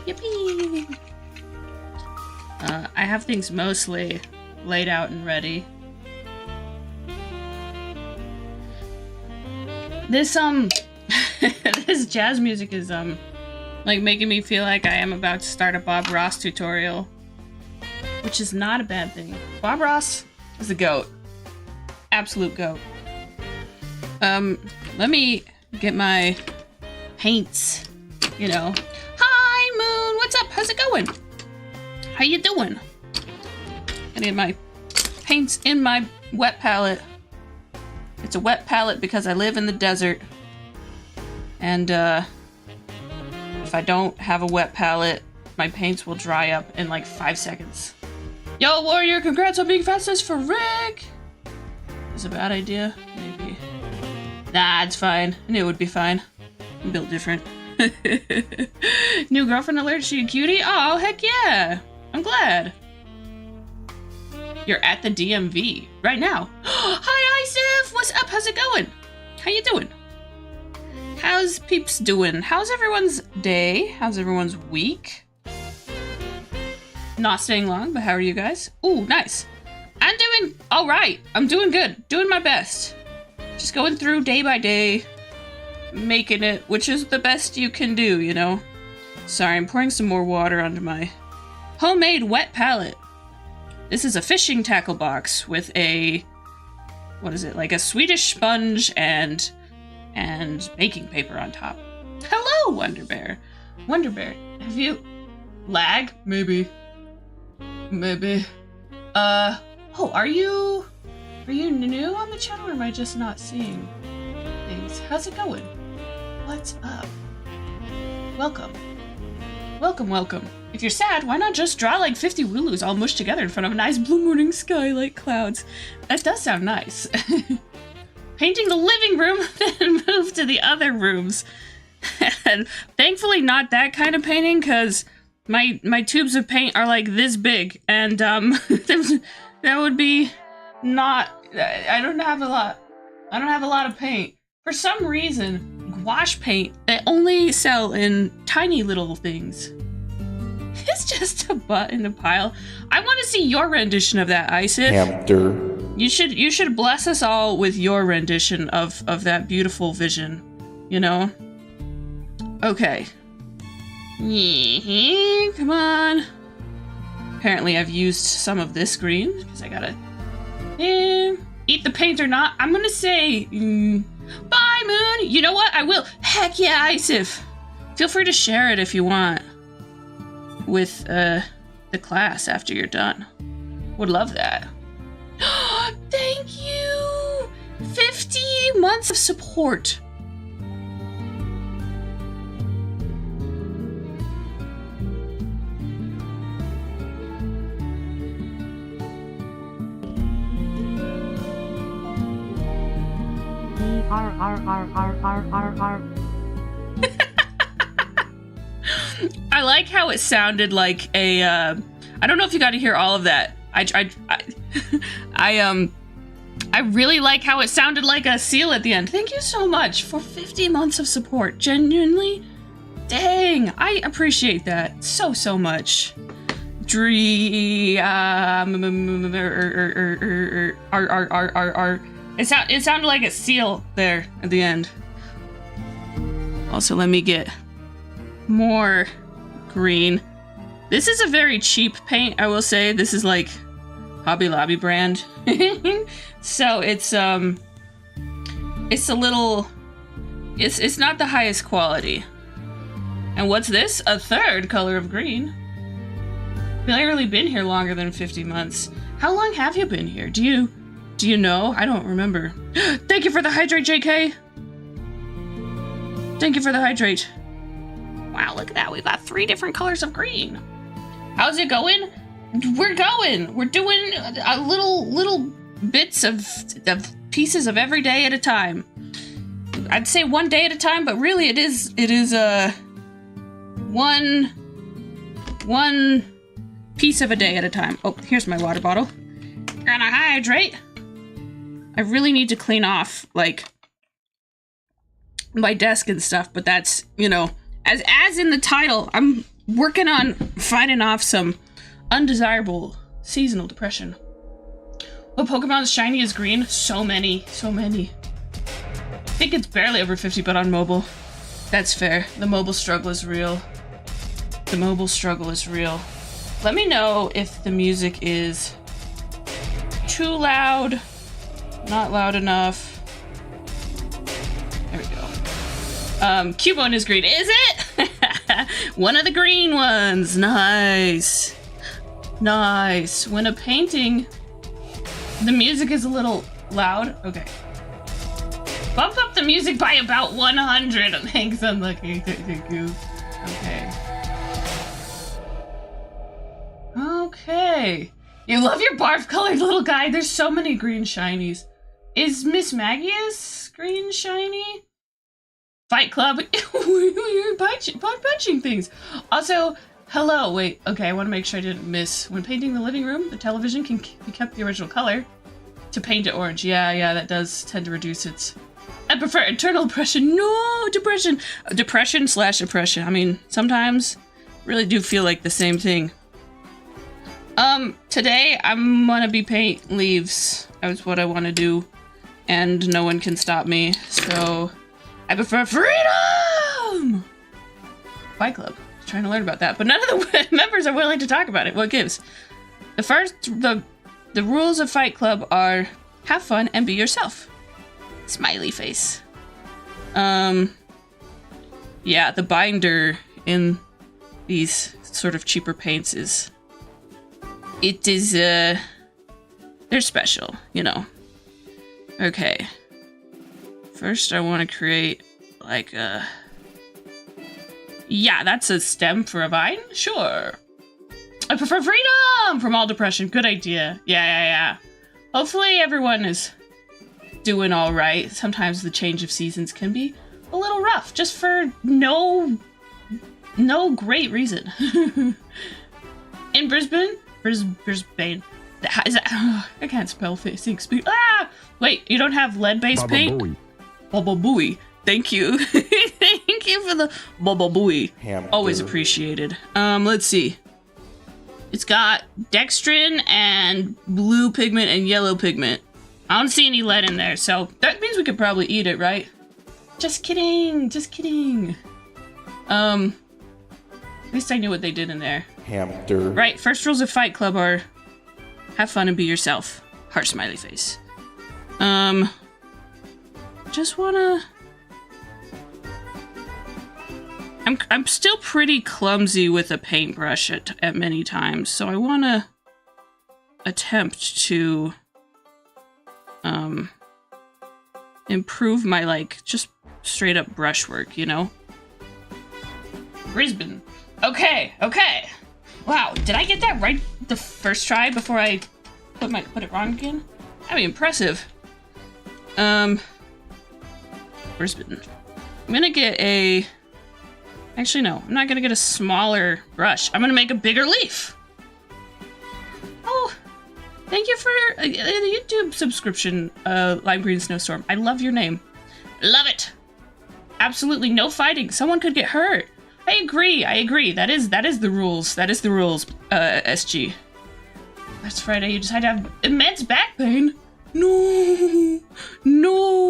Yippee! I have things mostly laid out and ready. This, this jazz music is, like making me feel like I am about to start a Bob Ross tutorial. Which is not a bad thing. Bob Ross is the GOAT. Absolute GOAT. Let me get my paints, you know. Hi, Moon! What's up? How's it going? How you doing? I need my paints in my wet palette. It's a wet palette because I live in the desert. And, if I don't have a wet palette, my paints will dry up in like 5 seconds. Yo, Warrior, congrats on being fastest for Rick! Is a bad idea? Maybe. Nah, it's fine. I knew it would be fine. I'm built different. New girlfriend alert, she a cutie? Oh, heck yeah! I'm glad. You're at the DMV right now. Hi, Isif! What's up? How's it going? How you doing? How's peeps doing? How's everyone's day? How's everyone's week? Not staying long, but how are you guys? Ooh, nice. I'm doing all right. I'm doing good. Doing my best. Just going through day by day, making it, which is the best you can do, you know? Sorry, I'm pouring some more water onto my homemade wet palette. This is a fishing tackle box with a, what is it, like a Swedish sponge and baking paper on top. Hello, Wonder Bear. Wonder Bear, have you... Lag? Maybe. Oh, are you new on the channel or am I just not seeing things? How's it going? What's up? Welcome. Welcome. If you're sad, why not just draw like 50 wooloos all mushed together in front of a nice blue morning sky like clouds? That does sound nice. Painting the living room, then move to the other rooms. And thankfully not that kind of painting, because my tubes of paint are like this big, and that would be not... I don't have a lot of paint. For some reason, gouache paint, they only sell in tiny little things. It's just a butt in the pile. I want to see your rendition of that, Isif. Hamster. You should bless us all with your rendition of that beautiful vision, you know? Okay. Come on. Apparently I've used some of this green, because I gotta eat the paint or not. I'm gonna say bye, Moon. You know what? I will. Heck yeah, Isif. Feel free to share it if you want with the class after you're done. Would love that. Thank you! 50 months of support. I like how it sounded like a, I don't know if you got to hear all of that. I really like how it sounded like a seal at the end. Thank you so much for 50 months of support. Genuinely, dang, I appreciate that so much. It sounded like a seal there at the end. Also, let me get more green. This is a very cheap paint, I will say. This is like Hobby Lobby brand. So it's a little, it's not the highest quality. And what's this? A third color of green. Barely been here longer than 50 months. How long have you been here? Do you know? I don't remember. Thank you for the hydrate, JK. Thank you for the hydrate. Wow, look at that. We've got 3 different colors of green. How's it going? We're going. We're doing a little bits of pieces of every day at a time. I'd say 1 day at a time, but really it is one piece of a day at a time. Oh, here's my water bottle. Gonna hydrate. I really need to clean off like my desk and stuff, but that's, you know, as in the title, I'm working on fighting off some undesirable seasonal depression. What Pokemon's shiny is green? So many, so many. I think it's barely over 50, but on mobile. That's fair. The mobile struggle is real. The mobile struggle is real. Let me know if the music is too loud, not loud enough. There we go. Cubone is green. Is it? One of the green ones. Nice. Nice. When a painting, the music is a little loud. Okay. Bump up the music by about 100. Thanks, unlucky. Thank you. Okay. Okay. You love your barf-colored little guy. There's so many green shinies. Is Miss Magius green shiny? Fight Club. You're punching things. Also, hello. Wait. Okay, I want to make sure I didn't miss. When painting the living room, the television can be kept the original color. To paint it orange. Yeah, that does tend to reduce its... I prefer internal depression. No, depression. Depression/oppression. I mean, sometimes really do feel like the same thing. Today I'm gonna be paint leaves. That's what I want to do. And no one can stop me. So, I prefer freedom! Fight Club. Trying to learn about that. But none of the members are willing to talk about it. What gives? The rules of Fight Club are have fun and be yourself. Smiley face. Yeah, the binder in these sort of cheaper paints is... It is, they're special, you know. Okay. First I want to create, like, a... Yeah, that's a stem for a vine? Sure. I prefer freedom from all depression. Good idea. Yeah. Hopefully everyone is doing all right. Sometimes the change of seasons can be a little rough, just for no great reason. In Brisbane, is that, I can't spell facing speed. Ah, wait, you don't have lead-based paint? Bubble Booey. Thank you. Thank you for the Bubble Booey. Always appreciated. Let's see. It's got dextrin and blue pigment and yellow pigment. I don't see any lead in there, so that means we could probably eat it, right? Just kidding, just kidding. At least I knew what they did in there. Hamster. Right, first rules of Fight Club are have fun and be yourself. Heart smiley face. Just wanna... I'm still pretty clumsy with a paintbrush at many times, so I wanna attempt to improve my, like, just straight up brushwork, you know? Brisbane. Okay. Wow, did I get that right the first try before I put it wrong again? That'd be impressive. Brisbane. I'm gonna get a... Actually, no. I'm not gonna get a smaller brush. I'm gonna make a bigger leaf. Oh, thank you for the YouTube subscription, Lime Green Snowstorm. I love your name. Love it. Absolutely no fighting. Someone could get hurt. I agree. That is the rules. That is the rules, SG. Last Friday, you decided to have immense back pain. No,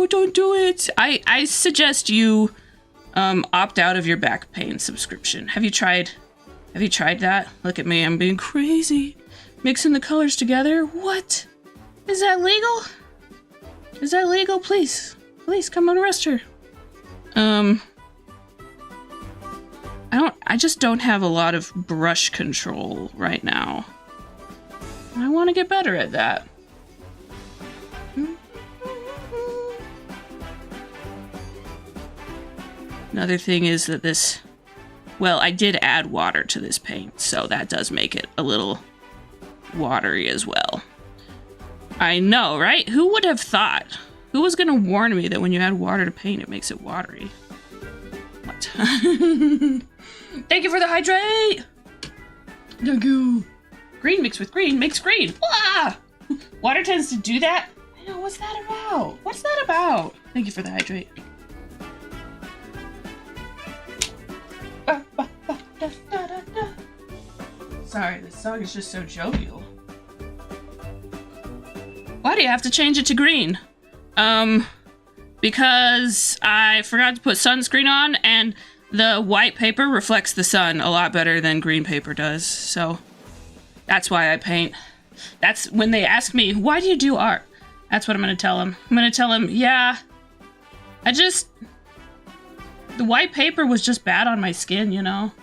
don't do it. I suggest you opt out of your back pain subscription. Have you tried that? Look at me, I'm being crazy. Mixing the colors together. What? Is that legal? Is that legal? Please come and arrest her. I just don't have a lot of brush control right now. I want to get better at that. Another thing is that this... Well, I did add water to this paint, so that does make it a little watery as well. I know, right? Who would have thought? Who was gonna warn me that when you add water to paint, it makes it watery? What? Thank you for the hydrate! Thank you. Green mixed with green makes green. Ah! Water tends to do that? I know, what's that about? What's that about? Thank you for the hydrate. Sorry, this song is just so jovial. Why do you have to change it to green? Because I forgot to put sunscreen on, and the white paper reflects the sun a lot better than green paper does, so that's why I paint. That's when they ask me, why do you do art? That's what I'm gonna tell them. I'm gonna tell them, yeah, the white paper was just bad on my skin, you know?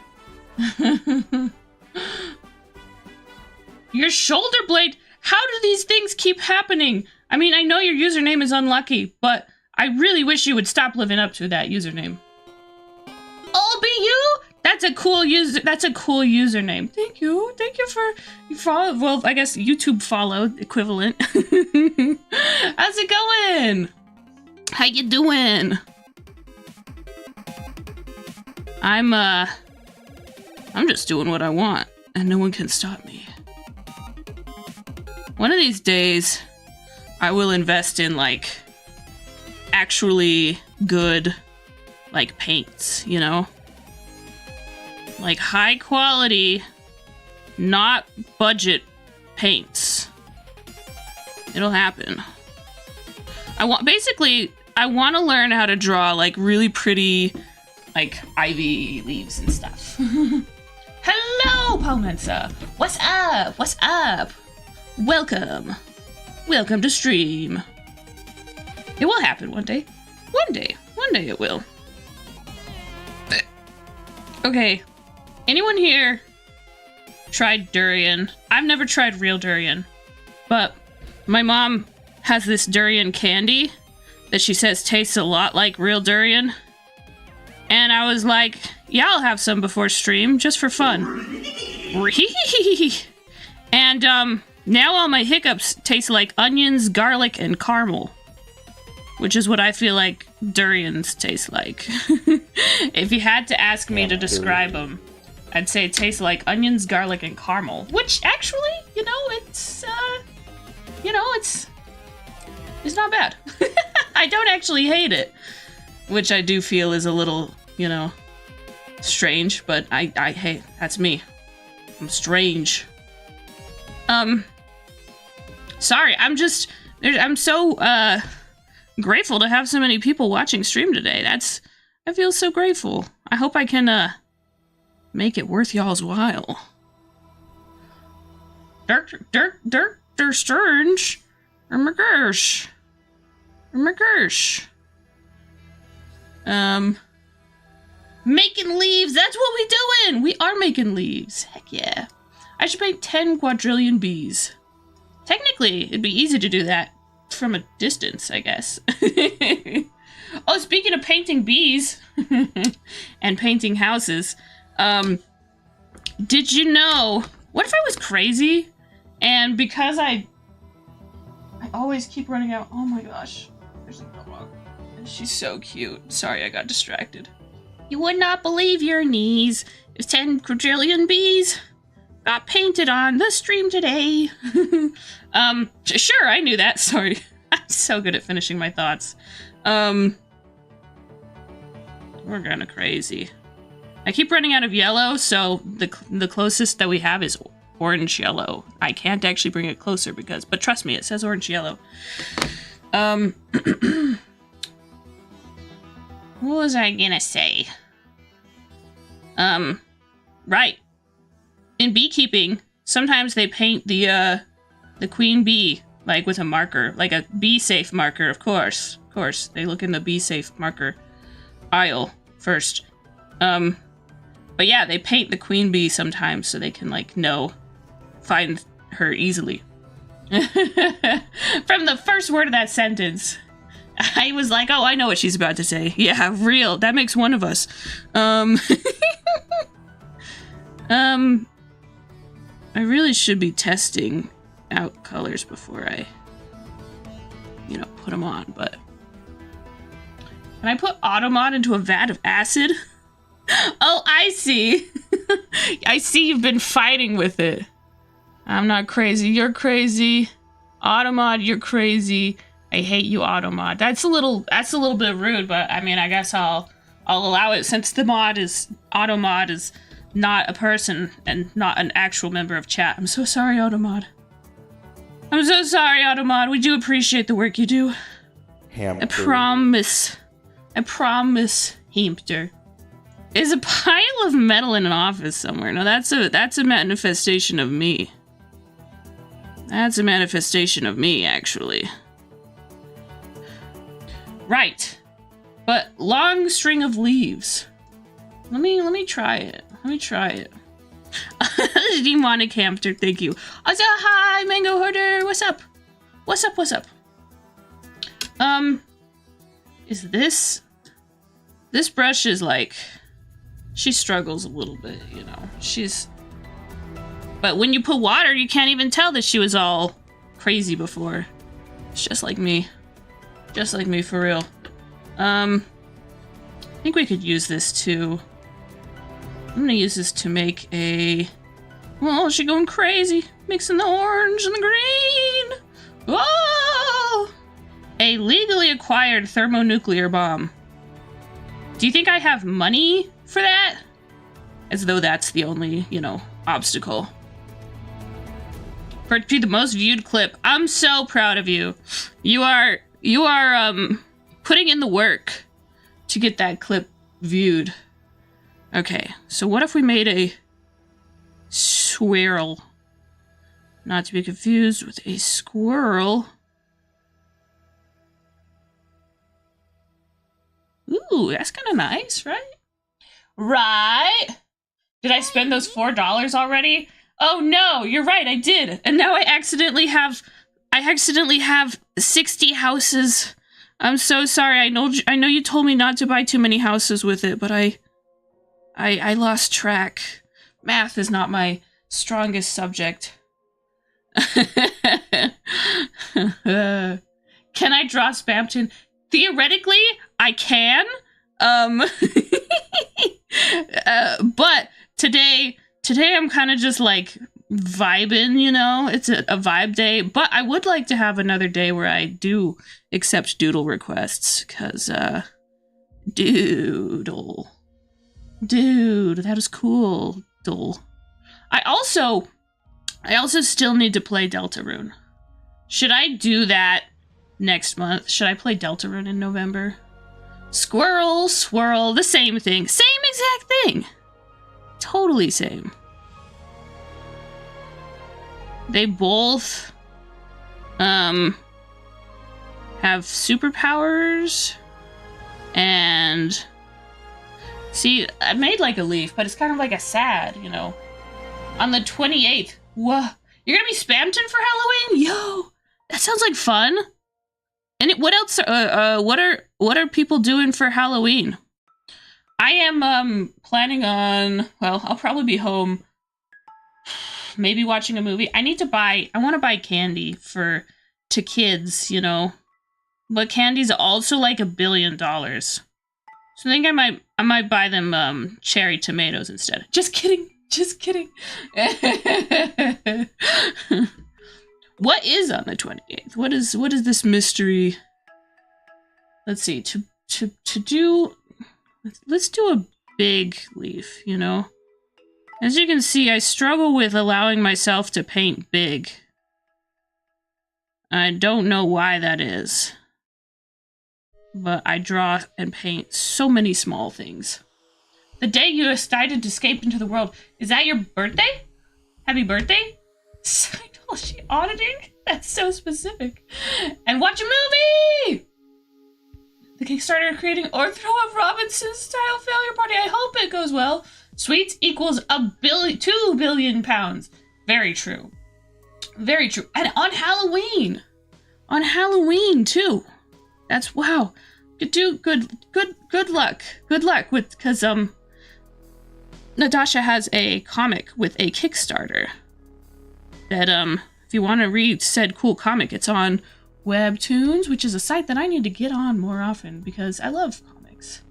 Your shoulder blade, how do these things keep happening? I mean, I know your username is unlucky, but I really wish you would stop living up to that username. Oh, be you? That's a cool username. Thank you. Thank you for your follow. Well, I guess YouTube followed equivalent. How's it going? How you doing? I'm just doing what I want, and no one can stop me. One of these days, I will invest in, like, actually good, like, paints, you know? Like, high quality, not budget paints. It'll happen. I want to learn how to draw, like, really pretty, like, ivy leaves and stuff. Hello, Pomensa! What's up? What's up? Welcome. Welcome to stream. It will happen one day. One day it will. Okay. Anyone here tried durian? I've never tried real durian, but my mom has this durian candy that she says tastes a lot like real durian. And I was like, yeah, I'll have some before stream, just for fun. And, now all my hiccups taste like onions, garlic, and caramel. Which is what I feel like durians taste like. If you had to ask me to describe them, I'd say it tastes like onions, garlic, and caramel. Which, actually, you know, it's not bad. I don't actually hate it. Which I do feel is a little, you know, strange, but I hate, that's me. I'm strange. Sorry, I'm so, grateful to have so many people watching stream today. I feel so grateful. I hope I can, make it worth y'all's while. Dirk, strange. Or my gosh. Making leaves, that's what we doing! We are making leaves. Heck yeah. I should paint 10 quadrillion bees. Technically, it'd be easy to do that from a distance, I guess. Oh, speaking of painting bees and painting houses, did you know, what if I was crazy and because I always keep running out, oh my gosh, there's a dog and she's so cute. Sorry, I got distracted. You would not believe your knees if 10 quadrillion bees got painted on the stream today. Sure, I knew that. Sorry. I'm so good at finishing my thoughts. We're kinda crazy. I keep running out of yellow, so the closest that we have is orange yellow. I can't actually bring it closer but trust me, it says orange yellow. What was I gonna say? Right. In beekeeping, sometimes they paint the queen bee, like with a marker, like a bee-safe marker, of course. Of course, they look in the bee-safe marker aisle first. But yeah, they paint the queen bee sometimes so they can, like, find her easily. From the first word of that sentence, I was like, oh, I know what she's about to say. Yeah, real. That makes one of us. I really should be testing out colors before I, put them on, but... Can I put Automod into a vat of acid? Oh, I see. I see you've been fighting with it. I'm not crazy. You're crazy. Automod, you're crazy. I hate you, Automod. That's a little bit rude, but I mean, I guess I'll allow it since the Automod is not a person and not an actual member of chat. I'm so sorry, Automod. I'm so sorry, Automod. We do appreciate the work you do. Hamster. I promise, Hamster. Is a pile of metal in an office somewhere. No, that's a manifestation of me. That's a manifestation of me, actually. Right. But long string of leaves. Let me try it. Let me try it. Demonic hamster, thank you. Also, hi, Mango Hoarder. What's up? What's up? What's up? Is this brush is like, she struggles a little bit, you know. But when you put water, you can't even tell that she was all crazy before. It's just like me. Just like me, for real. I think we could use this to... I'm gonna use this to make a... Oh, she's going crazy. Mixing the orange and the green. Oh! A legally acquired thermonuclear bomb. Do you think I have money for that? As though that's the only, you know, obstacle. For it to be the most viewed clip, I'm so proud of you. You are putting in the work to get that clip viewed. Okay, so what if we made a swirl? Not to be confused with a squirrel. Ooh, that's kind of nice, right? Right? Did I spend those $4 already? Oh no, you're right, I did. And now I accidentally have 60 houses. I'm so sorry. I know you told me not to buy too many houses with it, but I lost track. Math is not my strongest subject. Can I draw Spamton? Theoretically, I can. But today I'm kind of just like vibing, you know? It's a vibe day, but I would like to have another day where I do accept doodle requests, because, doodle. Dude, that is cool, doodle. I also still need to play Deltarune. Should I do that next month? Should I play Deltarune in November? Squirrel, swirl, the same thing. Same exact thing. Totally same. They both have superpowers, and see, I made like a leaf, but it's kind of like a sad, you know. On the 28th, whoa, you're gonna be Spamton for Halloween? Yo, that sounds like fun. And what else? What are people doing for Halloween? I am planning on. Well, I'll probably be home. Maybe watching a movie. I want to buy candy to kids, you know. But candy's also like $1 billion. So I think I might buy them cherry tomatoes instead. Just kidding. Just kidding. What is on the 28th? What is this mystery? Let's see. Let's do a big leaf, you know. As you can see, I struggle with allowing myself to paint big. I don't know why that is. But I draw and paint so many small things. The day you decided to escape into the world. Is that your birthday? Happy birthday? Psychology auditing? That's so specific. And watch a movie! The Kickstarter creating Ortho of Robinson style failure party. I hope it goes well. Sweets equals 2 billion pounds. Very true. Very true. And on Halloween. On Halloween too. That's wow. Good luck. Good luck with, because Natasha has a comic with a Kickstarter that if you want to read said cool comic, it's on Webtoons, which is a site that I need to get on more often because I love comics.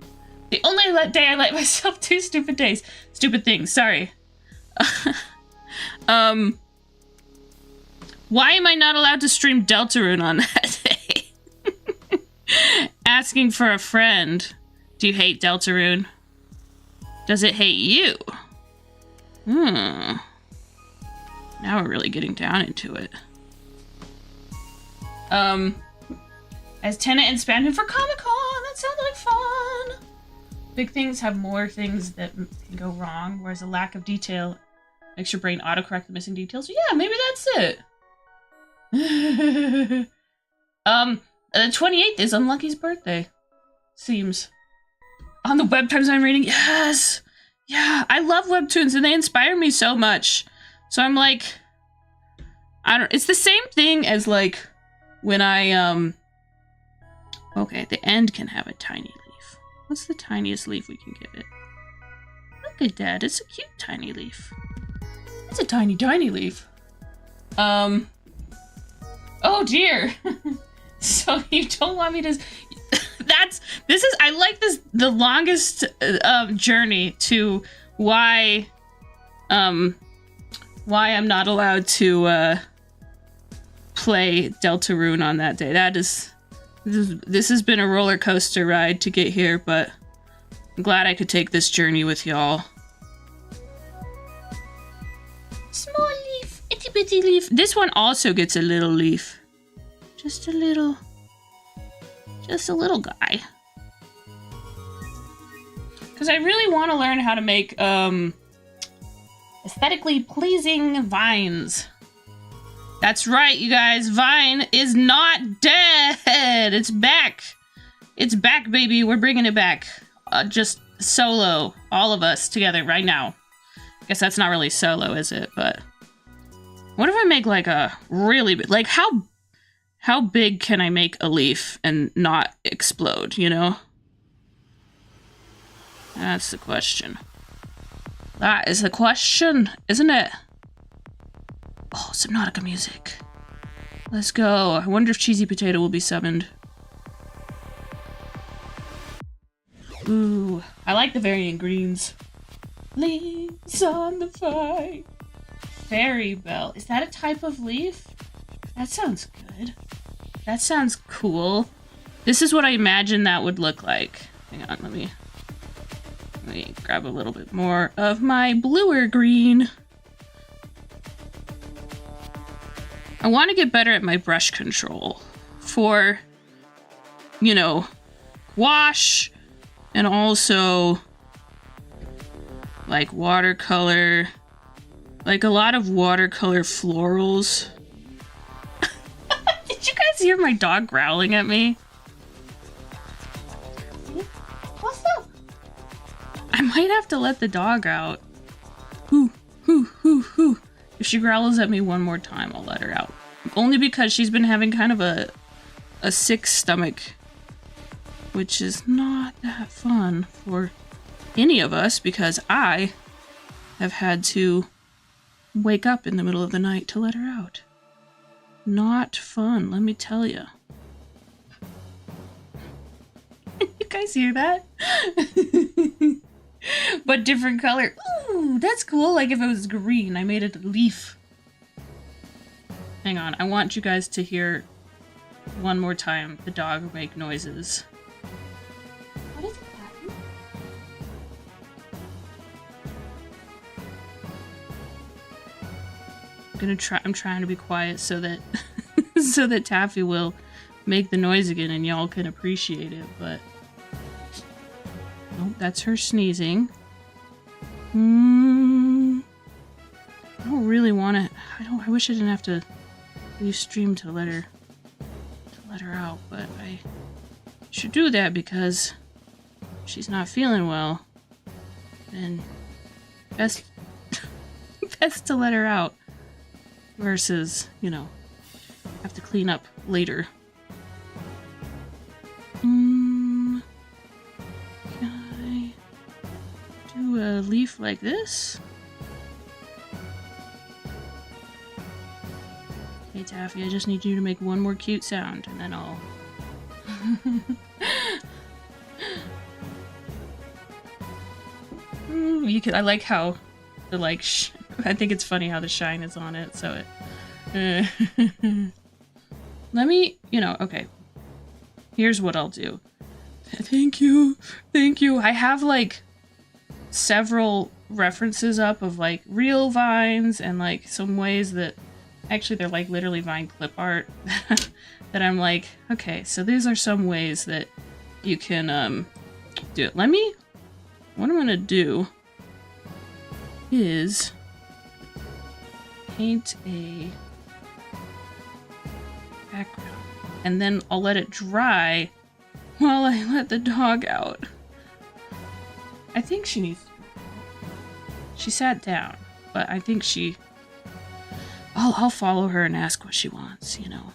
The only day I let myself do stupid things, sorry. Why am I not allowed to stream Deltarune on that day? Asking for a friend. Do you hate Deltarune? Does it hate you? Now we're really getting down into it. As tenant and spam him for Comic-Con. That sounds like fun. Big things have more things that can go wrong, whereas a lack of detail makes your brain autocorrect the missing details. So yeah, maybe that's it. The 28th is Unlucky's birthday. Seems. On the webtoons I'm reading, yes! Yeah, I love webtoons and they inspire me so much. So I'm like, it's the same thing as like when I, okay, the end can have a tiny leaf. What's the tiniest leaf we can give it? Look at that, it's a cute tiny leaf. It's a tiny, tiny leaf. Oh dear. So you don't want me to... I like this, the longest journey to why I'm not allowed to play Deltarune on that day. This has been a roller coaster ride to get here, but I'm glad I could take this journey with y'all. Small leaf, itty bitty leaf. This one also gets a little leaf. Just a little guy. Because I really want to learn how to make aesthetically pleasing vines. That's right, you guys. Vine is not dead. It's back. It's back, baby. We're bringing it back. Just solo. All of us together right now. I guess that's not really solo, is it? But what if I make like a really big... Like how big can I make a leaf and not explode, you know? That's the question. That is the question, isn't it? Oh, Subnautica music. Let's go. I wonder if Cheesy Potato will be summoned. Ooh, I like the varying greens. Leaves on the vine. Fairy bell. Is that a type of leaf? That sounds good. That sounds cool. This is what I imagine that would look like. Hang on, let me grab a little bit more of my bluer green. I want to get better at my brush control for, you know, wash and also like watercolor, like a lot of watercolor florals. Did you guys hear my dog growling at me? What's up? I might have to let the dog out. Hoo, hoo, hoo, hoo. If she growls at me one more time, I'll let her out. Only because she's been having kind of a sick stomach, which is not that fun for any of us because I have had to wake up in the middle of the night to let her out. Not fun, let me tell you. You guys hear that? But different color. Ooh, that's cool. Like if it was green, I made it a leaf. Hang on, I want you guys to hear one more time the dog make noises. What is it, Patty? I'm trying to be quiet so that so that Taffy will make the noise again and y'all can appreciate it, but nope, that's her sneezing. I don't really want to. I wish I didn't have to leave stream to let her out, but I should do that because she's not feeling well. And best to let her out versus, you know, have to clean up later. Can I do a leaf like this? Hey Taffy, I just need you to make one more cute sound and then I'll... I like how the I think it's funny how the shine is on it, so it... Let me, okay. Here's what I'll do. Thank you. I have like several references up of like real vines and like some ways that actually they're like literally vine clip art that I'm like, okay, so these are some ways that you can do it. What I'm gonna do is paint a background and then I'll let it dry while I let the dog out. I think she needs to. She sat down, but I think I'll follow her and ask what she wants, you know.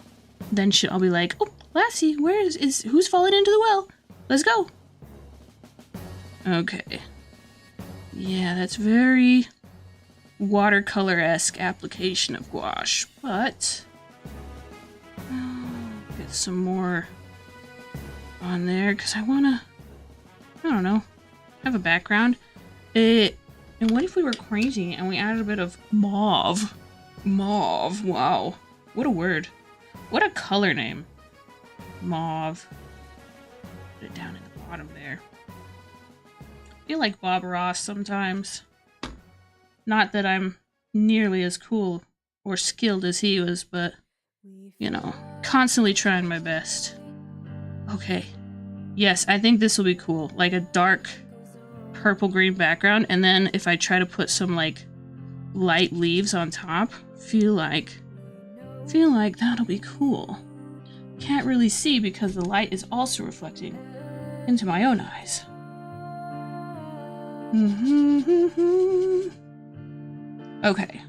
Then I'll be like, oh, Lassie, who's fallen into the well? Let's go. Okay. Yeah, that's very watercolor-esque application of gouache, but get some more on there because I don't know, have a background. And what if we were crazy and we added a bit of mauve? Mauve, wow. What a word. What a color name. Mauve. Put it down in the bottom there. I feel like Bob Ross sometimes. Not that I'm nearly as cool or skilled as he was, but, you know, constantly trying my best. Okay. Yes, I think this will be cool. Like a dark purple-green background, and then if I try to put some, like, light leaves on top, feel like that'll be cool. Can't really see because the light is also reflecting into my own eyes. Okay.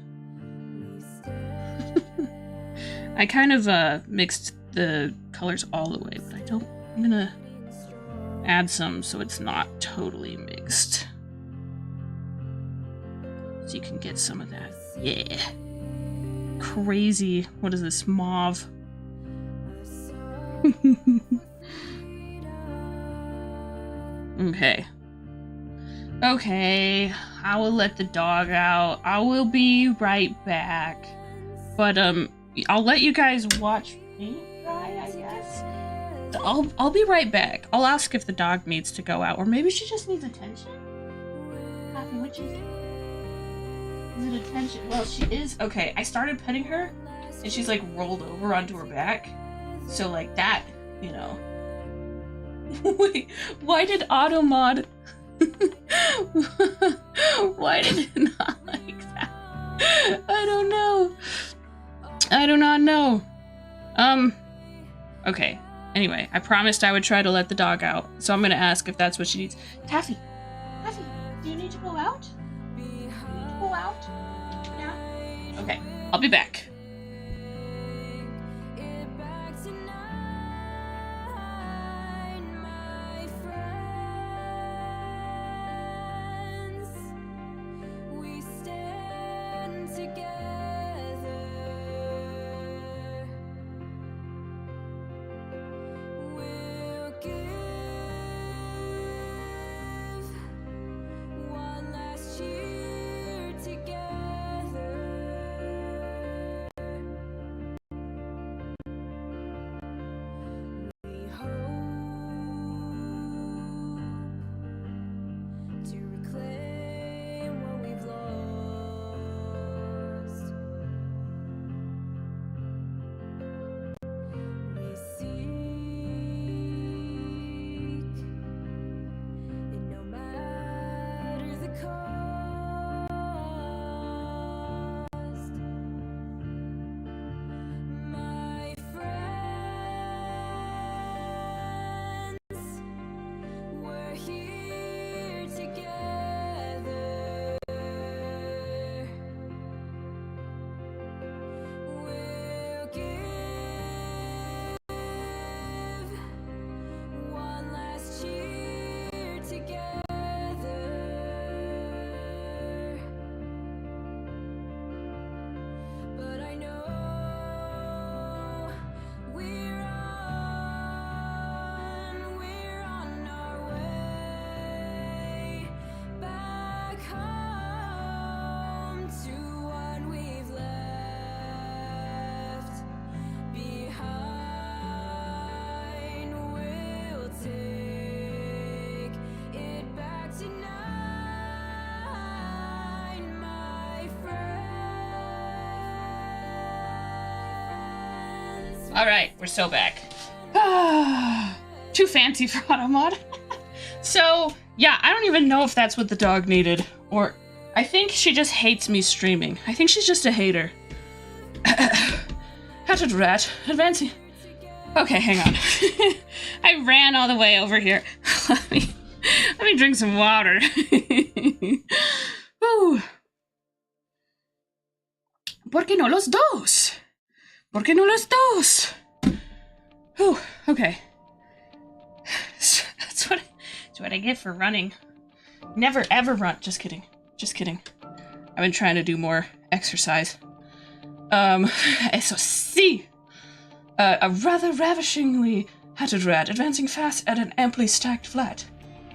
I kind of mixed the colors all the way, but I'm gonna add some so it's not totally mixed. So you can get some of that. Yeah. Crazy. What is this? Mauve. Okay. Okay. I will let the dog out. I will be right back. But I'll let you guys watch me try, I guess. I'll be right back. I'll ask if the dog needs to go out, or maybe she just needs attention. Happy, what you think? Is it attention? Well, she is. Okay, I started petting her, and she's like rolled over onto her back. So like that, you know. Wait, why did AutoMod? Why did it not like that? I don't know. I do not know. Okay. Anyway, I promised I would try to let the dog out, so I'm gonna ask if that's what she needs. Taffy, do you need to go out? Do you need to go out? Yeah? Okay, I'll be back. Alright, we're so back. Too fancy for auto mod. So, yeah, I don't even know if that's what the dog needed. Or, I think she just hates me streaming. I think she's just a hater. Hatchet rat, advancing. Okay, hang on. I ran all the way over here. Let me drink some water. Woo. ¿Por qué no los dos? ¿Por qué no los dos? Whew, okay. That's what I get for running. Never ever run. Just kidding. Just kidding. I've been trying to do more exercise. Eso sí. A rather ravishingly hatted rat advancing fast at an amply stacked flat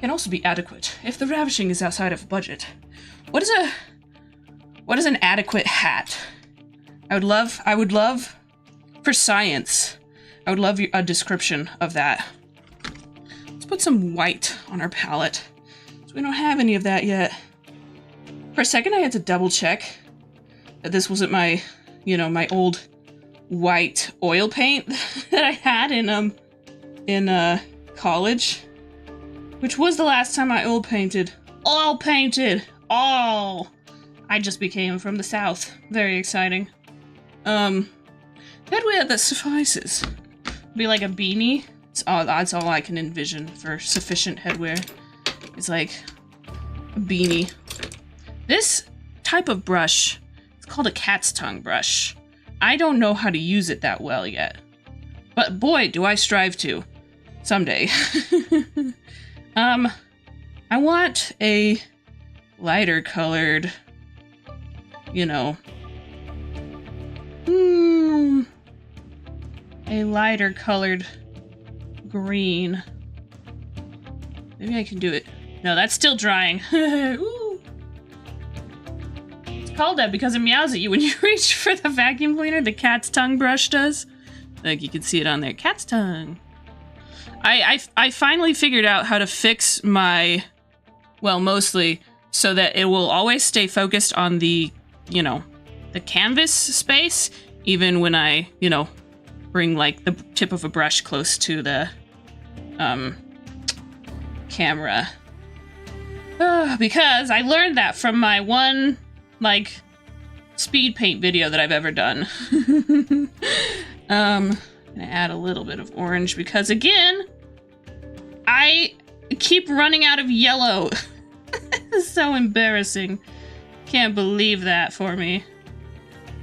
can also be adequate if the ravishing is outside of budget. What is an adequate hat? I would love for science. I would love a description of that. Let's put some white on our palette. So we don't have any of that yet. For a second I had to double check that this wasn't my, you know, my old white oil paint that I had in college. Which was the last time I oil painted. Oil painted! All! I just became from the south. Very exciting. Headwear that suffices. Be like a beanie. That's all I can envision for sufficient headwear. It's like a beanie. This type of brush, it's called a cat's tongue brush. I don't know how to use it that well yet. But boy, do I strive to. Someday. I want a lighter colored, you know, a lighter colored green. Maybe I can do it. No, that's still drying. Ooh. It's called that because it meows at you when you reach for the vacuum cleaner. The cat's tongue brush does. Like, you can see it on there. Cat's tongue. I finally figured out how to fix my, well, mostly so that it will always stay focused on the, you know, the canvas space, even when I, you know, bring like the tip of a brush close to the camera. Because I learned that from my one, like, speed paint video that I've ever done. I'm gonna add a little bit of orange because, again, I keep running out of yellow. It's so embarrassing. Can't believe that for me.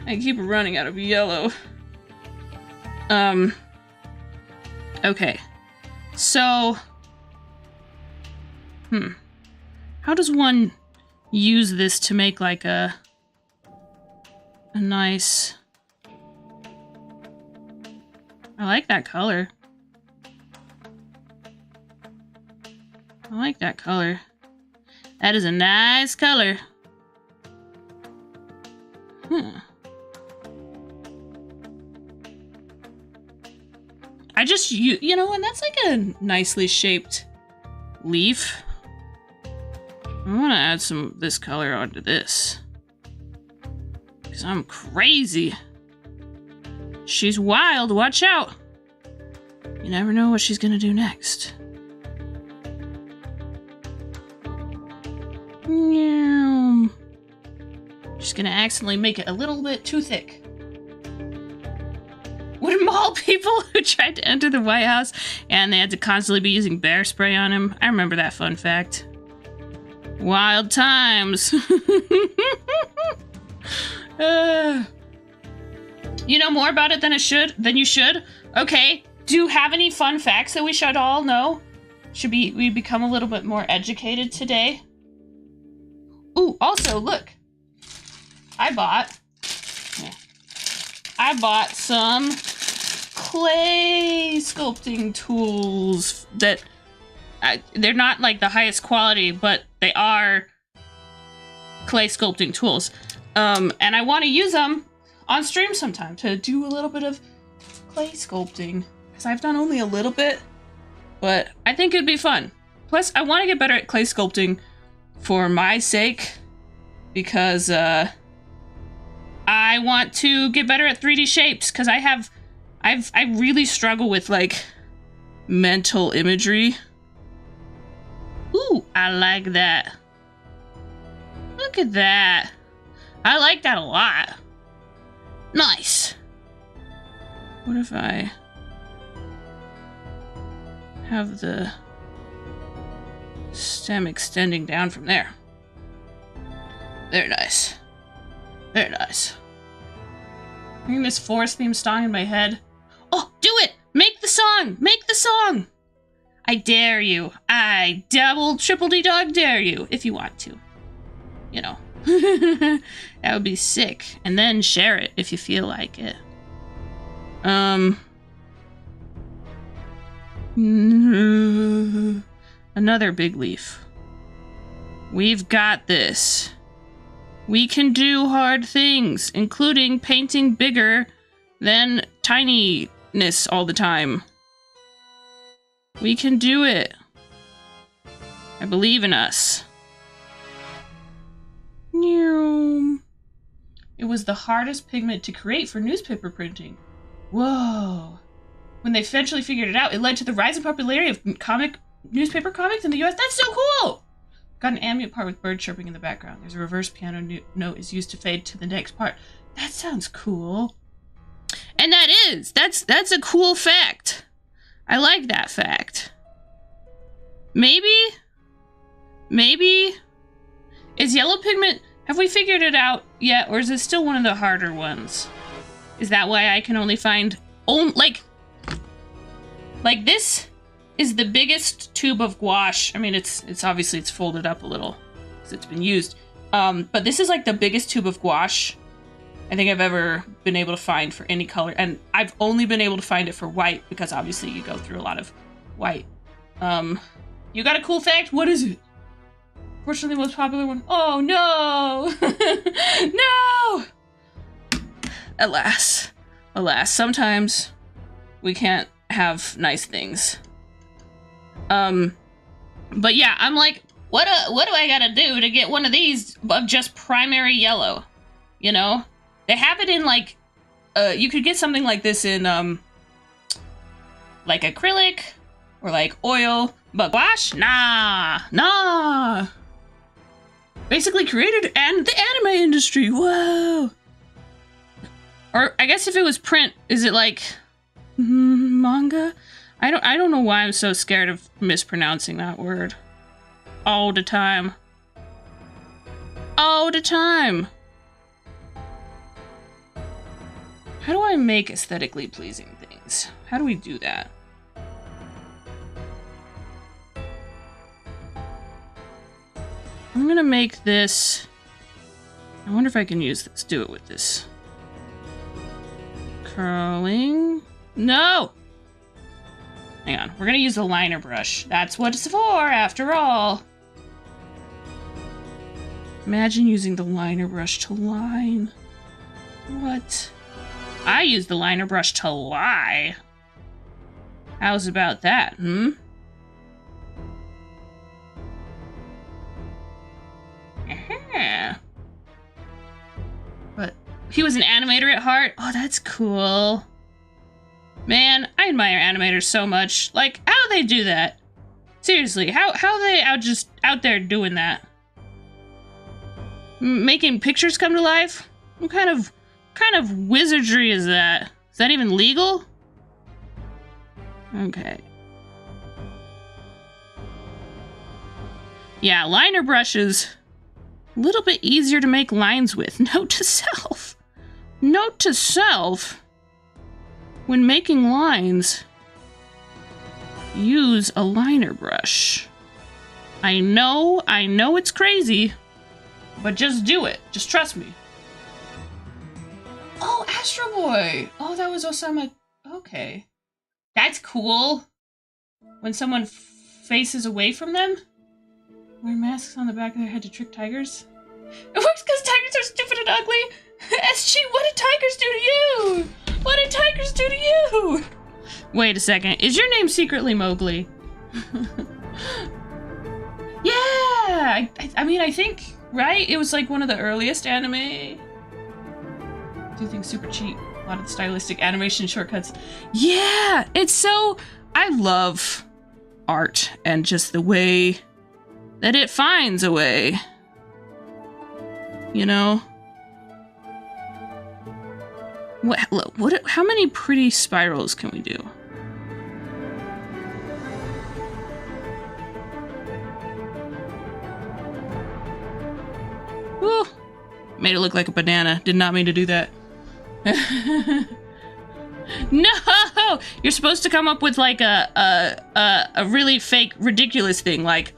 I keep running out of yellow. Okay. So, how does one use this to make like a nice... I like that color. I like that color. That is a nice color. I just, you know, and that's like a nicely shaped leaf. I want to add some of this color onto this. Because I'm crazy. She's wild, watch out! You never know what she's gonna do next. She's gonna accidentally make it a little bit too thick. Would mall people who tried to enter the White House and they had to constantly be using bear spray on him. I remember that fun fact. Wild times. You know more about it than you should? Okay. Do you have any fun facts that we should all know? Should we become a little bit more educated today? Ooh, also, look. I bought some clay sculpting tools that they're not like the highest quality, but they are clay sculpting tools. And I want to use them on stream sometime to do a little bit of clay sculpting, because I've done only a little bit, but I think it'd be fun. Plus, I want to get better at clay sculpting for my sake, because I want to get better at 3D shapes, because I have I really struggle with like mental imagery. Ooh, I like that. Look at that. I like that a lot. Nice. What if I have the stem extending down from there? Very nice. Very nice. Hearing this forest theme song in my head. Oh, do it! Make the song! Make the song! I dare you. I double, triple D-dog dare you, if you want to. You know. That would be sick. And then share it if you feel like it. Another big leaf. We've got this. We can do hard things, including painting bigger than tininess all the time. We can do it. I believe in us. It was the hardest pigment to create for newspaper printing. Whoa. When they eventually figured it out, it led to the rise in popularity of newspaper comics in the US. That's so cool! Got an ambient part with bird chirping in the background. There's a reverse piano note is used to fade to the next part. That sounds cool. And that's a cool fact. I like that fact. Maybe is yellow pigment, have we figured it out yet, or is it still one of the harder ones? Is that why I can only find like this is the biggest tube of gouache. I mean, it's obviously it's folded up a little because it's been used. But this is like the biggest tube of gouache I think I've ever been able to find for any color, and I've only been able to find it for white because obviously you go through a lot of white. You got a cool fact? What is it? Fortunately, the most popular one. Oh no! No! Alas. Sometimes we can't have nice things. But yeah, I'm like, what do I gotta do to get one of these of just primary yellow? You know? They have it in like, you could get something like this in, like acrylic or like oil, but gouache? Nah. Basically created and the anime industry, whoa. Or I guess if it was print, is it like manga? I don't know why I'm so scared of mispronouncing that word. All the time. All the time. How do I make aesthetically pleasing things? How do we do that? I'm gonna make this. I wonder if I can use this. Do it with this. Curling. No! Hang on. We're gonna use the liner brush. That's what it's for, after all. Imagine using the liner brush to line. What? I use the liner brush to lie. How's about that, hmm? But he was an animator at heart? Oh, that's cool. Man, I admire animators so much. Like, how do they do that? Seriously, how are they just out there doing that? Making pictures come to life? What kind of wizardry is that? Is that even legal? Okay. Yeah, liner brushes. A little bit easier to make lines with. Note to self. Note to self. When making lines, use a liner brush. I know it's crazy, but just do it. Just trust me. Oh, Astro Boy. Oh, that was Osama. Okay. That's cool. When someone faces away from them? Wear masks on the back of their head to trick tigers? It works because tigers are stupid and ugly. SG, what did tigers do to you? What did tigers do to you? Wait a second. Is your name secretly Mowgli? Yeah! I mean, I think, right? It was like one of the earliest anime. Do things super cheap. A lot of stylistic animation shortcuts. Yeah, it's so... I love art and just the way that it finds a way. You know? What, how many pretty spirals can we do? Ooh, made it look like a banana. Did not mean to do that. No! You're supposed to come up with like a really fake, ridiculous thing, like,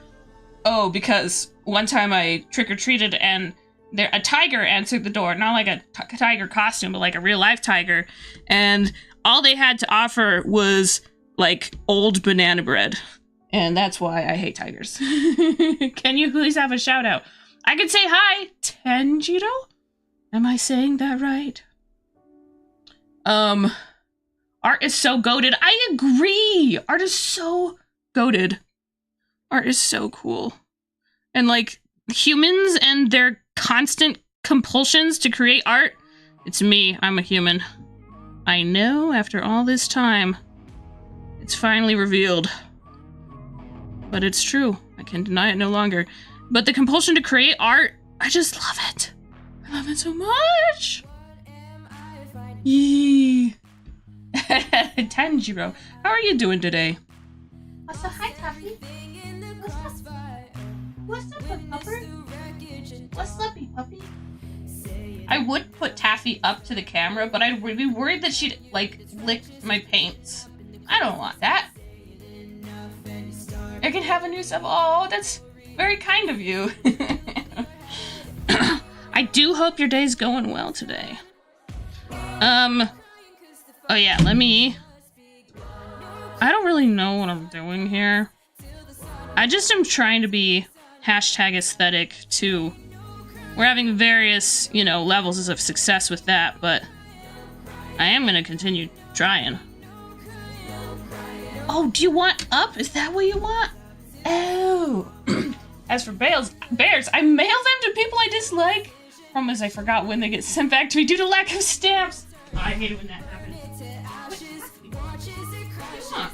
oh, because one time I trick-or-treated and a tiger answered the door, not like a tiger costume, but like a real life tiger, and all they had to offer was like old banana bread, and that's why I hate tigers. Can you please have a shout out? I could say hi, Tenjiro? Am I saying that right? Art is so goated. I agree! Art is so goated. Art is so cool. And like, humans and their constant compulsions to create art. It's me, I'm a human. I know, after all this time, it's finally revealed. But it's true. I can deny it no longer. But the compulsion to create art, I just love it. I love it so much. Yee. Tanjiro, how are you doing today? Also, hi, Taffy. What's up, pupper? What's up, puppy? I would put Taffy up to the camera, but I'd be worried that she'd, like, lick my paints. I don't want that. I can have a new sub. Oh, that's very kind of you. I do hope your day's going well today. Oh yeah, I don't really know what I'm doing here. I just am trying to be hashtag aesthetic too. We're having various, you know, levels of success with that, but I am gonna continue trying. Oh, do you want up? Is that what you want? Oh. As for bears, I mail them to people I dislike. Promise I forgot when they get sent back to me due to lack of stamps. Oh, I hate it when that happens. Huh.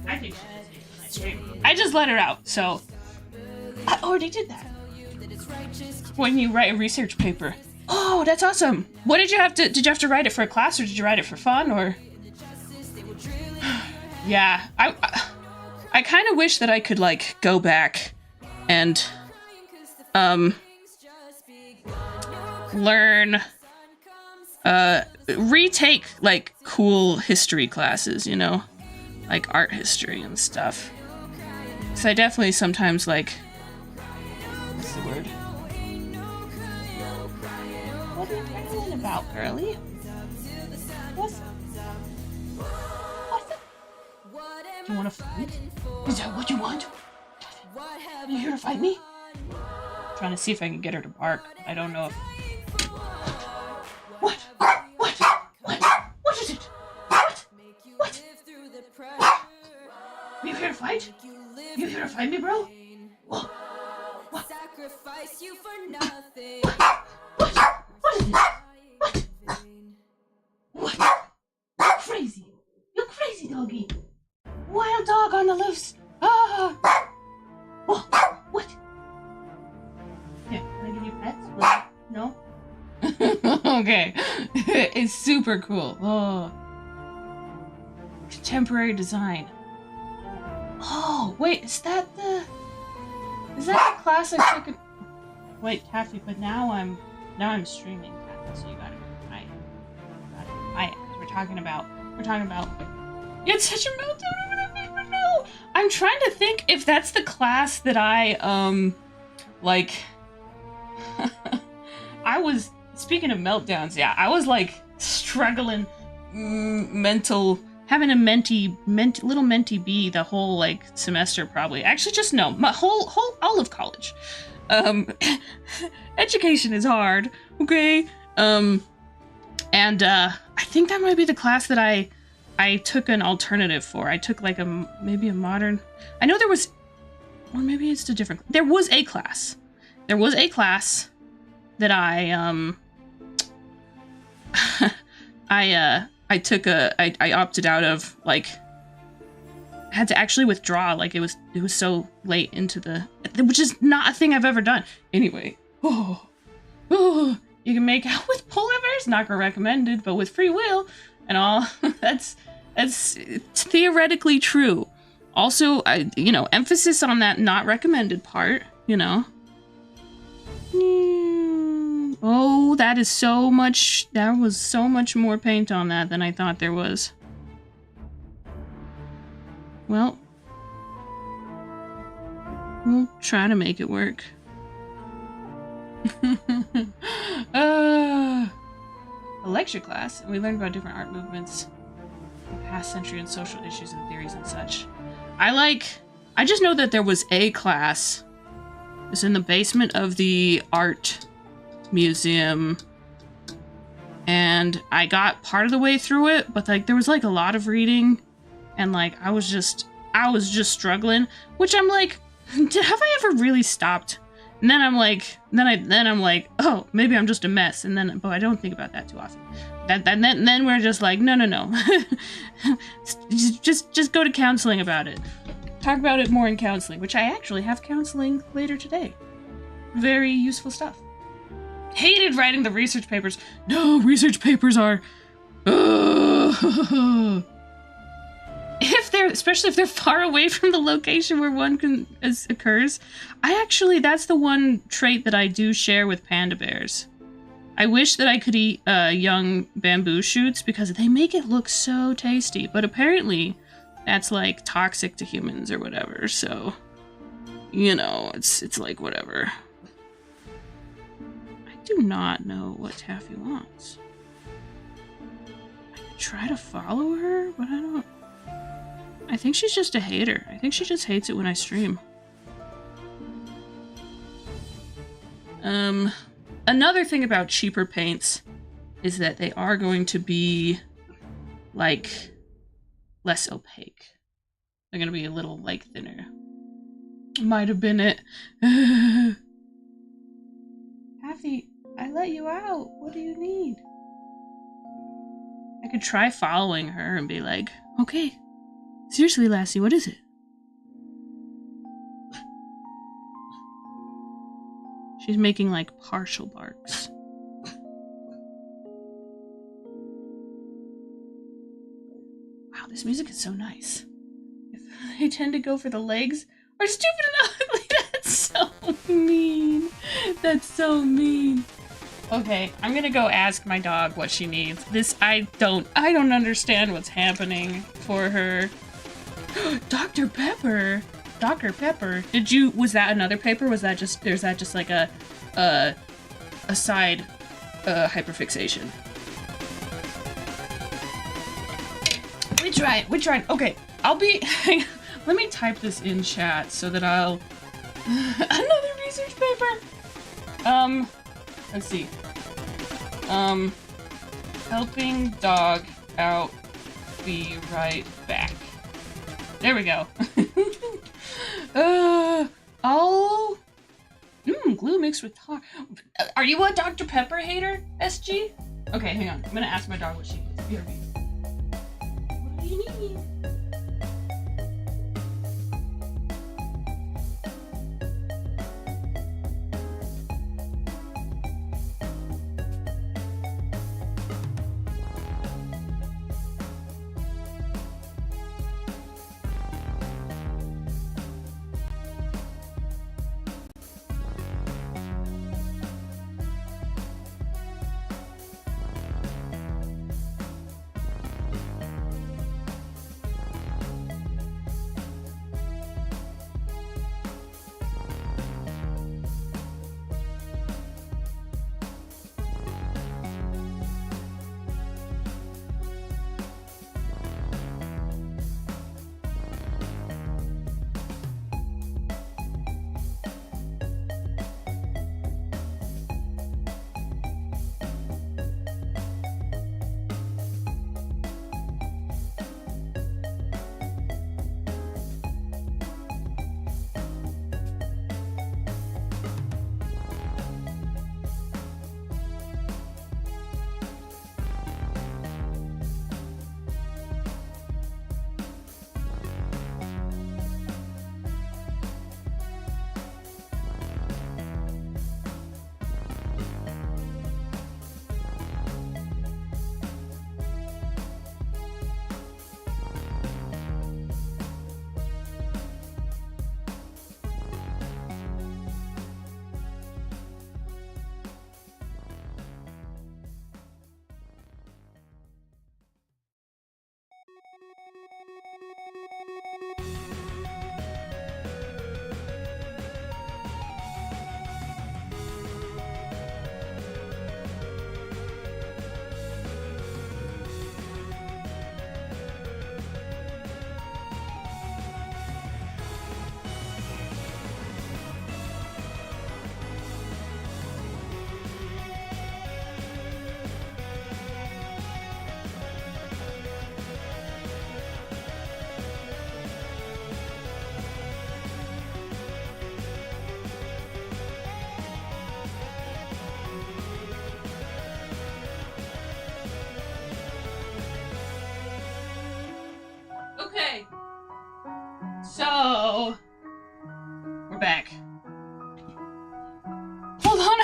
I think I just let her out, so I already did that. When you write a research paper. Oh, that's awesome. What did you have to write it for a class, or did you write it for fun, or? Yeah, I kind of wish that I could like go back and learn retake like cool history classes, you know, like art history and stuff. So I definitely sometimes like, what's the word? What are you crying about, girly? What's you want to fight? Is that what you want? Are you here to fight me? I'm trying to see if I can get her to bark. I don't know if... What? What is it? What? Are you here to fight? Are you here to fight me, bro? What? What? What is it? What? You're crazy. You're crazy, doggy. Wild dog on the loose. Ah. Oh, what? Here, can I give you pets? No? Okay. It's super cool. Oh. Contemporary design. Oh, wait, is that the class I took in... Wait, Taffy, but now I'm streaming, Taffy, so you gotta be quiet. Because we're talking about... You had such a meltdown over that paper? No! I'm trying to think if that's the class that I, like... I was... Speaking of meltdowns, yeah, I was, like, struggling having a little mentee bee the whole, like, semester, probably. Actually, just no, my all of college. Education is hard, okay? And, I think that might be the class that I took an alternative for. I took, like, maybe a modern... I know there was... Or maybe it's a different... There was a class. There was a class that I, I took I opted out of, like, I had to actually withdraw, like, it was so late into the, which is not a thing I've ever done. Anyway, you can make out with polar bears, not recommended, but with free will and all, that's theoretically true. Also, you know, emphasis on that not recommended part, you know. Oh, that is so much, there was so much more paint on that than I thought there was. Well, we'll try to make it work. A lecture class, and we learned about different art movements, the past century, and social issues and theories and such. I just know that there was a class. It's in the basement of the art museum, and I got part of the way through it, but like there was like a lot of reading, and like I was just struggling, which I'm like, have I ever really stopped? And then I'm like, then I'm like, oh, maybe I'm just a mess, and then, but I don't think about that too often. Then we're just like, no, just go to counseling about it. Talk about it more in counseling, which I actually have counseling later today. Very useful stuff. Hated writing the research papers. No, research papers are... especially if they're far away from the location where one occurs. That's the one trait that I do share with panda bears. I wish that I could eat young bamboo shoots because they make it look so tasty, but apparently that's like toxic to humans or whatever, so, you know, it's like whatever. I do not know what Taffy wants. I could try to follow her, but I think she's just a hater. I think she just hates it when I stream. Another thing about cheaper paints is that they are going to be, like, less opaque. They're gonna be a little, like, thinner. Might have been it. Taffy, I let you out. What do you need? I could try following her and be like, okay, seriously, Lassie, what is it? She's making, like, partial barks. Wow, this music is so nice. If they tend to go for the legs or stupid and ugly, that's so mean. That's so mean. Okay, I'm gonna go ask my dog what she needs. I don't understand what's happening for her. Dr. Pepper! Dr. Pepper, was that another paper? Was that just like a side hyperfixation? We tried. Okay, let me type this in chat so that I'll, another research paper! Let's see. Helping dog out, be right back. There we go. Glue mixed with tar. Are you a Dr. Pepper hater, SG? Okay, hang on. I'm gonna ask my dog what she needs. BRB. What do you need?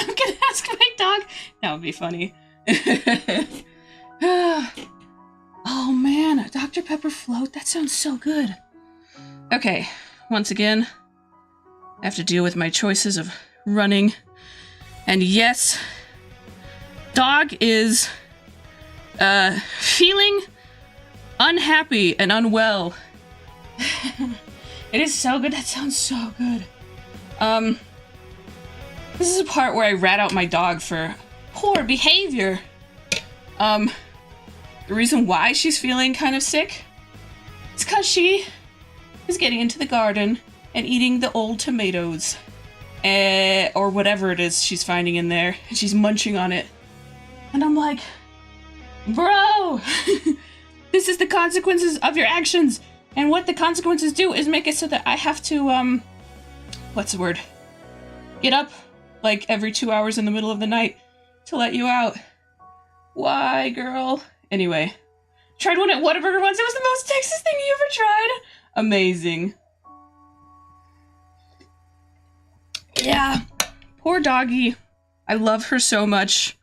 I'm gonna ask my dog. That would be funny. Oh man, a Dr. Pepper float? That sounds so good. Okay, once again, I have to deal with my choices of running. And yes, dog is feeling unhappy and unwell. It is so good. That sounds so good. This is a part where I rat out my dog for poor behavior. The reason why she's feeling kind of sick is because she is getting into the garden and eating the old tomatoes. Or whatever it is she's finding in there, and she's munching on it. And I'm like, bro, this is the consequences of your actions. And what the consequences do is make it so that I have to, what's the word? Get up, like, every 2 hours in the middle of the night to let you out. Why, girl? Anyway, tried one at Whataburger once. It was the most Texas thing you ever tried. Amazing. Yeah, poor doggy. I love her so much.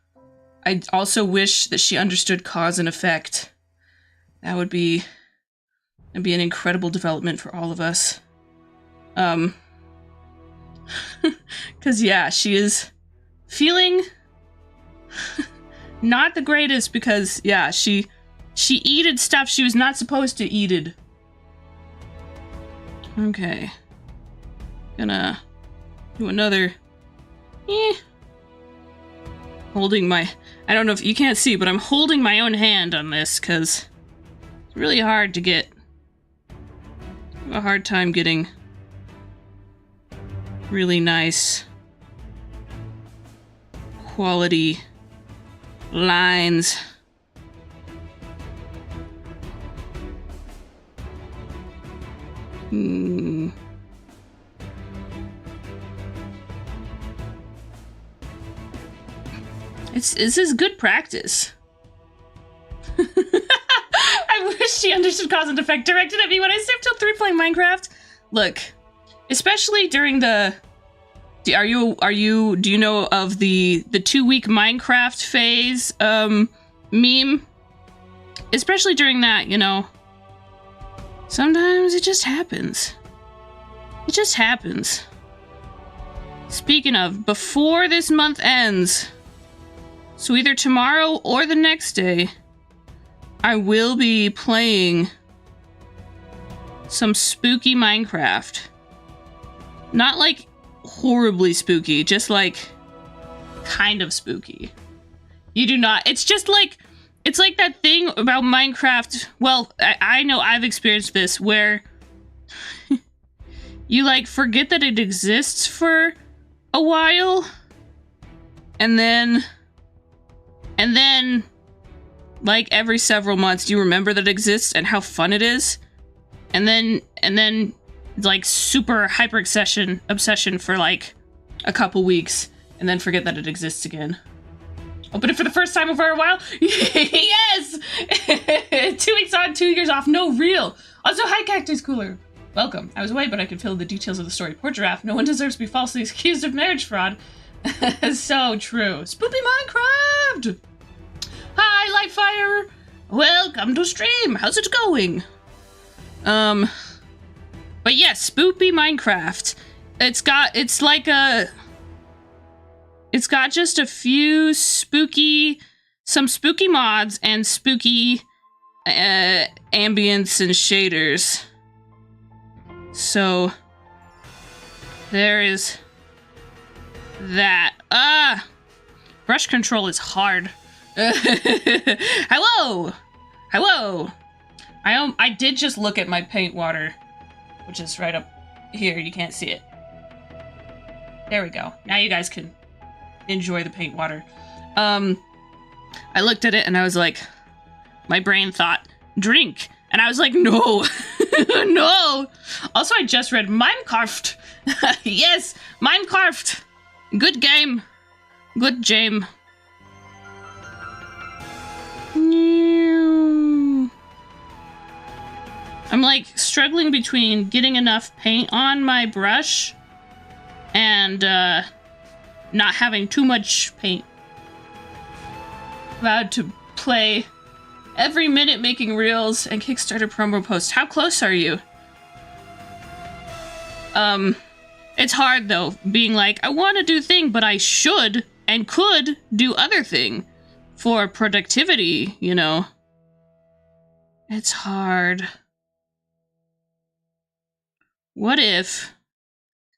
I also wish that she understood cause and effect. That would be an incredible development for all of us. 'Cause yeah, she is feeling not the greatest because yeah, she eated stuff she was not supposed to eated. Okay. Gonna do another holding my, I don't know if you can't see, but I'm holding my own hand on this because it's really hard to get. I have a hard time getting really nice quality lines. This is good practice. I wish she understood cause and effect directed at me when I stepped till 3 playing Minecraft. Look, especially during the, do you know of the 2-week Minecraft phase meme? Especially during that, you know, sometimes it just happens. It just happens. Speaking of, before this month ends, so either tomorrow or the next day, I will be playing some spooky Minecraft. Not like horribly spooky, just like kind of spooky. You do not, it's just like, it's like that thing about Minecraft, well, I know I've experienced this, where you like forget that it exists for a while, and then like every several months you remember that it exists and how fun it is, and then like super hyper obsession for like a couple weeks, and then forget that it exists again. Open it for the first time over a while. Yes! 2 weeks on, 2 years off, no real. Also, hi Cactus Cooler. Welcome. I was away, but I could feel the details of the story. Poor giraffe. No one deserves to be falsely accused of marriage fraud. So true. Spoopy Minecraft! Hi, Lightfire! Welcome to stream. How's it going? But yes, Spoopy Minecraft. It's got just a few some spooky mods and spooky ambience and shaders. So there is that. Brush control is hard. Hello! Hello! I did just look at my paint water, which is right up here. You can't see it. There we go. Now you guys can enjoy the paint water. I looked at it and I was like, my brain thought, drink. And I was like, no, no. Also, I just read Minecraft. Yes, Minecraft. Good game. Good game. I'm like struggling between getting enough paint on my brush and not having too much paint. Vowed to play every minute making reels and Kickstarter promo posts. How close are you? It's hard though, being like, I want to do thing, but I should and could do other thing for productivity, you know? It's hard. What if...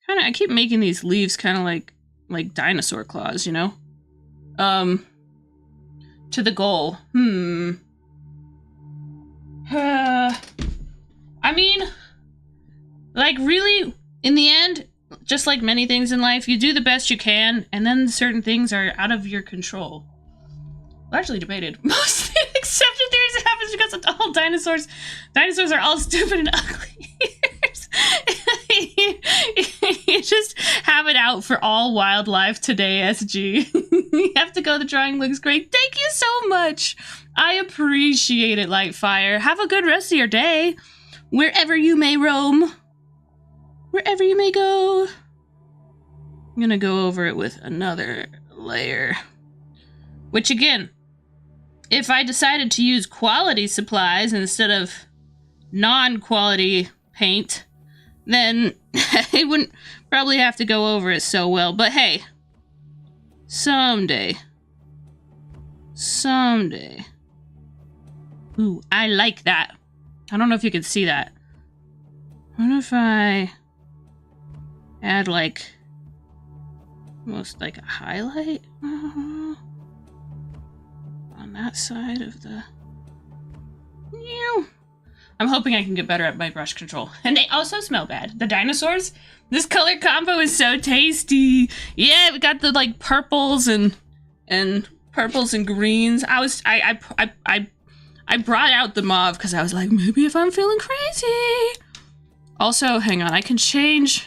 I keep making these leaves kind of like dinosaur claws, you know? To the goal. I mean, like, really, in the end, just like many things in life, you do the best you can, and then certain things are out of your control. Largely debated. Most accepted theories it happens because of all dinosaurs. Dinosaurs are all stupid and ugly. You just have it out for all wildlife today, SG. You have to go, the drawing looks great. Thank you so much. I appreciate it, Lightfire. Have a good rest of your day. Wherever you may roam. Wherever you may go. I'm gonna go over it with another layer. Which again, if I decided to use quality supplies instead of non-quality paint, then I wouldn't probably have to go over it so well. But hey, someday. Someday. Ooh, I like that. I don't know if you can see that. What if I add like, almost like a highlight on that side of the... I'm hoping I can get better at my brush control. And they also smell bad. The dinosaurs, this color combo is so tasty. Yeah, we got the like purples and purples and greens. I brought out the mauve because I was like, maybe if I'm feeling crazy. Also, hang on, I can change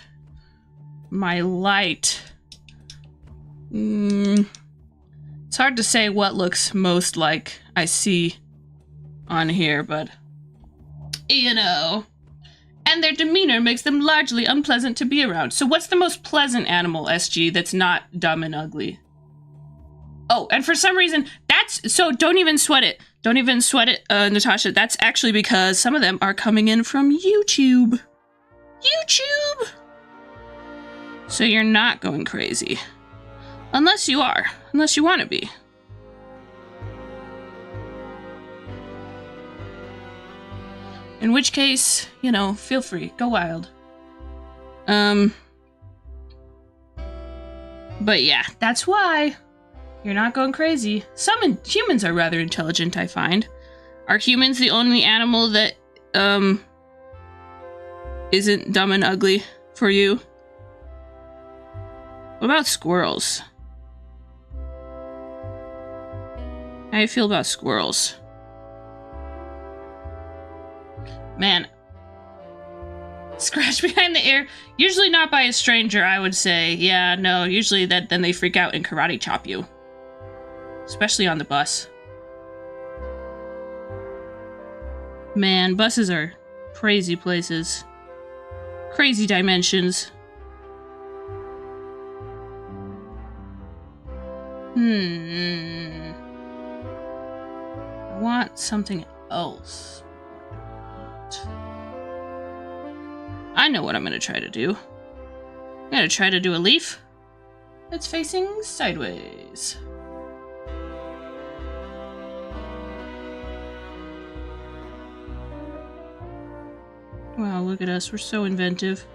my light. It's hard to say what looks most like I see on here, but you know. And their demeanor makes them largely unpleasant to be around. So what's the most pleasant animal, SG, that's not dumb and ugly? Oh, and for some reason, so don't even sweat it. Don't even sweat it, Natasha. That's actually because some of them are coming in from YouTube. YouTube! So you're not going crazy. Unless you are. Unless you want to be. In which case, you know, feel free. Go wild. But yeah, that's why you're not going crazy. Some humans are rather intelligent, I find. Are humans the only animal that, isn't dumb and ugly for you? What about squirrels? How do you feel about squirrels? Man. Scratch behind the ear. Usually not by a stranger, I would say. Yeah, no, usually then they freak out and karate chop you. Especially on the bus. Man, buses are crazy places. Crazy dimensions. I want something else. I know what I'm gonna try to do. I'm gonna try to do a leaf that's facing sideways. Wow, look at us, we're so inventive.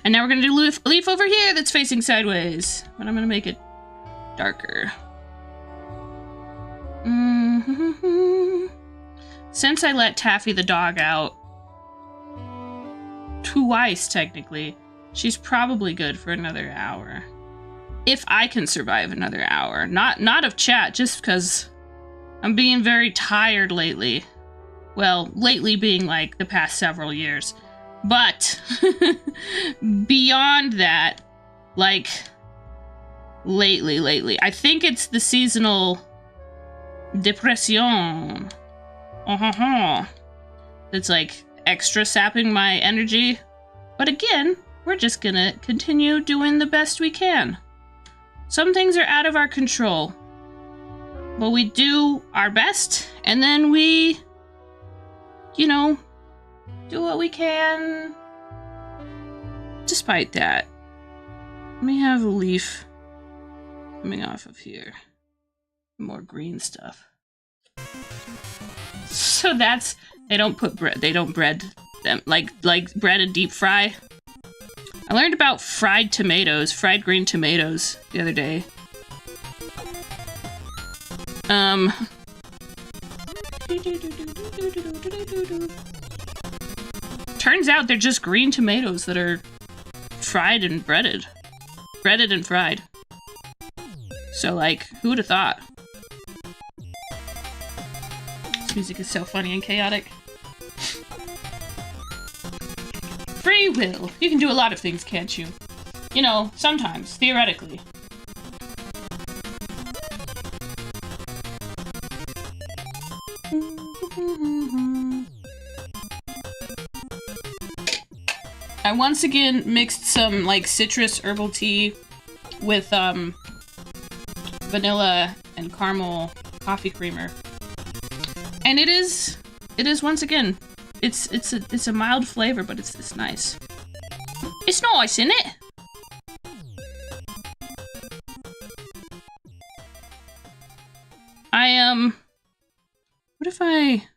And now we're gonna do a leaf over here that's facing sideways. But I'm gonna make it darker. Since I let Taffy the dog out twice, technically, she's probably good for another hour. If I can survive another hour. Not of chat, just because I'm being very tired lately. Well, lately being like the past several years. But beyond that, like lately, I think it's the seasonal depression. It's like extra sapping my energy. But again, we're just gonna continue doing the best we can. Some things are out of our control. But we do our best, and then we, you know, do what we can despite that. Let me have a leaf coming off of here. More green stuff. So that's, they don't put bread, they don't bread them, like bread and deep fry. I learned about fried tomatoes, fried green tomatoes the other day. Turns out they're just green tomatoes that are fried and breaded. Breaded and fried. So, like, who would have thought? This music is so funny and chaotic. Free will. You can do a lot of things, can't you? You know, sometimes, theoretically. I once again mixed some, like, citrus herbal tea with, vanilla and caramel coffee creamer. And it is once again, it's a mild flavor, but it's nice. It's nice, isn't it? What if I...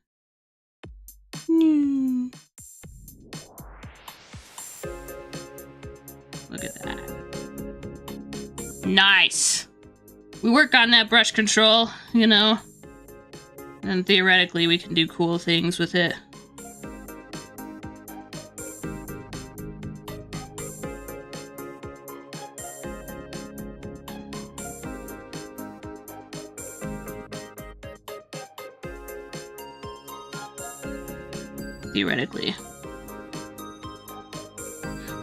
Look at that. Nice! We work on that brush control, you know? And theoretically, we can do cool things with it. Theoretically.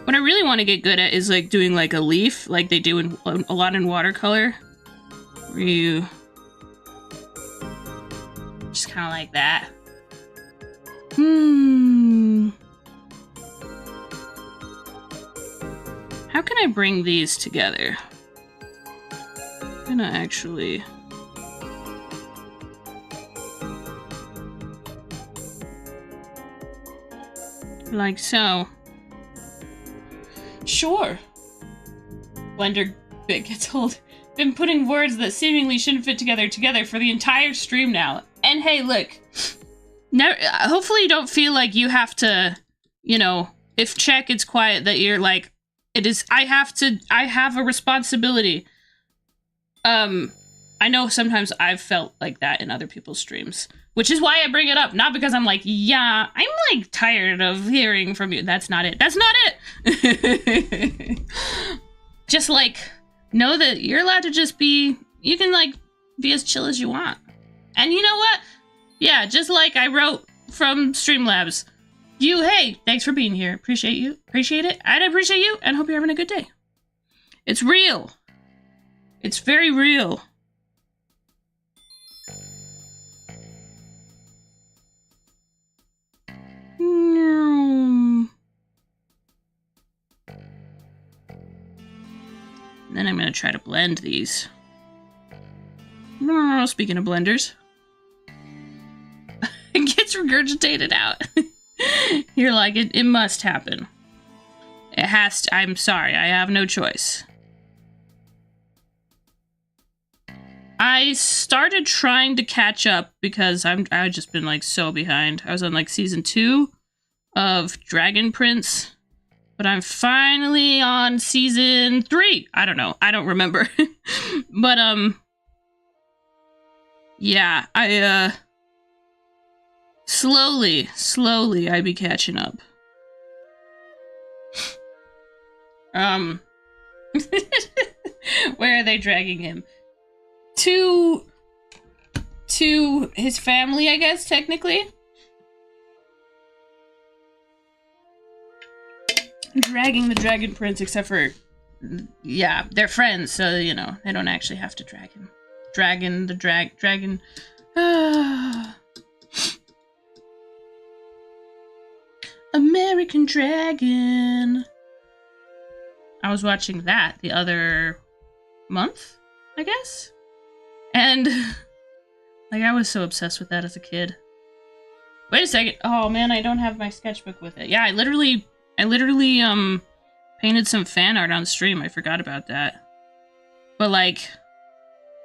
What I really want to get good at is like doing like a leaf, like they do in a lot in watercolor, where you just kind of like that. How can I bring these together? I'm gonna actually... like so. Sure. Blender bit gets old. Been putting words that seemingly shouldn't fit together for the entire stream now. And hey, look. Hopefully you don't feel like you have to, you know, if Czech it's quiet, that you're like, it is, I have a responsibility. I know sometimes I've felt like that in other people's streams. Which is why I bring it up, not because I'm like, yeah, I'm like tired of hearing from you. That's not it. That's not it. Just like, know that you're allowed to just be, you can like be as chill as you want. And you know what? Yeah, just like I wrote from Streamlabs, hey, thanks for being here. Appreciate you. Appreciate it. I'd appreciate you and hope you're having a good day. It's real. It's very real. Then I'm gonna try to blend these. Speaking of blenders. It gets regurgitated out. You're like, it must happen. It has to, I'm sorry, I have no choice. I started trying to catch up because I've just been like so behind. I was on like season 2 of Dragon Prince. But I'm finally on season 3. I don't know. I don't remember. But, yeah, I, slowly, I be catching up. Where are they dragging him? To his family, I guess, technically. Dragging the Dragon Prince, except for, yeah, they're friends, so, you know, they don't actually have to drag him. Dragon. Green Dragon. I was watching that the other month, I guess. And like I was so obsessed with that as a kid. Wait a second. Oh man, I don't have my sketchbook with it. Yeah, I literally painted some fan art on stream. I forgot about that. But like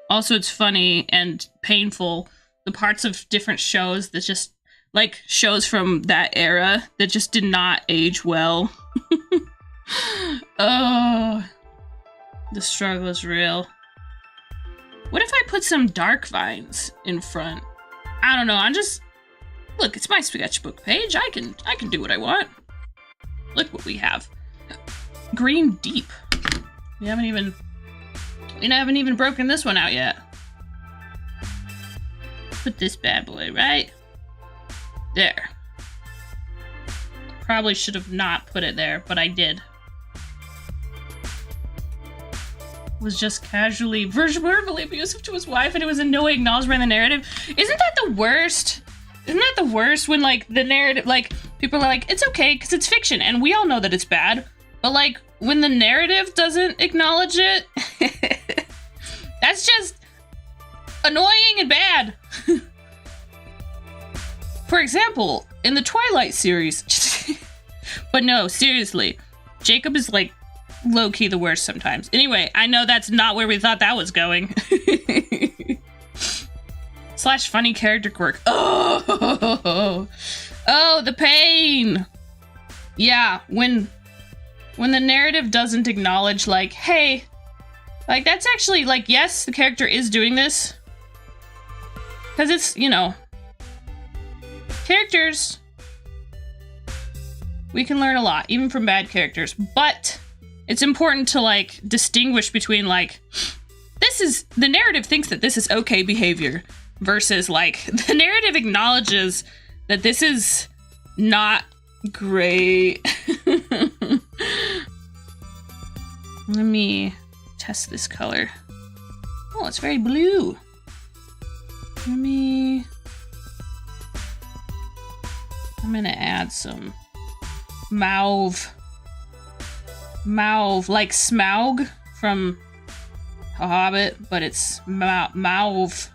also it's funny and painful the parts of different shows that just like shows from that era that just did not age well. Oh, the struggle is real. What if I put some dark vines in front? I don't know. I'm just look. It's my sketchbook page. I can do what I want. Look what we have. Green Deep. We haven't even broken this one out yet. Put this bad boy right there. Probably should have not put it there, but I did. Was just casually verbally abusive to his wife, and it was annoying, acknowledged by the narrative. Isn't that the worst? Isn't that the worst when like the narrative, like people are like, it's okay because it's fiction, and we all know that it's bad, but like when the narrative doesn't acknowledge it, that's just annoying and bad. For example, in the Twilight series, but no, seriously, Jacob is like low-key the worst sometimes. Anyway, I know that's not where we thought that was going. / funny character quirk. Oh, the pain. Yeah, when the narrative doesn't acknowledge like, hey, like that's actually like, yes, the character is doing this. Because it's, you know, characters, we can learn a lot, even from bad characters, but it's important to like distinguish between like, this is, the narrative thinks that this is okay behavior versus like, the narrative acknowledges that this is not great. Let me test this color. Oh, it's very blue. I'm gonna add some mauve, like Smaug from A Hobbit, but it's mauve.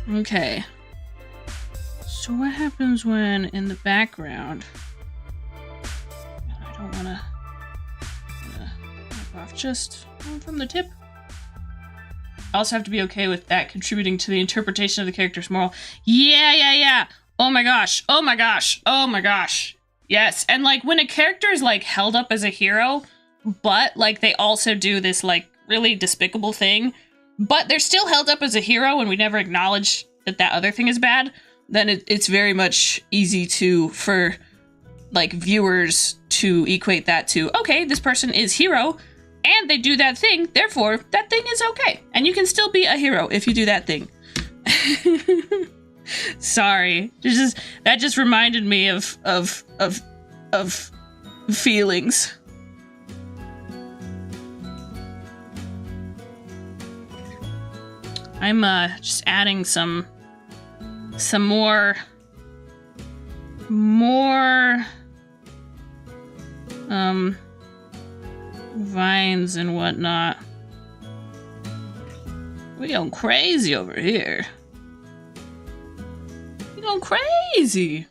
Okay. So what happens when in the background? I don't wanna wipe off just from the tip. I also have to be okay with that contributing to the interpretation of the character's moral. Yeah. Oh my gosh. Yes. And like when a character is like held up as a hero, but like they also do this like really despicable thing, but they're still held up as a hero and we never acknowledge that that other thing is bad, then it's very much easy for like viewers to equate that to, okay, this person is hero and they do that thing, therefore that thing is okay. And you can still be a hero if you do that thing. Sorry. That just reminded me of feelings. I'm just adding some more vines and whatnot. We going crazy over here. We going crazy.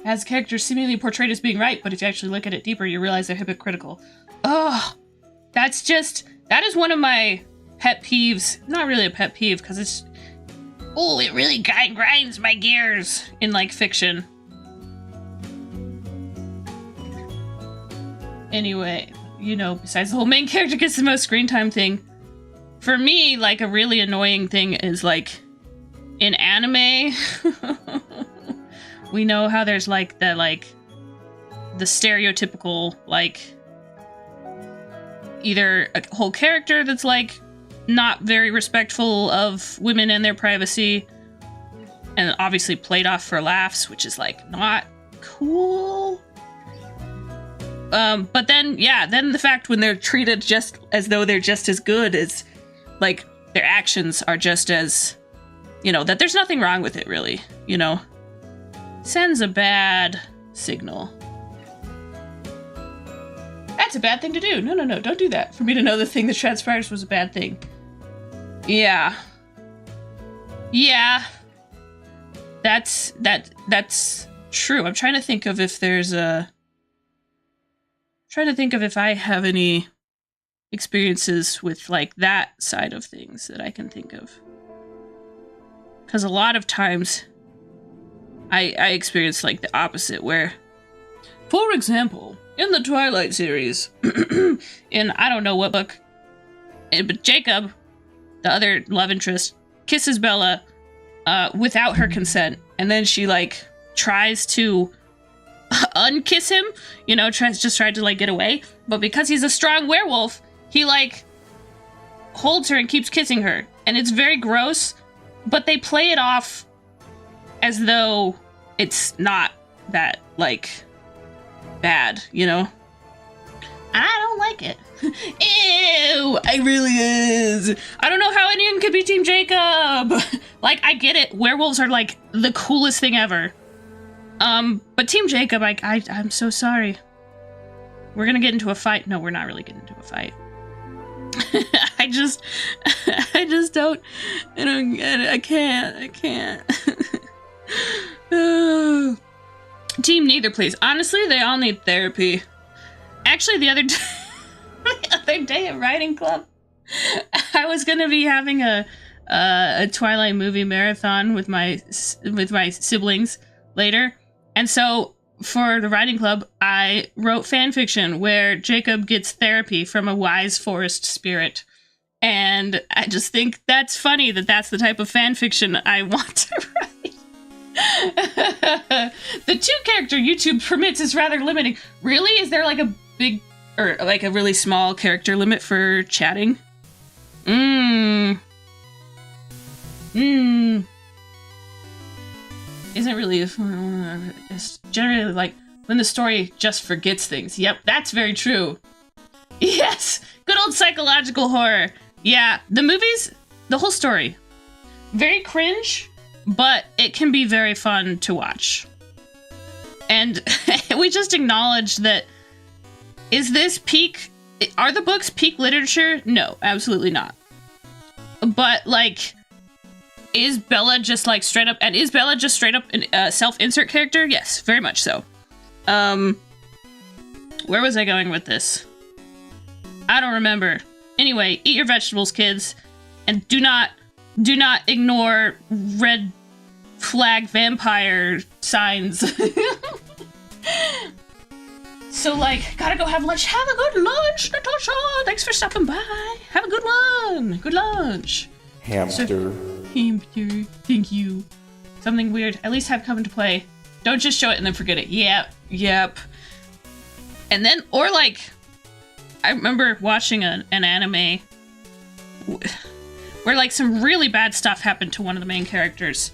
As characters seemingly portrayed as being right, but if you actually look at it deeper, you realize they're hypocritical. Ugh, that is one of my pet peeves. Not really a pet peeve, because it really grinds my gears in like fiction. Anyway, you know, besides the whole main character gets the most screen time thing, for me, like a really annoying thing is like in anime, we know how there's like the stereotypical like either a whole character that's like not very respectful of women and their privacy, and obviously played off for laughs, which is like not cool. But then, yeah, then the fact when they're treated just as though they're just as good as, like, their actions are just as you know, that there's nothing wrong with it, really, you know. Sends a bad signal. That's a bad thing to do. No, don't do that. For me to know the thing that transpires was a bad thing. Yeah. Yeah. That's true. I'm trying to think of if there's a... trying to think of if I have any experiences with, like, that side of things that I can think of. Because a lot of times I experience, like, the opposite, where, for example, in the Twilight series, in I don't know what book, but Jacob, the other love interest, kisses Bella without her consent, and then she, like, tries to unkiss him, you know, tried to, like, get away, but because he's a strong werewolf, he, like, holds her and keeps kissing her, and it's very gross, but they play it off as though it's not that, like, bad, you know? I don't like it. Ew, I really is. I don't know how anyone could be Team Jacob. Like, I get it. Werewolves are, like, the coolest thing ever. But Team Jacob, I'm so sorry. We're gonna get into a fight. No, we're not really getting into a fight. I just don't get it. I can't. Team neither, please. Honestly, they all need therapy. Actually, the other day at writing club, I was gonna be having a Twilight movie marathon with my siblings later, and so for the writing club, I wrote fan fiction where Jacob gets therapy from a wise forest spirit, and I just think that's funny that that's the type of fan fiction I want to write. The 2-character YouTube permits is rather limiting. Really? Is there like a big or like a really small character limit for chatting? Isn't really it's generally like when the story just forgets things. Yep, that's very true. Yes, good old psychological horror. Yeah, the movies, the whole story, very cringe, but it can be very fun to watch. And we just acknowledge that, is this peak, are the books peak literature? No, absolutely not. But, like, is Bella just, like, straight up, and is Bella just straight up a self-insert character? Yes, very much so. Where was I going with this? I don't remember. Anyway, eat your vegetables, kids, and do not ignore red flag vampire signs. So, like, gotta go have lunch. Have a good lunch, Natasha! Thanks for stopping by. Have a good one. Good lunch. Hamster. Hamster. Thank you. Something weird. At least have come into play. Don't just show it and then forget it. Yep. And then, or like, I remember watching an anime where, like, some really bad stuff happened to one of the main characters.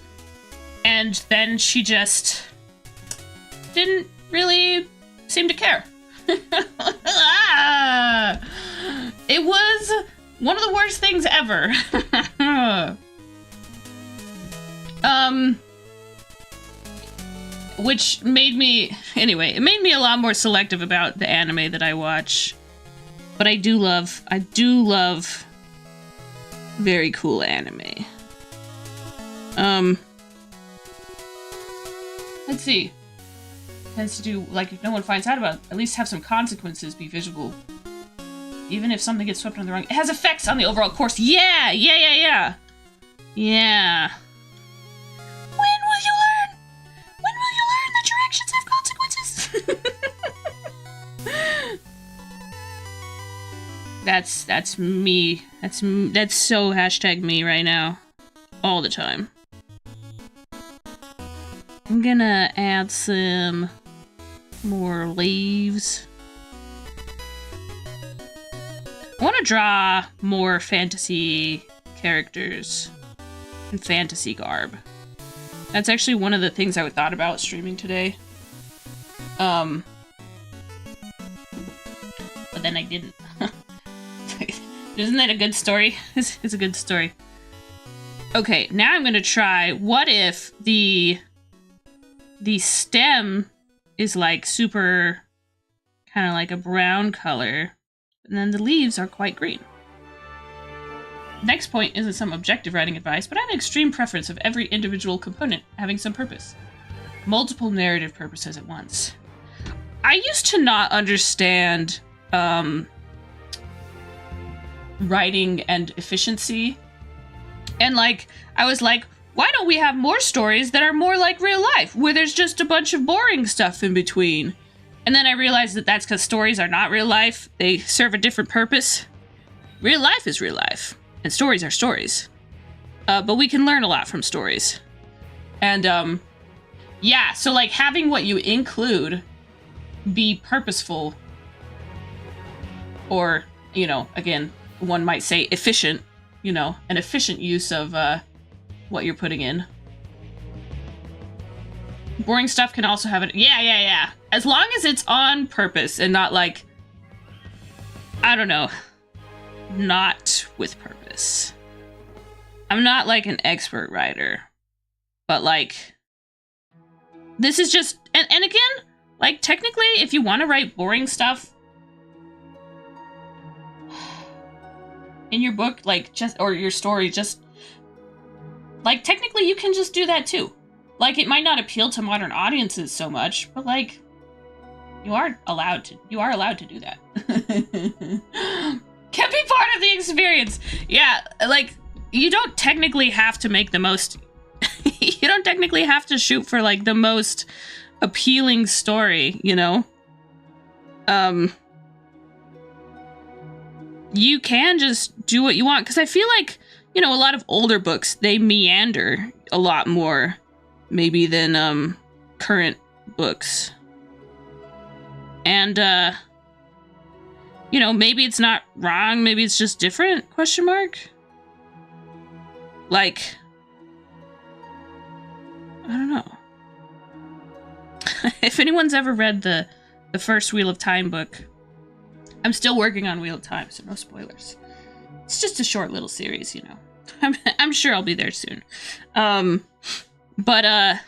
And then she just didn't really seem to care. It was one of the worst things ever. Which made me, anyway, it made me a lot more selective about the anime that I watch. But I do love very cool anime. Let's see. Tends to do, like, if no one finds out about it, at least have some consequences be visible. Even if something gets swept on the wrong... It has effects on the overall course. Yeah! Yeah! When will you learn? When will you learn that your actions have consequences? That's me. That's so #me right now. All the time. I'm gonna add some more leaves. I want to draw more fantasy characters in fantasy garb. That's actually one of the things I thought about streaming today. But then I didn't. Isn't that a good story? It's a good story. Okay, now I'm gonna try, what if the stem is like super, kind of like a brown color, and then the leaves are quite green. Next point isn't some objective writing advice, but I have an extreme preference of every individual component having some purpose. Multiple narrative purposes at once. I used to not understand writing and efficiency. And like, I was like, why don't we have more stories that are more like real life, where there's just a bunch of boring stuff in between? And then I realized that that's because stories are not real life. They serve a different purpose. Real life is real life, and stories are stories. But we can learn a lot from stories. And yeah, so like having what you include be purposeful, or, you know, again, one might say efficient, you know, an efficient use of what you're putting in. Boring stuff can also have it. Yeah. As long as it's on purpose and not like, I don't know, not with purpose. I'm not like an expert writer, but like, this is just, and again, like technically, if you want to write boring stuff in your book, like just, or your story, just like technically you can just do that too. Like it might not appeal to modern audiences so much, but like you are allowed to do that. Can be part of the experience. Yeah, like you don't technically have to make the most you don't technically have to shoot for like the most appealing story, you know? You can just do what you want, because I feel like, you know, a lot of older books, they meander a lot more maybe than current books. And you know, maybe it's not wrong, maybe it's just different, question mark? Like, I don't know. If anyone's ever read the first Wheel of Time book, I'm still working on Wheel of Time, so no spoilers. It's just a short little series, you know. I'm sure I'll be there soon. But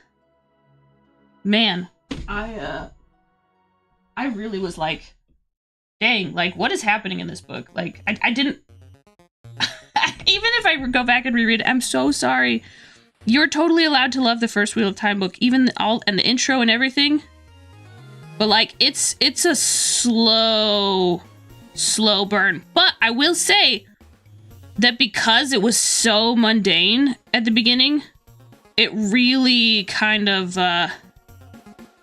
man, I really was like, dang, like what is happening in this book? Like I didn't even if I go back and reread it, I'm so sorry. You're totally allowed to love the first Wheel of Time book, even and the intro and everything. But like it's a slow burn. But I will say that because it was so mundane at the beginning, it really kind of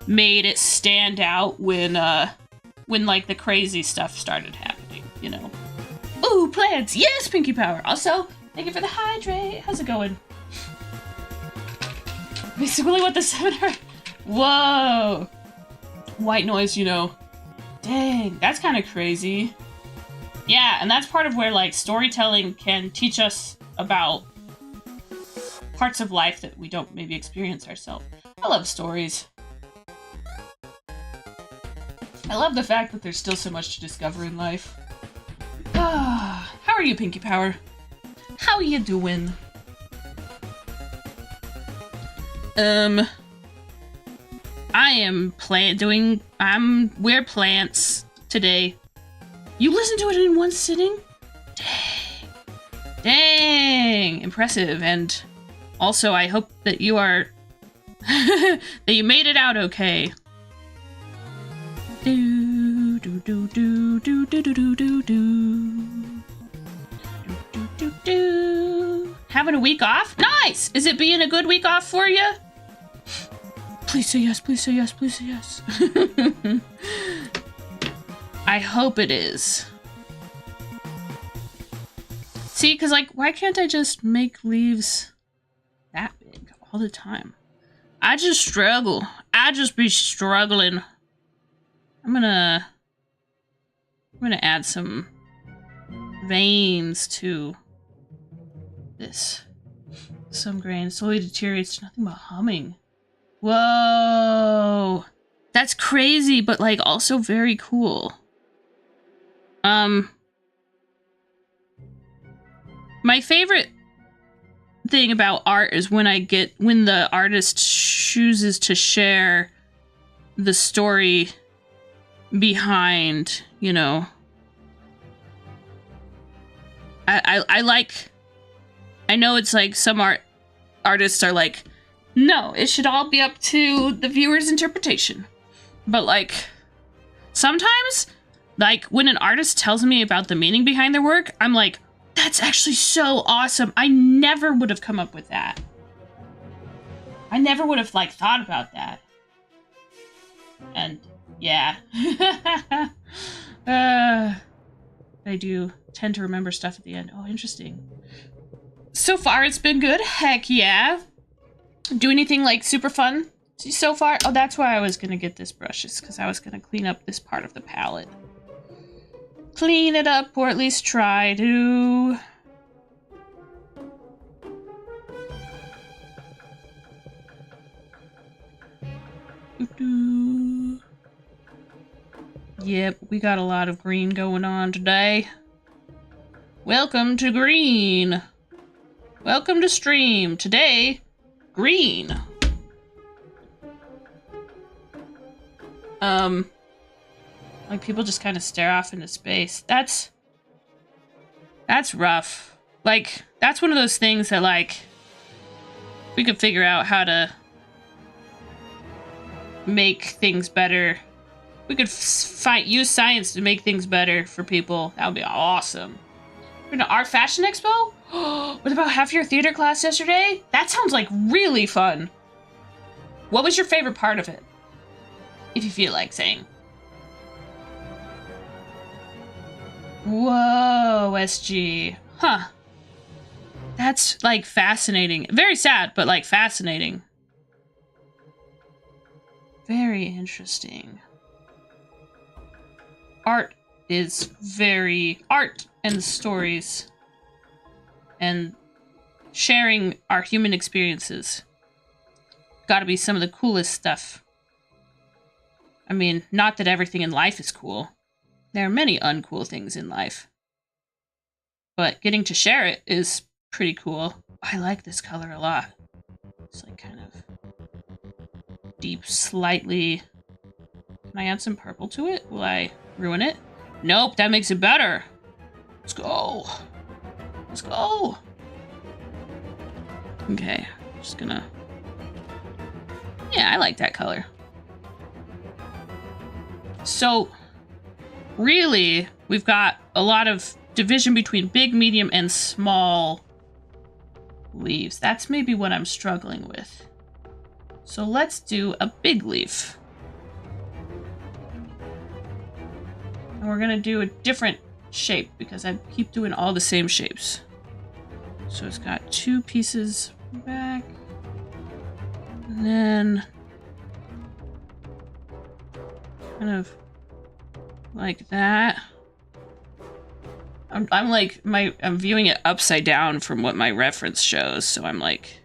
made it stand out when like the crazy stuff started happening, you know. Ooh, plants! Yes, Pinky Power! Also, thank you for the hydrate! How's it going? Basically what the 7 are. Whoa! White noise, you know. Dang, that's kind of crazy. Yeah, and that's part of where, like, storytelling can teach us about parts of life that we don't maybe experience ourselves. I love stories. I love the fact that there's still so much to discover in life. How are you, Pinky Power? How you doing? We're plants today. You listened to it in one sitting? Dang, impressive. And also, I hope that you are, that you made it out okay. Do do do do do do do do do do. Having a week off? Nice! Is it being a good week off for you? Please say yes, please say yes, please say yes. I hope it is. See, because, like, why can't I just make leaves that big all the time? I just struggle. I just be struggling. I'm gonna add some veins to this. Some grain slowly deteriorates to nothing but humming. Whoa! That's crazy, but like also very cool. My favorite thing about art is when the artist chooses to share the story behind, you know. I know it's like some artists are like, no, it should all be up to the viewer's interpretation. But like, sometimes, like when an artist tells me about the meaning behind their work, I'm like, that's actually so awesome. I never would have come up with that. I never would have like thought about that. And yeah. I do tend to remember stuff at the end. Oh, interesting. So far, it's been good. Heck yeah. Do anything like super fun so far? Oh, that's why I was gonna get this brush, is because I was gonna clean up this part of the palette. Clean it up, or at least try to. Yep, we got a lot of green going on today. Welcome to green. Welcome to stream. Today, green. Like people just kind of stare off into space. That's rough. Like, that's one of those things that, like, we could figure out how to make things better. We could use science to make things better for people. That would be awesome. We're going to Art Fashion Expo? With about half your theater class yesterday? That sounds like really fun. What was your favorite part of it? If you feel like saying. Whoa, SG. Huh. That's, like, fascinating. Very sad, but, like, fascinating. Very interesting. Art and stories and sharing our human experiences gotta be some of the coolest stuff. I mean, not that everything in life is cool. There are many uncool things in life. But getting to share it is pretty cool. I like this color a lot. It's like kind of deep, slightly. Can I add some purple to it? Will I ruin it? Nope, that makes it better. Let's go. Let's go. Okay, just gonna. Yeah, I like that color. So, really, we've got a lot of division between big, medium, and small leaves. That's maybe what I'm struggling with. So let's do a big leaf. And we're gonna do a different shape because I keep doing all the same shapes. So it's got two pieces back. And then kind of like that. I'm like I'm viewing it upside down from what my reference shows, so I'm like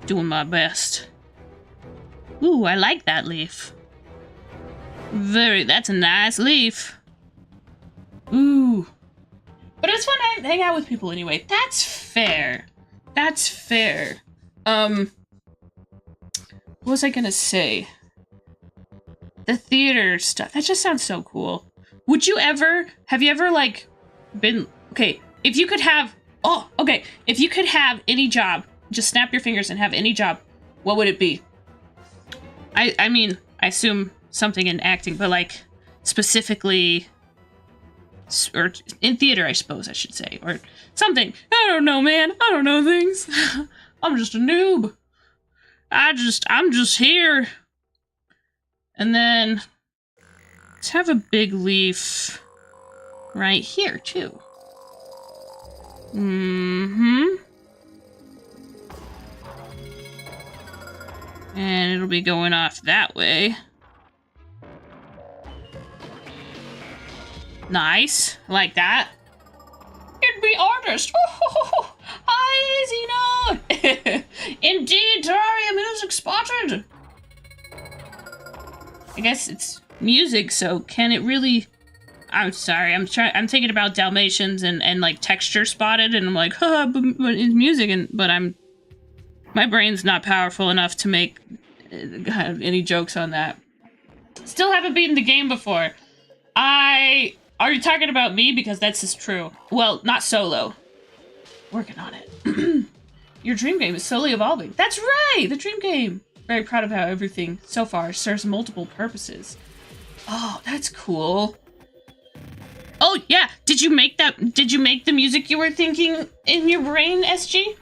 doing my best. Ooh, I like that leaf. That's a nice leaf. Ooh. But it's fun to hang out with people anyway. That's fair. That's fair. What was I gonna say? The theater stuff. That just sounds so cool. Have you ever, like, been, okay, if you could have any job, just snap your fingers and have any job, what would it be? I mean, I assume something in acting, but, like, specifically, or in theater, I suppose I should say, or something. I don't know, man. I don't know things. I'm just a noob. I'm just here. And then let's have a big leaf right here, too. Mm-hmm. And it'll be going off that way. Nice. Like that. It'd be artist. Oh, hi, Xeno. Indeed, Terraria music spotted. I guess it's music, so can it really I'm sorry. I'm thinking about Dalmatians and like texture spotted, and I'm like, but it's music, but my brain's not powerful enough to make any jokes on that. Still haven't beaten the game before. Are you talking about me? Because that's just true. Well, not solo. Working on it. Your dream game is slowly evolving. That's right! The dream game! Very proud of how everything so far serves multiple purposes. Oh, that's cool. Oh, yeah! Did you make the music you were thinking in your brain, SG?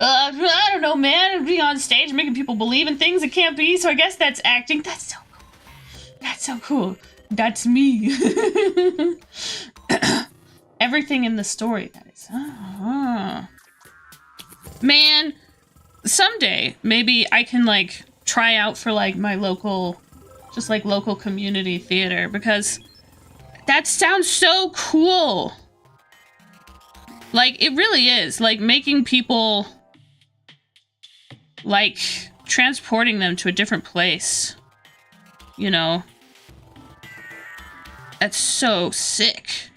I don't know, man. Being on stage, making people believe in things that can't be, so I guess that's acting. That's so cool. That's so cool. That's me. Everything in the story, that is. Man, someday, maybe I can, like, try out for, like, my local, just, like, local community theater, because that sounds so cool. Like, it really is. Like, making people, like, transporting them to a different place. You know? That's so sick.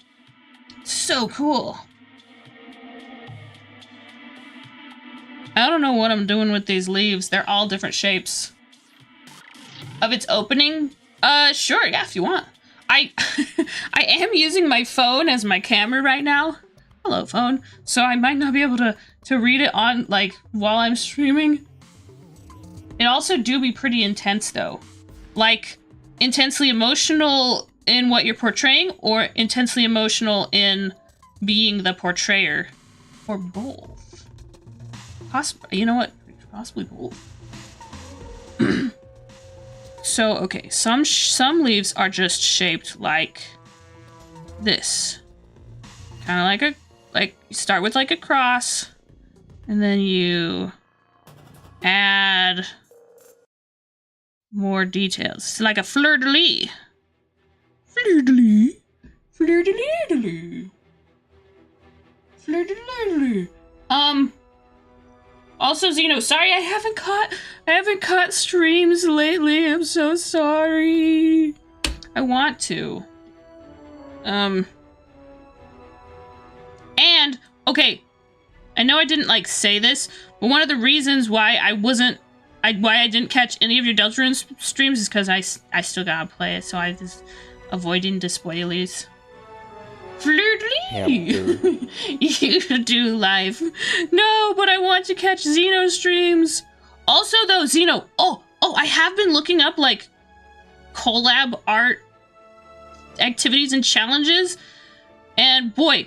So cool. I don't know what I'm doing with these leaves. They're all different shapes. Of its opening? Sure, yeah, if you want. I am using my phone as my camera right now. Hello, phone. So I might not be able to read it on, like, while I'm streaming. It also do be pretty intense, though. Like, intensely emotional in what you're portraying, or intensely emotional in being the portrayer, or both. Possibly, you know what? Possibly both. So, okay, some leaves are just shaped like this. Kind of like you start with like a cross, and then you add more details. It's like a fleur-de-lis. Fleur-de-lis. Fleur-de-lis. Fleur-de-lis. Also, Xeno, sorry I haven't caught streams lately. I'm so sorry. I want to. And okay, I know I didn't like say this, but one of the reasons why I didn't catch any of your Deltarune streams is because I still gotta play it, so I just avoiding the spoilies. Fleur-de-lis! You do live. No, but I want to catch Xeno streams. Also, though, Xeno, oh, I have been looking up, like, collab art activities and challenges, and boy,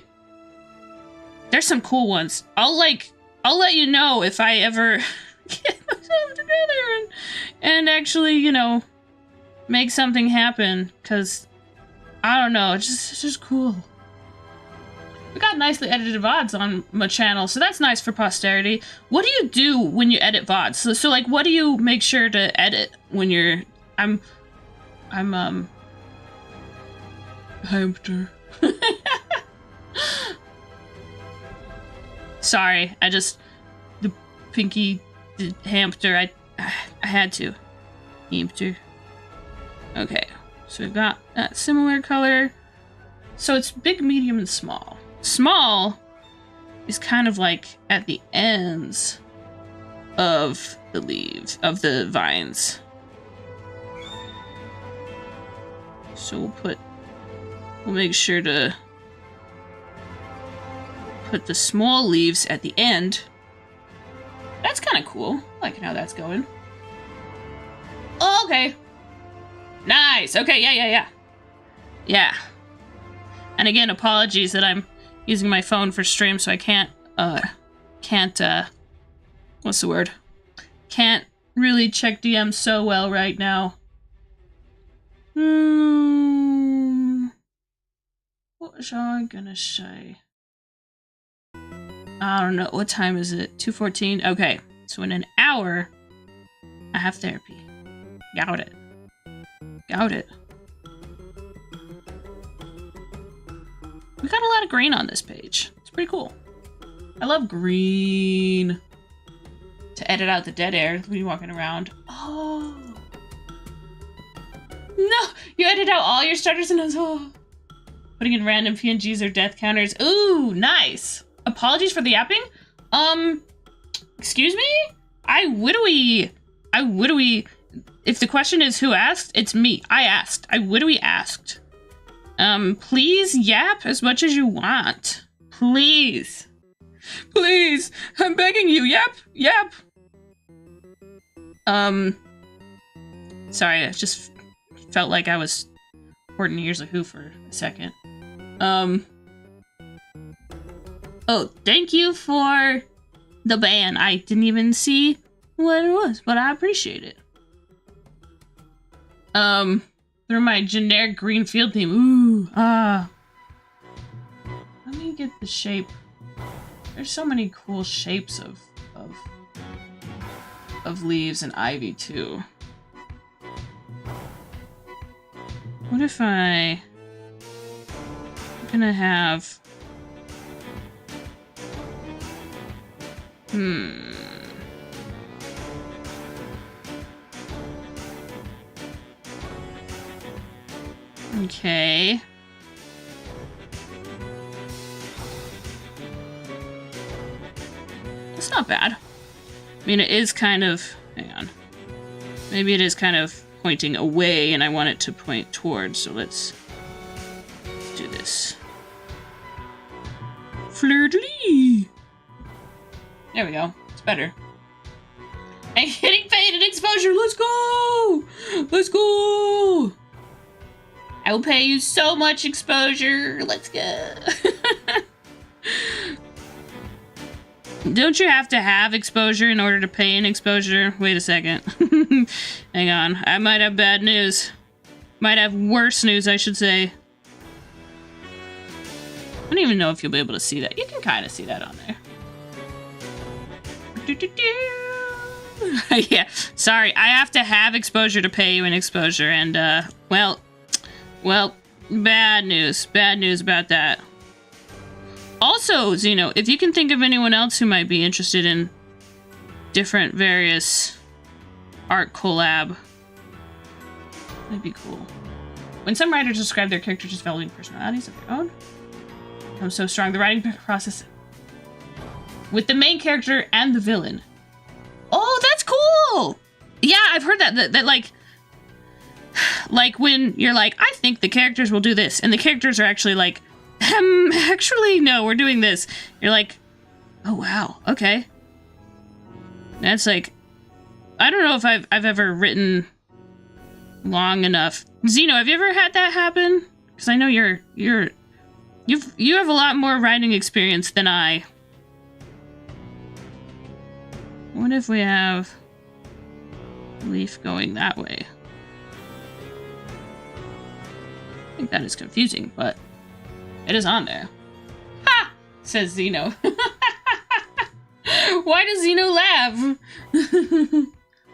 there's some cool ones. I'll let you know if I ever get myself together and actually, you know, make something happen, because I don't know, it's just cool. We got nicely edited VODs on my channel, so that's nice for posterity. What do you do when you edit VODs? So like, what do you make sure to edit when you're... I'm hamster. Sorry, the pinky hamster, I had to. Hamster. Okay, so we've got that similar color. So it's big, medium, and small. Small is kind of like at the ends of the leaves, of the vines. So we'll make sure to put the small leaves at the end. That's kind of cool. I like how that's going. Oh, okay. Nice. Okay, yeah. Yeah. And again, apologies that I'm using my phone for stream, so I can't what's the word? Can't really check DMs so well right now. What was I gonna say? I don't know. What time is it? 2:14? Okay. So in an hour, I have therapy. Got it. We got a lot of green on this page. It's pretty cool. I love green. To edit out the dead air when you're walking around. Oh. No! You edit out all your starters and oh. Putting in random PNGs or death counters. Ooh, nice. Apologies for the yapping. Excuse me? I widowy. If the question is who asked, it's me. I asked. I widowy asked. Please yap as much as you want. Please. Please. I'm begging you. Yap. Yap. Sorry, I just felt like I was hoarding ears of who for a second. Oh, thank you for the ban. I didn't even see what it was, but I appreciate it. Through my generic green field theme. Ooh, let me get the shape. There's so many cool shapes of leaves and ivy too. What if I'm gonna have... Okay. It's not bad. I mean, it is kind of... Hang on. Maybe it is kind of pointing away and I want it to point towards, so let's do this. Flirtly! There we go. It's better. And getting paid in exposure! Let's go! Let's go! I will pay you so much exposure. Let's go. Don't you have to have exposure in order to pay in exposure? Wait a second. Hang on. I might have bad news. Might have worse news, I should say. I don't even know if you'll be able to see that. You can kind of see that on there. Yeah. Sorry. I have to have exposure to pay you in exposure. And, well, bad news. Bad news about that. Also, Zeno, if you can think of anyone else who might be interested in different various art collab, that'd be cool. When some writers describe their characters as developing personalities of their own, I'm so strong. The writing process with the main character and the villain. Oh, that's cool! Yeah, I've heard that like when you're like, I think the characters will do this, and the characters are actually like, actually, no, we're doing this. You're like, oh, wow, okay. That's like, I don't know if I've ever written long enough. Zeno, have you ever had that happen? Because I know you have a lot more writing experience than I. What if we have leaf going that way? I think that is confusing, but it is on there. Ha! Says Zeno. Why does Zeno laugh?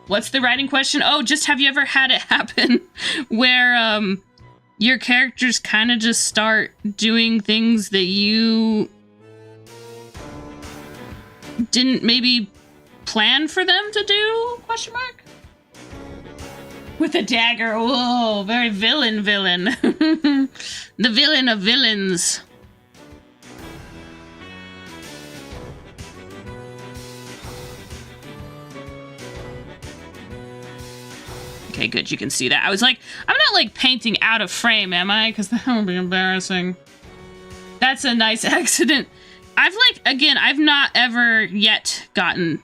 What's the writing question? Oh, just have you ever had it happen where your characters kind of just start doing things that you didn't maybe plan for them to do? Question mark? With a dagger. Whoa, very villain. The villain of villains. Okay, good. You can see that. I was like, I'm not like painting out of frame, am I? Because that would be embarrassing. That's a nice accident. I've not ever yet gotten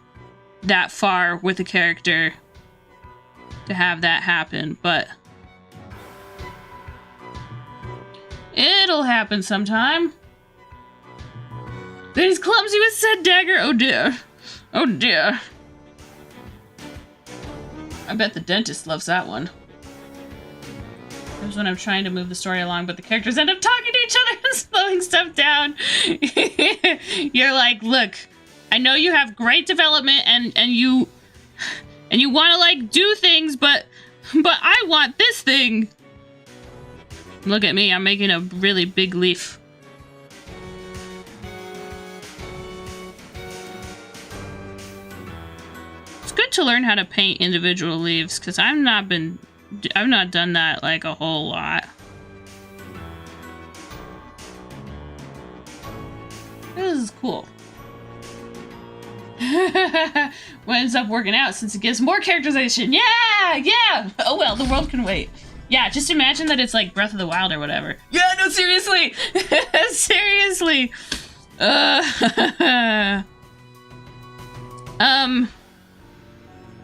that far with a character to have that happen, but it'll happen sometime. But he's clumsy with said dagger. Oh dear. Oh dear. I bet the dentist loves that one. There's when I'm trying to move the story along, but the characters end up talking to each other and slowing stuff down. You're like, look, I know you have great development and you want to like do things, but I want this thing. Look at me, I'm making a really big leaf. It's good to learn how to paint individual leaves because I've not done that like a whole lot. is cool. What ends up working out since it gives more characterization. Yeah, yeah. Oh well, the world can wait. Yeah, just imagine that it's like Breath of the Wild or whatever. Yeah, no, seriously. Seriously.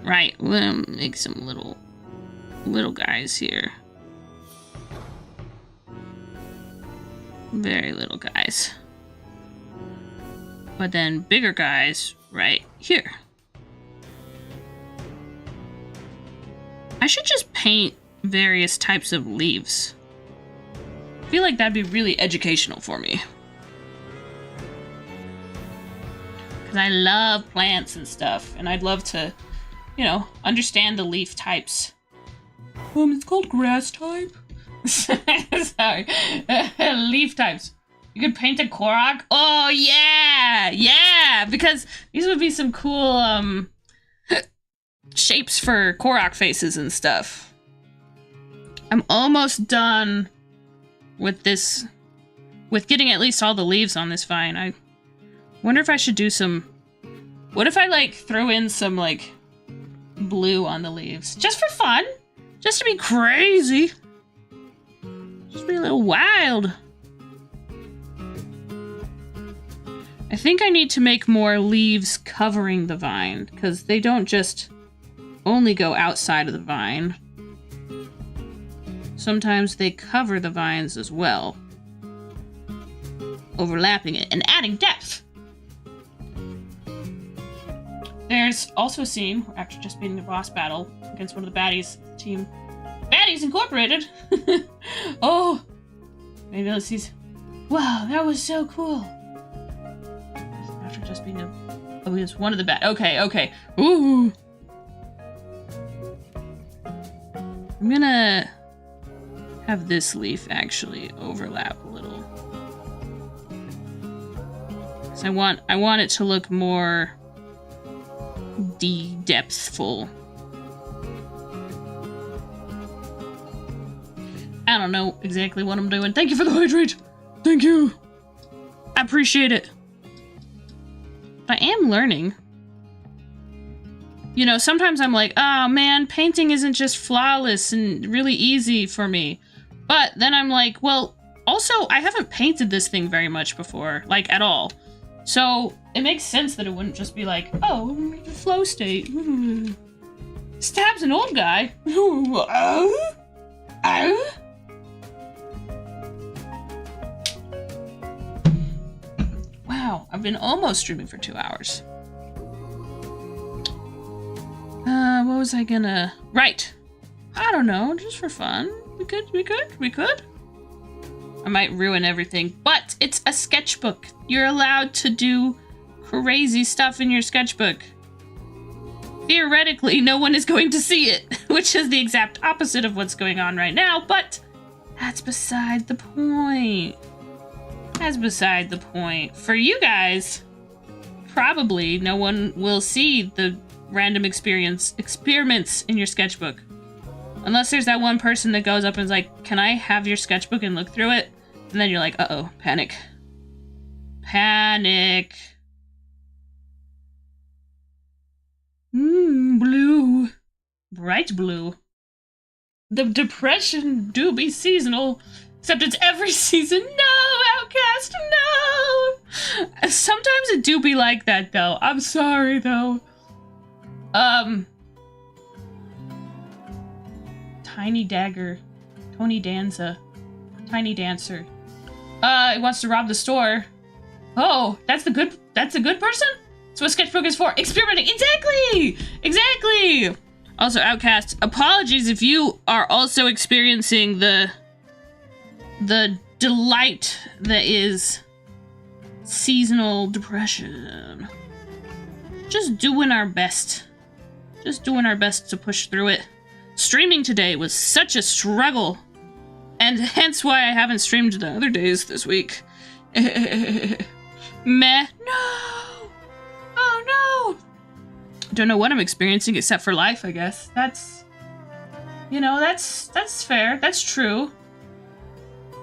Right, we'll make some little guys here. Very little guys. But then bigger guys right here. I should just paint various types of leaves. I feel like that'd be really educational for me. Because I love plants and stuff, and I'd love to, you know, understand the leaf types. It's called grass type. Sorry. Leaf types. You could paint a Korok? Oh, yeah! Yeah! Because these would be some cool, shapes for Korok faces and stuff. I'm almost done with this, with getting at least all the leaves on this vine. I wonder if I should do some, what if I, like, throw in some, like, blue on the leaves? Just for fun! Just to be crazy! Just be a little wild. I think I need to make more leaves covering the vine, because they don't just only go outside of the vine. Sometimes they cover the vines as well, overlapping it and adding depth. There's also a scene after just beating the boss battle against one of the baddies, team Baddies Incorporated. Oh, maybe let's see. Wow, that was so cool. After just being oh, he was one of the bad. Okay, okay. Ooh. I'm gonna have this leaf actually overlap a little. Cause I want it to look more depthful. I don't know exactly what I'm doing. Thank you for the hydrate. Thank you. I appreciate it. I am learning. You know, sometimes I'm like, oh man, painting isn't just flawless and really easy for me. But then I'm like, well, also, I haven't painted this thing very much before, like at all. So it makes sense that it wouldn't just be like, oh, flow state. Stabs an old guy. Wow, I've been almost streaming for 2 hours. What was I gonna... Right. I don't know, just for fun. We could. I might ruin everything, but it's a sketchbook. You're allowed to do crazy stuff in your sketchbook. Theoretically, no one is going to see it, which is the exact opposite of what's going on right now, but that's beside the point. That's beside the point. For you guys, probably no one will see the random experiments in your sketchbook. Unless there's that one person that goes up and is like, can I have your sketchbook and look through it? And then you're like, uh-oh, panic. Panic. Blue. Bright blue. The depression do be seasonal, except it's every season. No, Outcast, no! Sometimes it do be like that, though. I'm sorry, though. Tiny Dagger. Tony Danza. Tiny Dancer. It wants to rob the store. Oh, that's a good person? That's what sketchbook is for. Experimenting. Exactly! Exactly! Also, Outcast, apologies if you are also experiencing the delight that is seasonal depression. Just doing our best. Just doing our best to push through it. Streaming today was such a struggle. And hence why I haven't streamed the other days this week. Meh. No! Oh no! Don't know what I'm experiencing except for life, I guess. That's... You know, that's fair. That's true.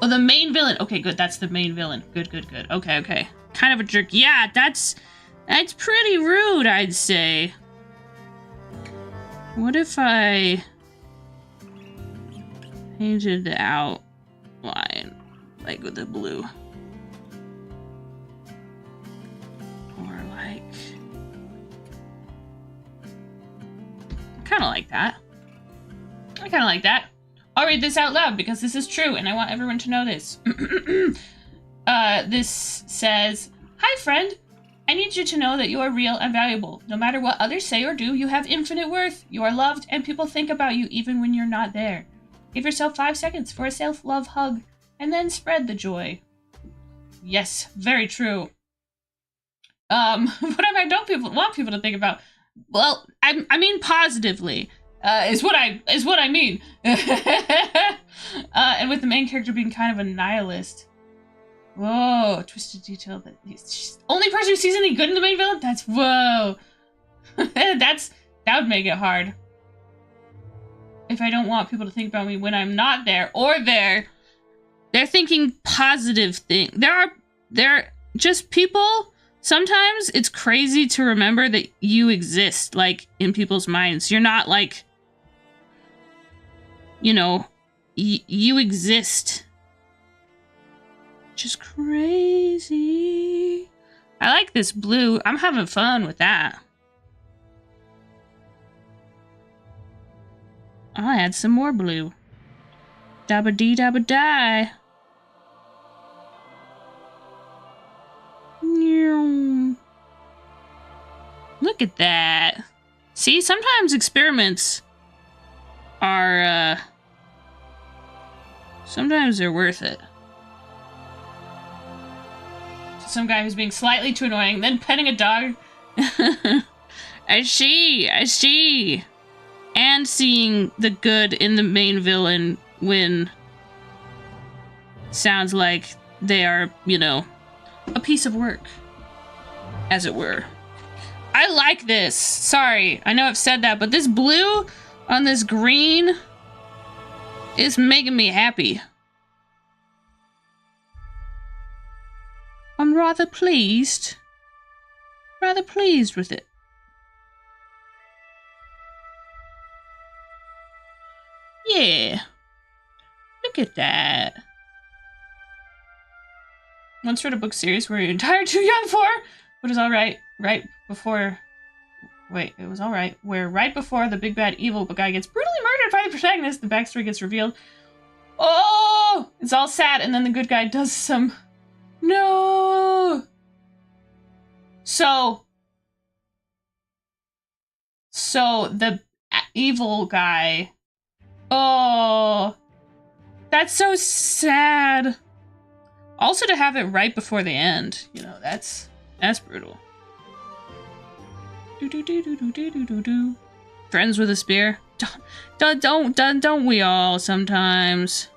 Oh, the main villain. Okay, good. That's the main villain. Good. Okay. kind of a jerk. Yeah, that's pretty rude, I'd say. What if I painted the outline like with the blue? Or like, kind of like that. I kind of like that. I'll read this out loud because this is true and I want everyone to know this. This says, "Hi friend, I need you to know that you are real and valuable. No matter what others say or do, you have infinite worth. You are loved and people think about you even when you're not there. Give yourself 5 seconds for a self-love hug and then spread the joy." Yes, very true. What I don't want people to think about? Well, I mean positively. Is what I mean. And with the main character being kind of a nihilist. Whoa, twisted detail that she's the only person who sees any good in the main villain? That's whoa. That would make it hard. If I don't want people to think about me when I'm not there or there, they're thinking positive things. They're just people. Sometimes it's crazy to remember that you exist, like, in people's minds. You're not like, you know, you exist. Just crazy. I like this blue. I'm having fun with that. I'll add some more blue. Dabba dee dabba die. Look at that. See, sometimes experiments are, sometimes they're worth it. Some guy who's being slightly too annoying, then petting a dog. I see. And seeing the good in the main villain when sounds like they are, you know, a piece of work, as it were. I like this. Sorry, I know I've said that, but this blue on this green is making me happy. I'm rather pleased with it. Yeah. Look at that. Once read a book series where you're entirely too young for, but it's alright, right before... Wait, it was alright. Where right before the big bad evil guy gets brutally murdered by the protagonist, the backstory gets revealed. Oh! It's all sad, and then the good guy does some... No! So the evil guy... Oh! That's so sad! Also to have it right before the end, you know, that's brutal. Do. Friends with a spear? Don't we all sometimes?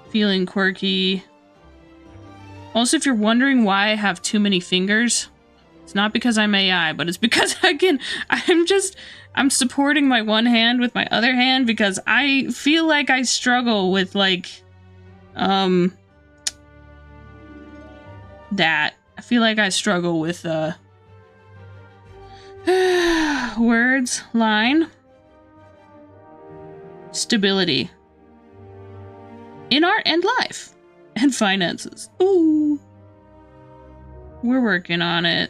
Feeling quirky. Also, if you're wondering why I have too many fingers, it's not because I'm AI, but it's because I'm supporting my one hand with my other hand because I feel like I struggle with, like, that. I feel like I struggle with, words, line, stability in art and life, and finances. Ooh. We're working on it.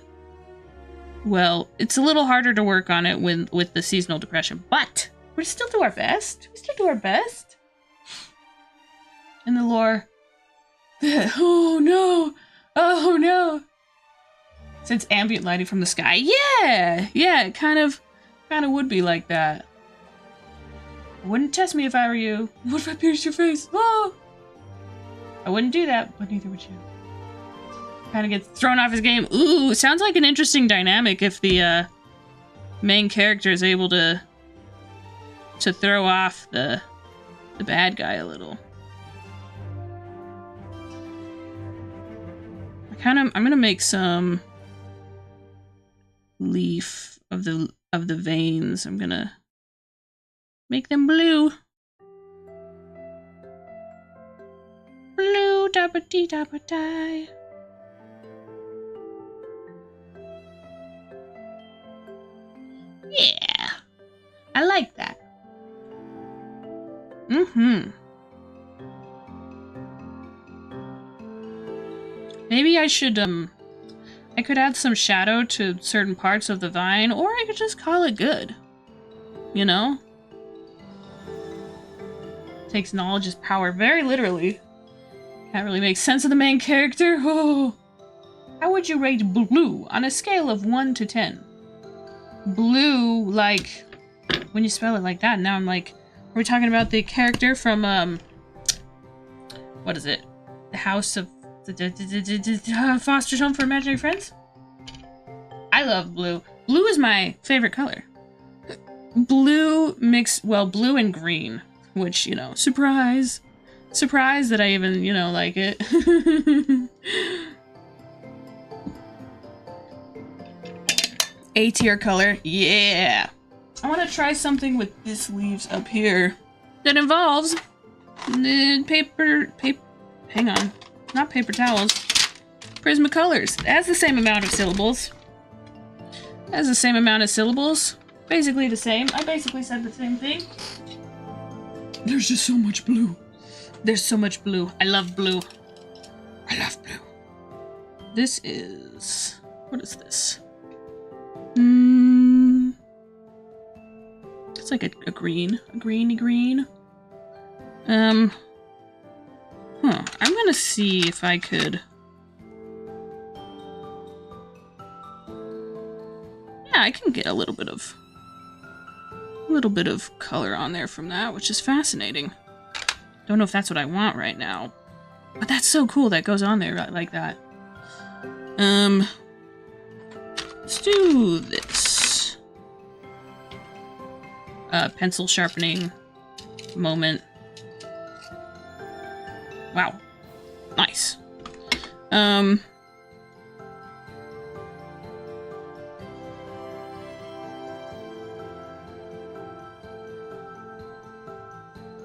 Well, it's a little harder to work on it with the seasonal depression, but we still do our best. We still do our best. In the lore, oh no, oh no. Since ambient lighting from the sky, yeah, it kind of would be like that. I wouldn't test me if I were you. What if I pierced your face? Oh! I wouldn't do that, but neither would you. Kind of gets thrown off his game. Ooh, sounds like an interesting dynamic if the main character is able to throw off the bad guy a little. I'm gonna make some leaf of the veins. I'm gonna make them blue. Blue dabba dee dabba die. Yeah. I like that. Mm-hmm. Maybe I should, I could add some shadow to certain parts of the vine, or I could just call it good. You know? Takes knowledge is power very literally. Can't really make sense of the main character. Oh. How would you rate blue on a scale of 1 to 10? Blue, like, when you spell it like that, now I'm like, are we talking about the character from, what is it? The House of Foster's Home for Imaginary Friends? I love blue. Blue is my favorite color. Blue mixed, well, blue and green, which, you know, surprise. Surprise that I even, you know, like it. A tier color, yeah. I want to try something with this leaves up here that involves hang on, not paper towels, Prismacolors. It has the same amount of syllables. Basically the same. I basically said the same thing. There's just so much blue. There's so much blue. I love blue. I love blue. This is... what is this? It's like a green. A greeny green. I'm gonna see if I could... yeah, I can get a little bit of color on there from that, which is fascinating. Don't know if that's what I want right now, but that's so cool that goes on there like that. Let's do this. Pencil sharpening moment. Wow. Nice. I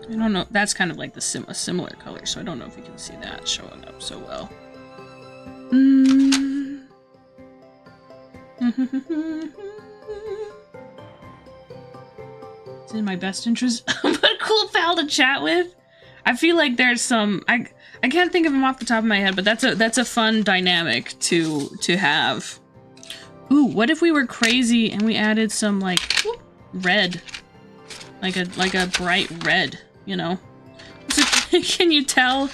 don't know. That's kind of like the a similar color, so I don't know if you can see that showing up so well. It's in my best interest. What a cool pal to chat with. I feel like there's some... I can't think of him off the top of my head, but that's a fun dynamic to have. Ooh, what if we were crazy and we added some like red, like a bright red, you know? So, can you tell?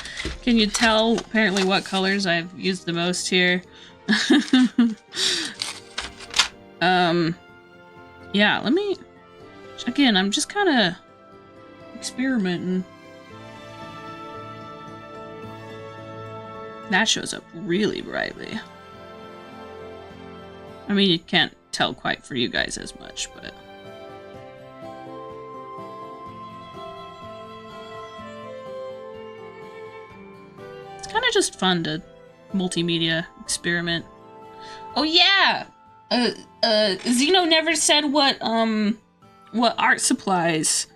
Apparently, what colors I've used the most here. Yeah. Let me. Again, I'm just kind of experimenting. That shows up really brightly. I mean, you can't tell quite for you guys as much, but... it's kind of just fun to multimedia experiment. Oh yeah! Zeno never said what art supplies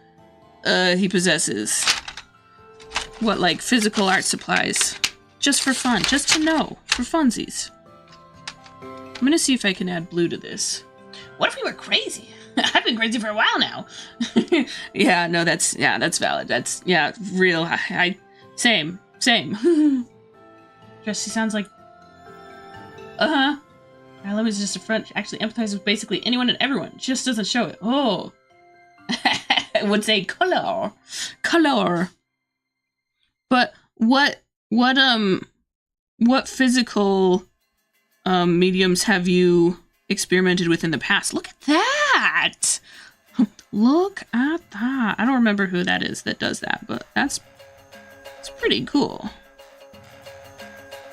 he possesses. What, like, physical art supplies. Just for fun. Just to know. For funsies. I'm gonna see if I can add blue to this. What if we were crazy? I've been crazy for a while now. Yeah, no, that's valid. That's, yeah, real. Same. Jesse sounds like... uh-huh. I love is just a front. Actually empathizes with basically anyone and everyone. Just doesn't show it. Oh. I would say color. But what physical mediums have you experimented with in the past? Look at that! Look at that. I don't remember who that is that does that, but it's pretty cool.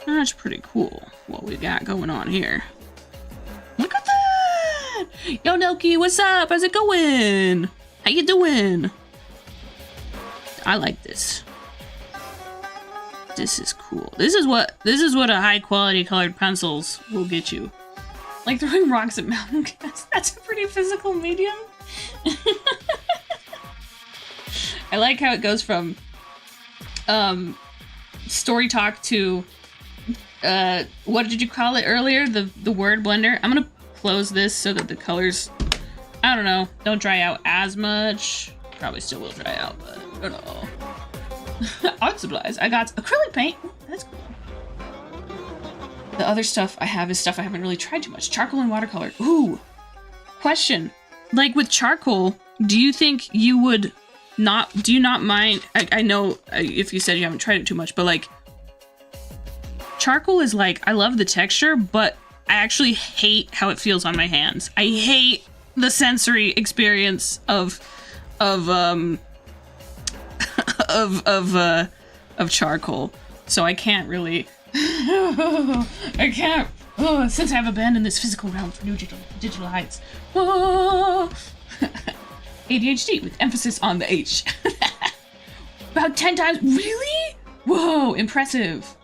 That's pretty cool what we got going on here. Look at that! Yo, Noki, what's up? How's it going? How you doing? I like this. This is cool. This is what a high quality colored pencils will get you. Like throwing rocks at mountain cats. That's a pretty physical medium. I like how it goes from story talk to what did you call it earlier? The word blender. I'm gonna close this so that the colors I don't know, don't dry out as much. Probably still will dry out, but I don't know. Art supplies. I got acrylic paint. Ooh, that's cool. The other stuff I have is stuff I haven't really tried too much. Charcoal and watercolor. Ooh. Question. Like with charcoal, do you think you would not, do you not mind, I know if you said you haven't tried it too much, but like, charcoal is like, I love the texture, but I actually hate how it feels on my hands. I hate the sensory experience of charcoal. So I can't really, I can't, since I've abandoned this physical realm for new digital heights. ADHD with emphasis on the H. About 10 times, really? Whoa, impressive.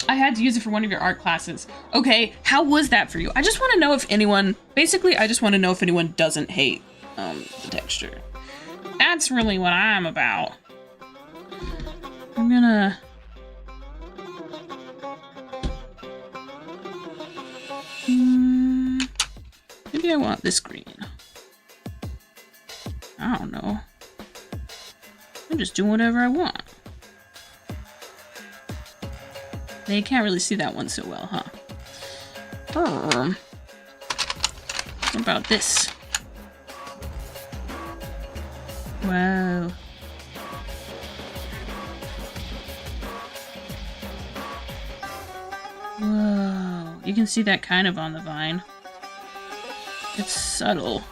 I had to use it for one of your art classes. Okay, how was that for you? I just want to know if anyone, basically, I just want to know if anyone doesn't hate the texture. That's really what I'm about. I'm gonna... maybe I want this green. I don't know. I'm just doing whatever I want. They can't really see that one so well, huh? What about this? Wow. Whoa. You can see that kind of on the vine. It's subtle.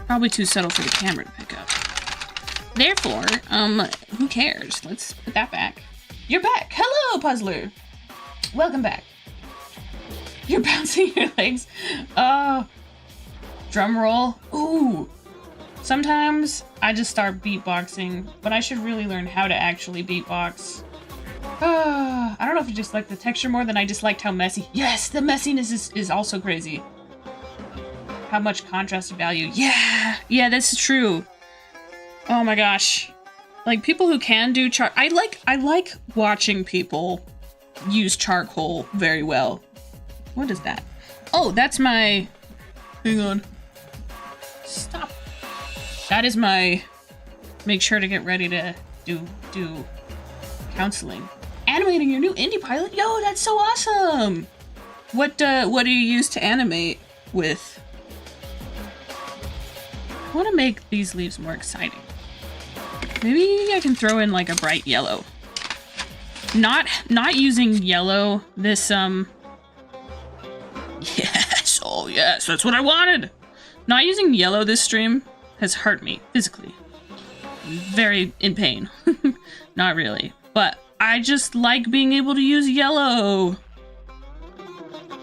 Probably too subtle for the camera to pick up. Therefore, who cares? Let's put that back. You're back! Hello, puzzler! Welcome back. You're bouncing your legs. Drum roll. Ooh. Sometimes I just start beatboxing, but I should really learn how to actually beatbox. I don't know if you just like the texture more than I just liked how messy. Yes, the messiness is also crazy. How much contrast value. Yeah, that's true. Oh my gosh. Like people who can do I like watching people use charcoal very well. What is that? Oh, that's my, hang on. Stop. That is my, make sure to get ready to do counseling. Animating your new indie pilot? Yo, that's so awesome! What do you use to animate with? I want to make these leaves more exciting. Maybe I can throw in like a bright yellow. Not using yellow this, yes, oh yes, that's what I wanted! Not using yellow this stream has hurt me physically. I'm very in pain. Not really, but I just like being able to use yellow.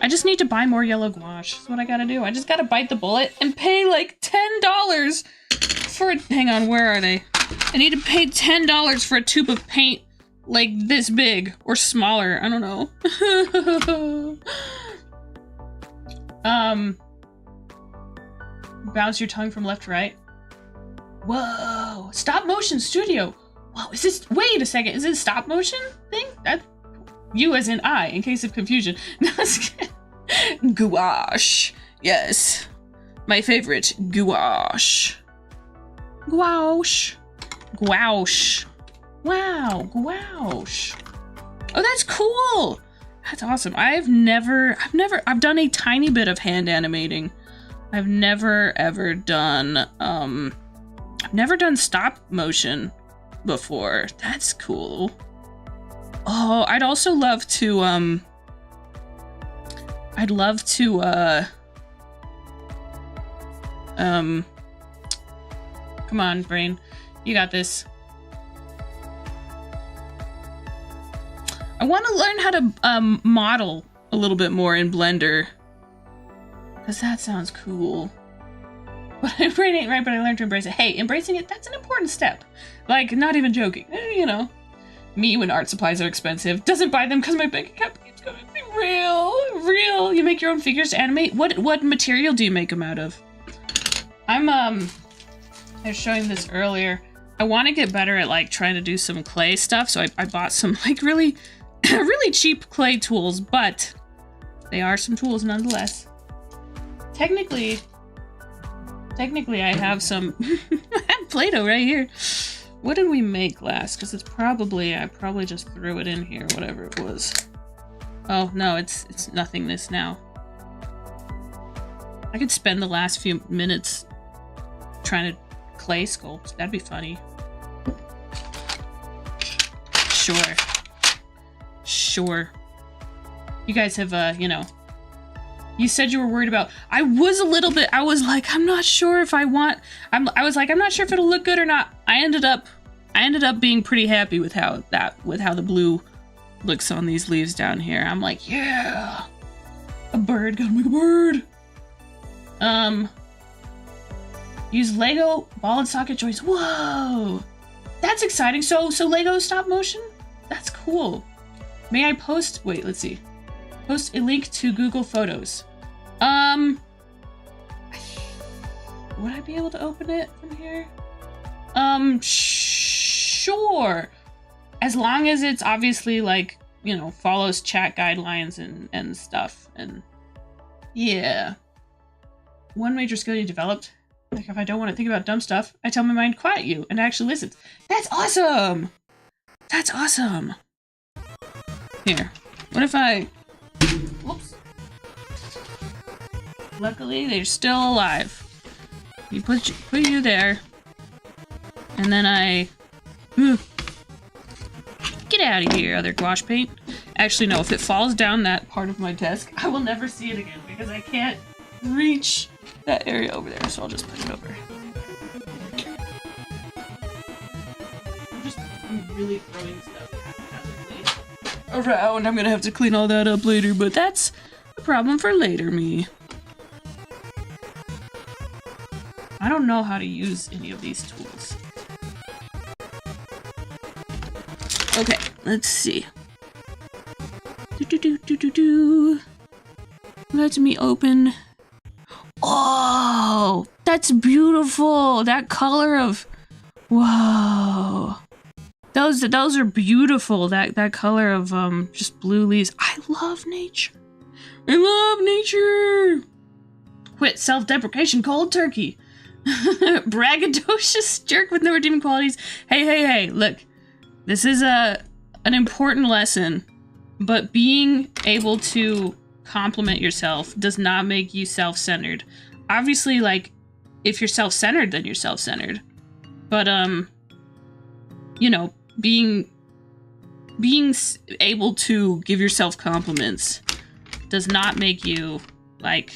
I just need to buy more yellow gouache. That's what I gotta do. I just gotta bite the bullet and pay like $10 for, hang on, where are they? I need to pay $10 for a tube of paint like this big or smaller. I don't know. Bounce your tongue from left to right. Whoa, stop motion studio. Whoa, is this, wait a second, is it a stop motion thing? That, you as in I, in case of confusion. Gouache, yes. My favorite, gouache. Gouache. Gouache. Wow, gouache. Oh, that's cool. That's awesome. I've done a tiny bit of hand animating. I've never ever done, I've never done stop motion before. That's cool. Oh, I'd also love to, come on, brain. You got this. I want to learn how to, model a little bit more in Blender. Because that sounds cool. But my brain ain't right, but I learned to embrace it. Hey, embracing it, that's an important step. Like, not even joking. You know. Me when art supplies are expensive. Doesn't buy them because my bank account keeps going. Real. You make your own figures to animate? What material do you make them out of? I was showing this earlier. I want to get better at, like, trying to do some clay stuff, so I bought some, like, really cheap clay tools, but they are some tools nonetheless. Technically, technically I have some Play-Doh right here. What did we make last? Because it's probably, I probably just threw it in here, whatever it was. Oh, no, it's nothingness now. I could spend the last few minutes trying to clay sculpt. That'd be funny. Sure. Sure. You guys have, you know, you said you were worried about, I was a little bit, I was like, I'm not sure if I want, I was like, I'm not sure if it'll look good or not. I ended up being pretty happy with how the blue looks on these leaves down here. I'm like, yeah, a bird, gotta make a bird. Use Lego ball and socket joints. Whoa, that's exciting. So Lego stop motion? That's cool. May I post, wait, let's see. Post a link to Google Photos. Would I be able to open it from here? Sure. As long as it's obviously like, you know, follows chat guidelines and stuff. And yeah. One major skill you developed. Like if I don't want to think about dumb stuff, I tell my mind, quiet you, and it actually listens. That's awesome! That's awesome! Here. What if I... Whoops. Luckily, they're still alive. You put you there. And then I... Get out of here, other gouache paint. Actually, no, if it falls down that part of my desk, I will never see it again because I can't reach that area over there, so I'll just put it over. I'm really throwing stuff haphazardly around. I'm gonna have to clean all that up later, but that's a problem for later me. I don't know how to use any of these tools. Okay, let's see. Let me open. Oh, that's beautiful. That color of, whoa. Those are beautiful. That color of just blue leaves. I love nature. I love nature. Quit self-deprecation, cold turkey. Braggadocious jerk with no redeeming qualities. Hey, look. This is an important lesson, but being able to compliment yourself does not make you self-centered. Obviously, like, if you're self-centered, then you're self-centered. But, you know, being able to give yourself compliments does not make you, like,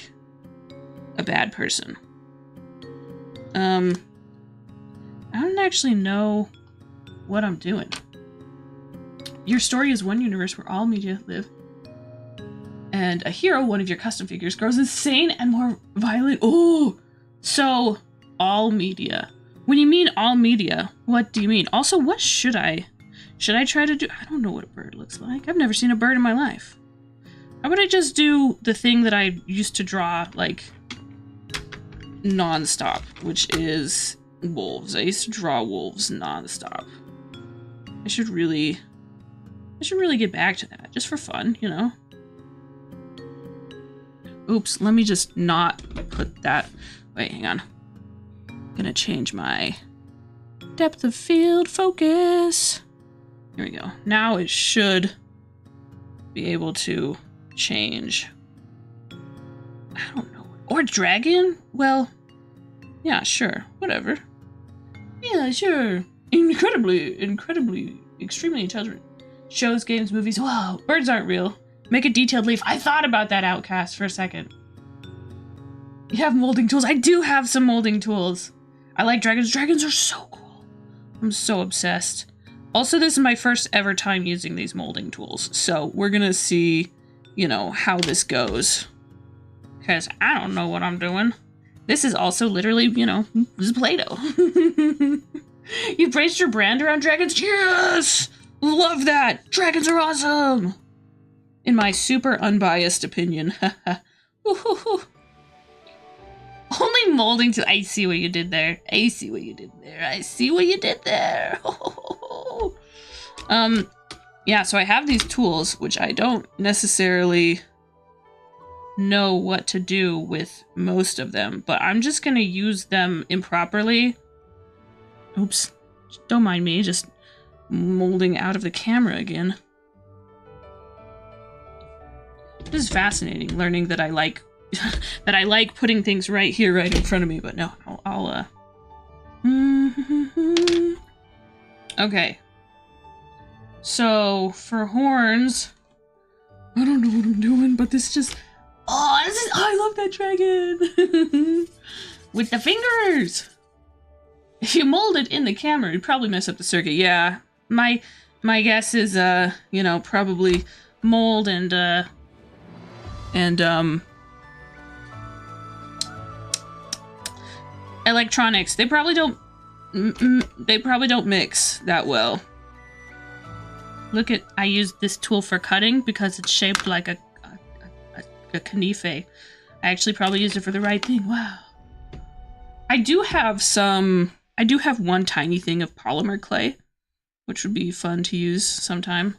a bad person. I don't actually know what I'm doing. Your story is one universe where all media live. And a hero, one of your custom figures, grows insane and more violent. Oh! So, all media. When you mean all media, what do you mean? Also, what should I try to do? I don't know what a bird looks like. I've never seen a bird in my life. How about I just do the thing that I used to draw, like, non-stop, which is wolves. I used to draw wolves non-stop. I should really get back to that, just for fun, you know? Oops, let me just not put that... Wait, hang on. I'm gonna change my depth of field focus. Here we go. Now it should be able to change. I don't know. Or dragon? Well, yeah, sure. Whatever. Yeah, sure. Incredibly, extremely intelligent. Shows, games, movies. Whoa, birds aren't real. Make a detailed leaf. I thought about that, Outcast, for a second. You have molding tools. I do have some molding tools. I like dragons. Dragons are so cool. I'm so obsessed. Also, this is my first ever time using these molding tools. So we're gonna see, you know, how this goes. Because I don't know what I'm doing. This is also literally, you know, this is Play-Doh. You've braced your brand around dragons? Yes! Love that! Dragons are awesome! In my super unbiased opinion. Only molding to... I see what you did there. I see what you did there. I see what you did there. Yeah, so I have these tools, which I don't necessarily know what to do with most of them, but I'm just gonna use them improperly. Oops. Don't mind me, just molding out of the camera again. This is fascinating, learning that I like that I like putting things right here, right in front of me, but no, I'll Okay. So, for horns, I don't know what I'm doing, but this just... Oh, I love that dragon! With the fingers! If you mold it in the camera, you'd probably mess up the circuit. Yeah, my guess is, you know, probably mold and electronics. They probably don't mix that well. Look at, I used this tool for cutting because it's shaped like a canife. I actually probably used it for the right thing. Wow. I do have one tiny thing of polymer clay, which would be fun to use sometime.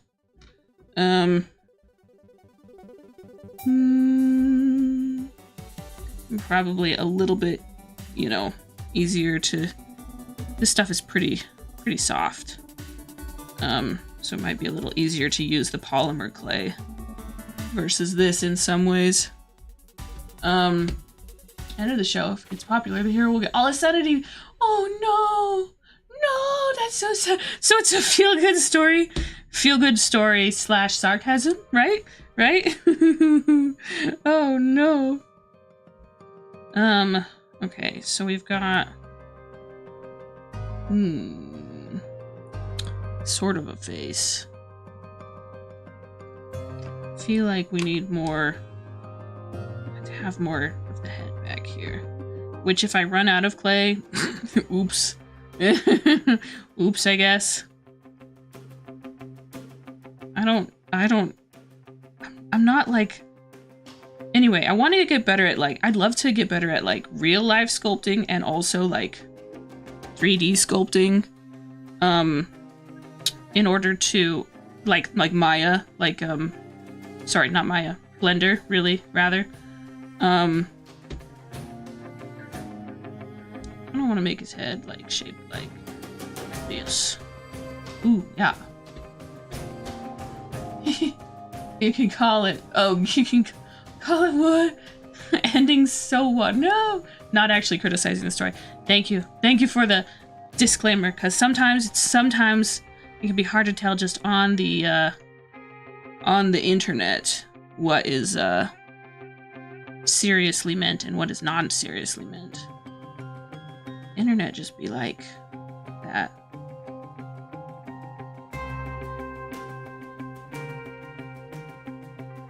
Probably a little bit, you know, easier to... This stuff is pretty soft. So it might be a little easier to use the polymer clay versus this in some ways. End of the show. If it's popular, the hero will get all its sanity. Oh no, that's so sad. So it's a feel-good story / sarcasm, right? Oh no. Okay, so we've got sort of a face. Feel like we need more, to have more of the head back here. Which if I run out of clay, oops. Oops, I guess. I'm not like, anyway, I want to get better at like, I'd love to get better at like real life sculpting and also like 3D sculpting. In order to like Maya, like sorry, not Maya, Blender, really, rather. I don't want to make his head like shaped like this. Ooh, yeah. You can call it, you can call it what? Ending so what? No, not actually criticizing the story. Thank you for the disclaimer, because sometimes it can be hard to tell just on the internet what is seriously meant and what is not seriously meant. Internet just be like that.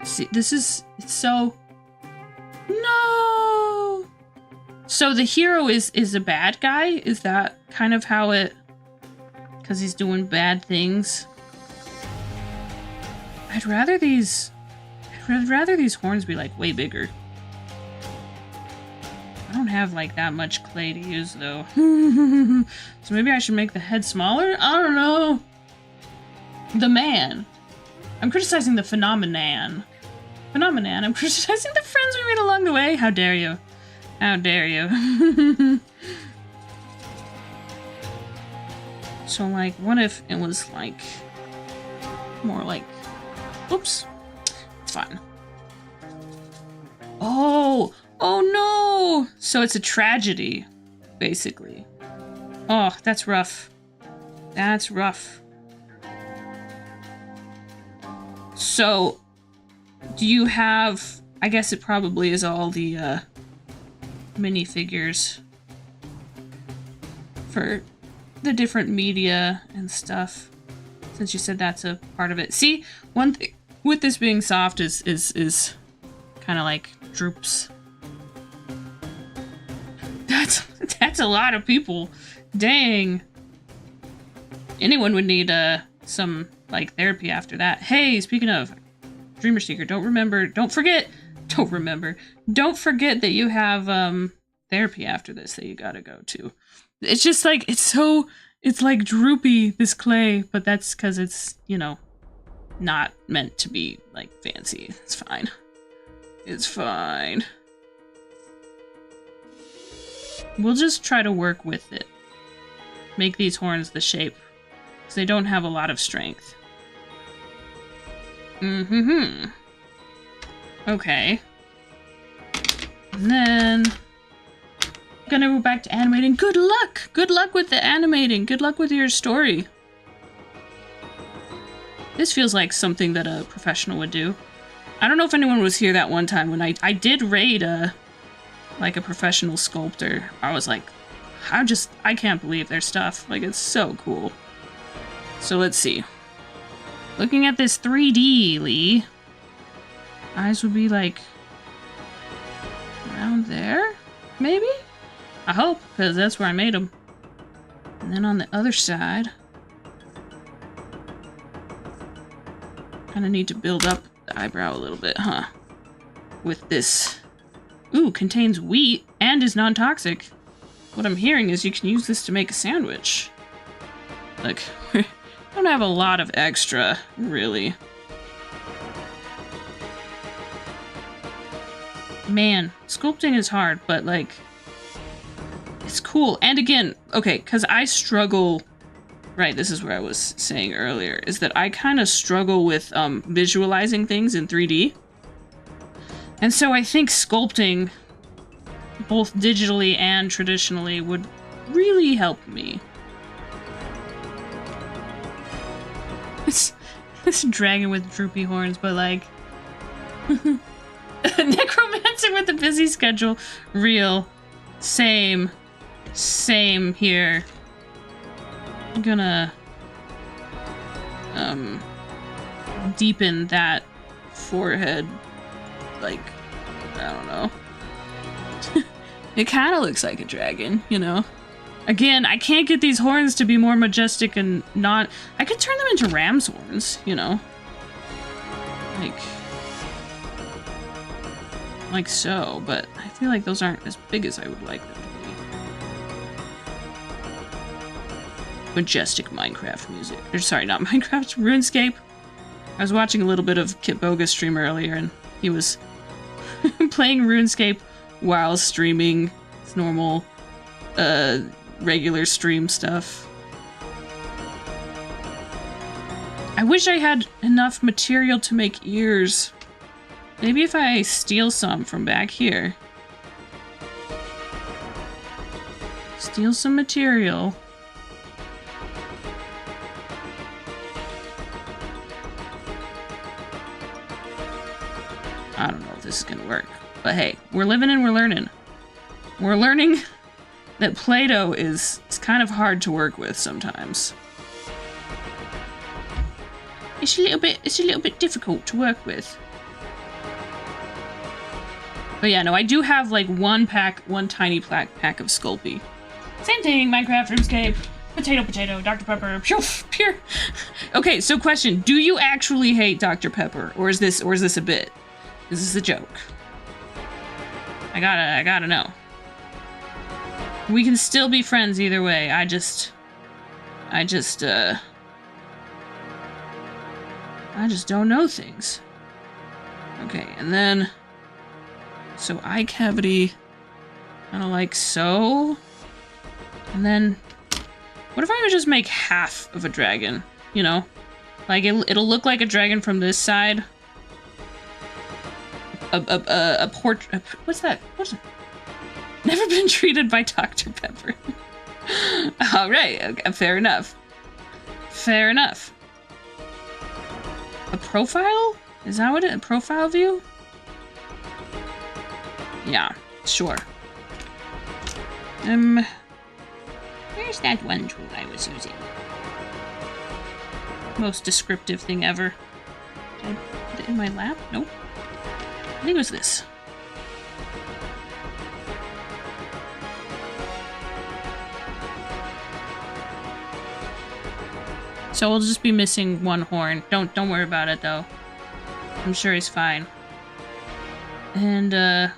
See, it's so... No! So the hero is a bad guy? Is that kind of how it... Because he's doing bad things? I'd rather these horns be like way bigger. I don't have like that much clay to use though. So maybe I should make the head smaller? I don't know. The man. I'm criticizing the phenomenon. I'm criticizing the friends we made along the way. How dare you? How dare you? So like, what if it was like more like, oops, it's fine. Oh no! So it's a tragedy, basically. Oh, that's rough. That's rough. So, do you have, I guess it probably is all the minifigures for the different media and stuff, since you said that's a part of it. See, one thing with this being soft is kind of like droops. That's a lot of people. Dang. Anyone would need some like therapy after that. Hey, speaking of Dreamer Seeker, don't forget that you have therapy after this that you gotta go to. It's just like, it's like droopy, this clay, but that's because it's, you know, not meant to be like fancy. It's fine. It's fine. We'll just try to work with it. Make these horns the shape. Because they don't have a lot of strength. Mm-hmm. Okay. And then... gonna go back to animating. Good luck! Good luck with the animating. Good luck with your story. This feels like something that a professional would do. I don't know if anyone was here that one time when I did raid like a professional sculptor. I was like, I can't believe their stuff. Like, it's so cool. So let's see. Looking at this 3D, Lee. Eyes would be like around there, maybe? I hope, because that's where I made them. And then on the other side, kind of need to build up the eyebrow a little bit, huh? With this. Ooh, contains wheat and is non-toxic. What I'm hearing is you can use this to make a sandwich. Look, I don't have a lot of extra, really. Man, sculpting is hard, but like, it's cool. And again, okay, because I struggle, right, this is where I was saying earlier, is that I kind of struggle with visualizing things in 3D. And so I think sculpting, both digitally and traditionally, would really help me. This dragon with droopy horns, but like... Necromancer with a busy schedule. Real. Same. Same here. I'm gonna... deepen that forehead. Like, I don't know. It kind of looks like a dragon, you know? Again, I can't get these horns to be more majestic and not... I could turn them into ram's horns, you know? Like so, but I feel like those aren't as big as I would like them to be. Majestic Minecraft music. Or sorry, not Minecraft, RuneScape. I was watching a little bit of Kit Boga's stream earlier, and he was playing RuneScape while streaming his normal, regular stream stuff. I wish I had enough material to make ears. Maybe if I steal some from back here. Steal some material. I don't know if this is gonna work. But hey, we're living and we're learning. We're learning that Play-Doh is kind of hard to work with sometimes. It's a little bit difficult to work with. But yeah, no, I do have like one tiny pack of Sculpey. Same thing, Minecraft, RuneScape, potato, Dr. Pepper, pure. Okay, so question, do you actually hate Dr. Pepper? Or is this a bit? Is this a joke? I gotta know. We can still be friends either way. I just don't know things. Okay, and then... So eye cavity, kind of like so. And then, what if I would just make half of a dragon, you know? Like, it'll look like a dragon from this side. A portrait, what's that? What's it? Never been treated by Dr. Pepper. All right, okay, fair enough. Fair enough. A profile? Is that what a profile view? Yeah, sure. Where's that one tool I was using? Most descriptive thing ever. Did I put it in my lap? Nope. I think it was this. So we'll just be missing one horn. Don't worry about it though. I'm sure he's fine. And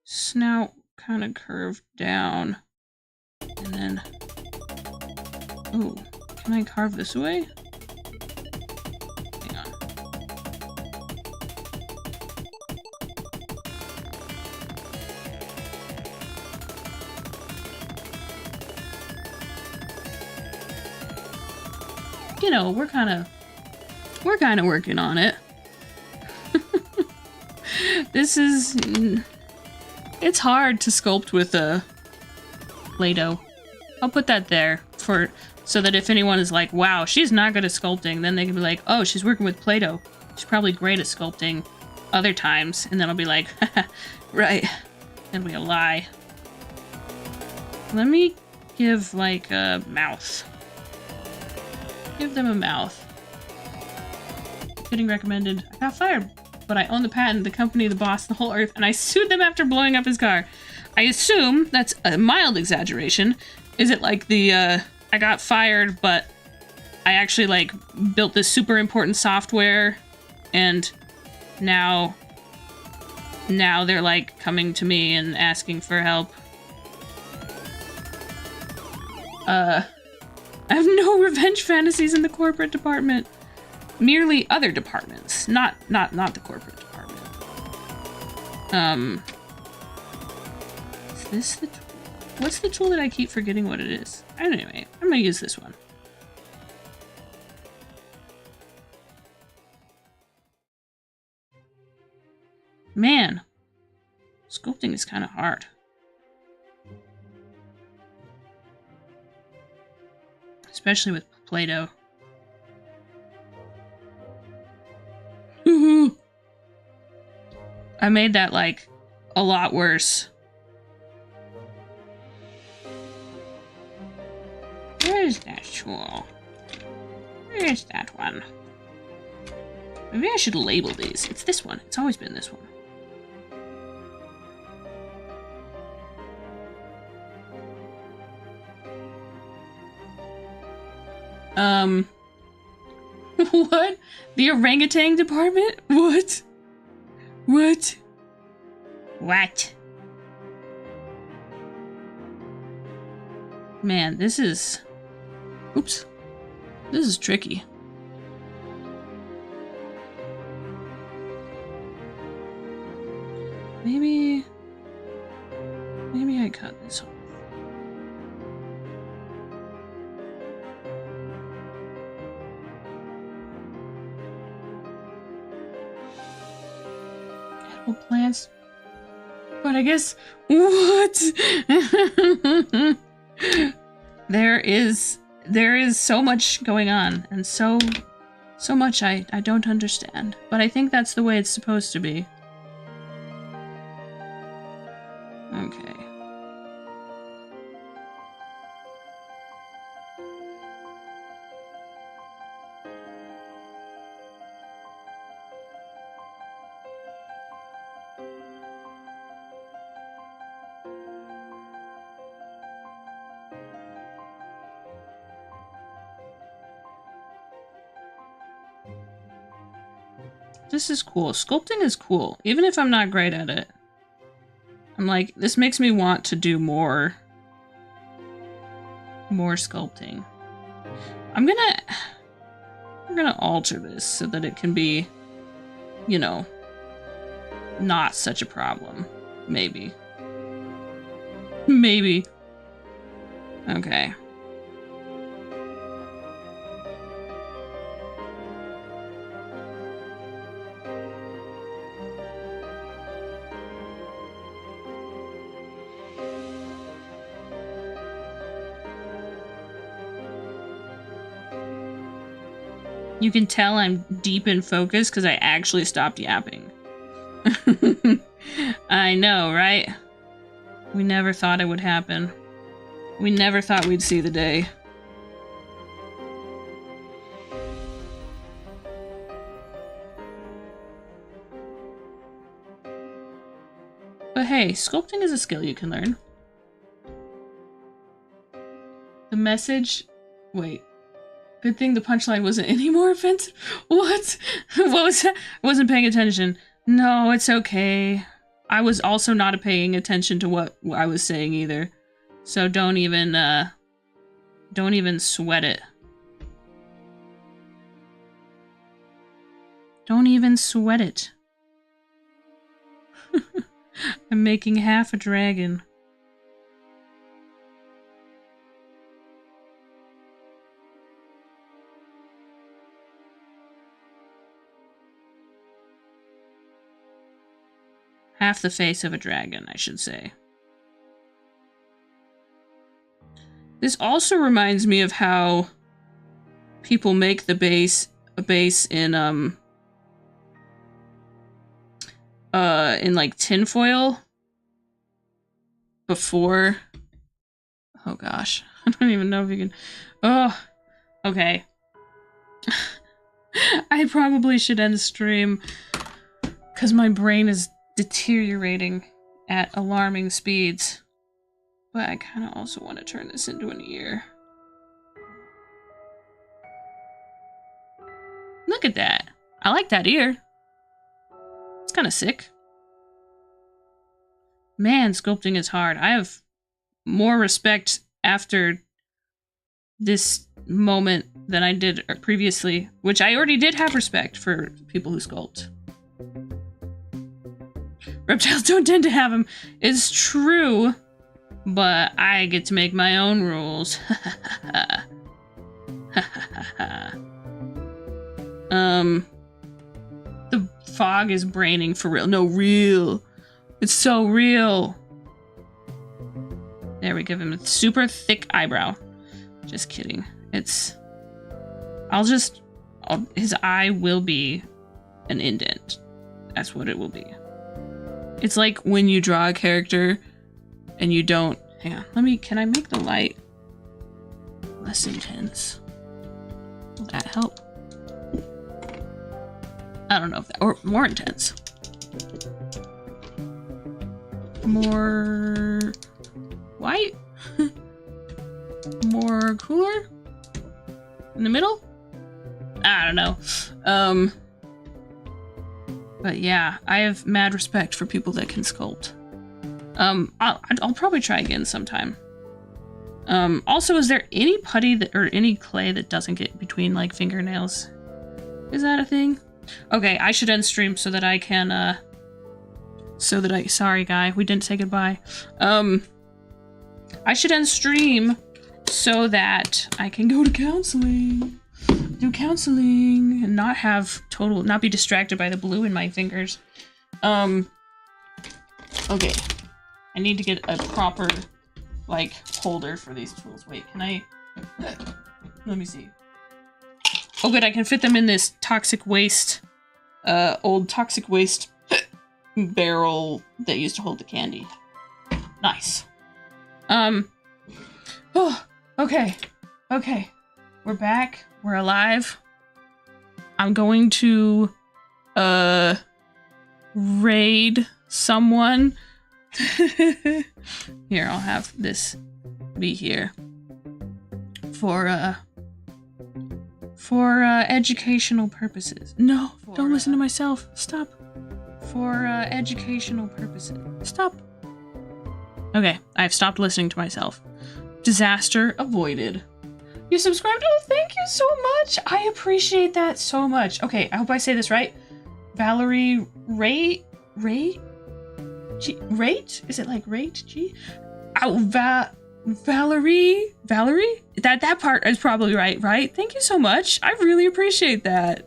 snout kind of curved down. And then... Ooh, can I carve this away? Hang on. you know, we're kind of working on it. This is, it's hard to sculpt with Play-Doh. I'll put that there so that if anyone is like, wow, she's not good at sculpting, then they can be like, oh, she's working with Play-Doh. She's probably great at sculpting other times. And then I'll be like, right. That'll be a lie. Let me give, like, a mouth. Give them a mouth. Getting recommended. I got fired, but I own the patent, the company, the boss, the whole earth, and I sued them after blowing up his car. I assume that's a mild exaggeration. Is it like the, I got fired, but I actually, like, built this super important software, and now they're, like, coming to me and asking for help? I have no revenge fantasies in the corporate department. Merely other departments, not the corporate department. Is this the tool? What's the tool that I keep forgetting what it is? Anyway, I'm gonna use this one. Man, sculpting is kind of hard. Especially with Play-Doh. I made that, like, a lot worse. Where is that tool? Where is that one? Maybe I should label these. It's this one. It's always been this one. What? The orangutan department? What? What? What? Man, this is... Oops. This is tricky. Maybe I cut this off. Edible plants. But I guess what? There is so much going on, and so much I don't understand. But I think that's the way it's supposed to be. Okay. This is cool. Sculpting is cool, even if I'm not great at it. I'm like, this makes me want to do more sculpting. I'm gonna alter this so that it can be, you know, not such a problem. Maybe. Maybe. Okay. You can tell I'm deep in focus because I actually stopped yapping. I know, right? We never thought it would happen. We never thought we'd see the day. But hey, sculpting is a skill you can learn. The message... Wait. Good thing the punchline wasn't any more offensive. What? What was that? I wasn't paying attention. No, it's okay. I was also not paying attention to what I was saying either. So don't even sweat it. Don't even sweat it. I'm making half a dragon. half the face of a dragon, I should say. This also reminds me of how people make the base in like tinfoil before. Oh gosh, I don't even know if you can. Oh, okay. I probably should end the stream because my brain is deteriorating at alarming speeds. But I kind of also want to turn this into an ear. Look at that. I like that ear. It's kind of sick. Man, sculpting is hard. I have more respect after this moment than I did previously, which I already did have respect for people who sculpt. Reptiles don't tend to have them. It's true, but I get to make my own rules. The fog is braining for real. No, real. It's so real. There, we give him a super thick eyebrow. Just kidding. It's... his eye will be an indent. That's what it will be. It's like when you draw a character and you don't... Hang on, can I make the light less intense? Will that help? I don't know if that... Or more intense. More... white? More cooler? In the middle? I don't know. But yeah, I have mad respect for people that can sculpt. I'll probably try again sometime. Also, is there any putty or any clay that doesn't get between like fingernails? Is that a thing? Okay, I should end stream so that I can, sorry guy, we didn't say goodbye. I should end stream so that I can go to counseling. Do counseling and not be distracted by the blue in my fingers. Okay. I need to get a proper, like, holder for these tools. Wait, can I... Let me see. Oh good, I can fit them in this toxic waste, old toxic waste barrel that used to hold the candy. Nice. Oh, okay. Okay. We're back. We're alive. I'm going to, raid someone. Here, I'll have this be here. For educational purposes. No, don't listen to myself. Stop. For, educational purposes. Stop. Okay, I've stopped listening to myself. Disaster avoided. You subscribed? Oh, thank you so much. I appreciate that so much. Okay, I hope I say this right. Valerie Rate? Is it like rate? G? Oh, Valerie? That part is probably right? Thank you so much. I really appreciate that.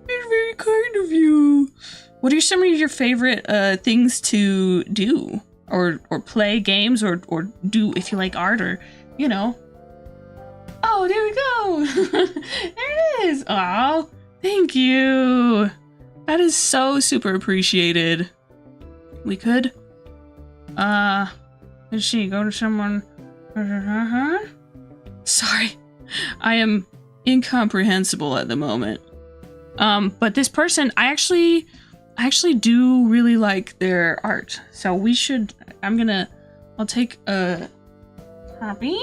It's very kind of you. What are some of your favorite things to do? Or play games or do if you like art or, you know. Oh, there we go. There it is. Oh, thank you. That is so super appreciated. We could, let's see, go to someone. Sorry, I am incomprehensible at the moment. But this person, I actually do really like their art. So we should, I'll take a copy.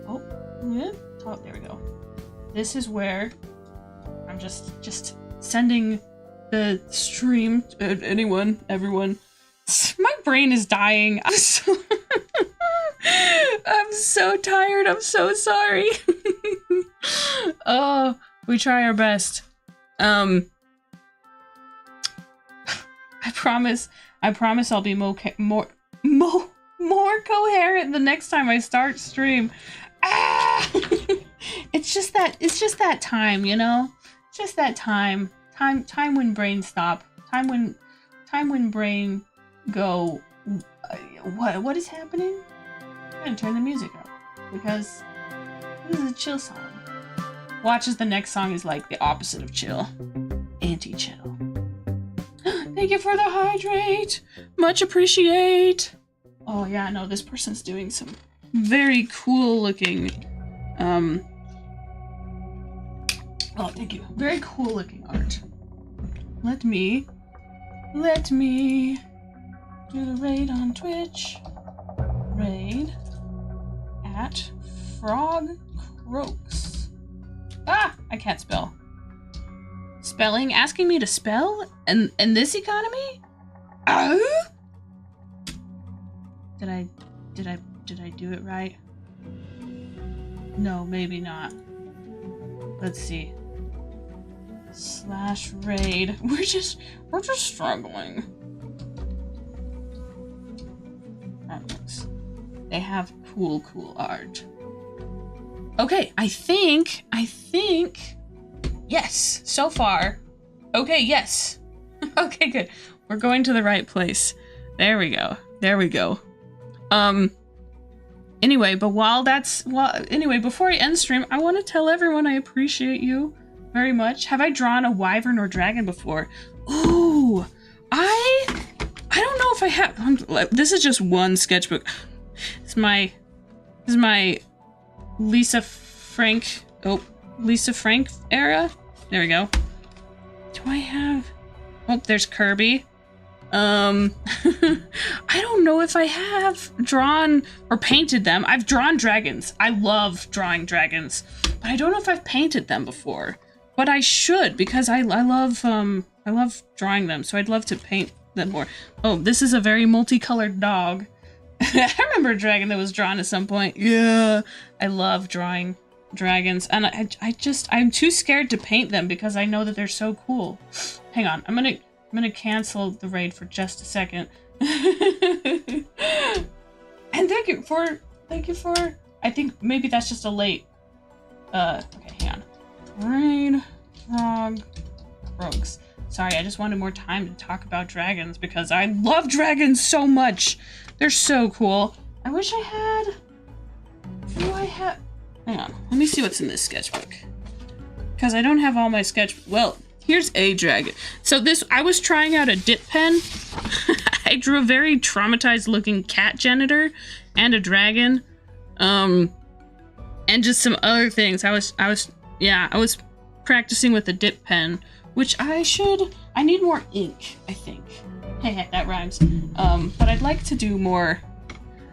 Oh, yeah. Oh, there we go. This is where I'm just sending the stream to everyone. My brain is dying. I'm so tired. I'm so sorry. Oh, we try our best. I promise I'll be more coherent the next time I start stream. Ah! It's just that time, you know? Just that time when brains stop. time when brain go, what is happening? I'm gonna turn the music up because this is a chill song. Watch as the next song is like the opposite of chill. Anti-chill. Thank you for the hydrate. Much appreciate. Oh yeah, no, this person's doing some very cool looking, oh, thank you. Very cool looking art. Let me do the raid on Twitch. Raid at Frog Croaks. Ah, I can't spell. Spelling? Asking me to spell? In this economy? Oh? Did I do it right? No, maybe not. Let's see. /raid. We're just struggling. They have cool art. Okay, I think yes, so far. Okay, yes. Okay, good. We're going to the right place. There we go. Anyway, anyway, before I end stream, I want to tell everyone I appreciate you very much. Have I drawn a wyvern or dragon before? Ooh, I don't know if I have. This is just one sketchbook. This is my Lisa Frank era. There we go. Do I have? Oh, there's Kirby. I don't know if I have drawn or painted them. I've drawn dragons. I love drawing dragons, but I don't know if I've painted them before. But I should, because I love drawing them, so I'd love to paint them more. Oh, this is a very multicolored dog. I remember a dragon that was drawn at some point. Yeah, I love drawing dragons, and I'm too scared to paint them because I know that they're so cool. Hang on, I'm gonna cancel the raid for just a second. And thank you for, I think maybe that's just a late, okay, hang on. Raid, Frog, Rogues. Sorry, I just wanted more time to talk about dragons because I love dragons so much. They're so cool. I wish I had, hang on, let me see what's in this sketchbook. Because I don't have all my well, here's a dragon. So I was trying out a dip pen. I drew a very traumatized looking cat janitor and a dragon. And just some other things. I was practicing with a dip pen, which I need more ink, I think. Hey, that rhymes. But I'd like to do more.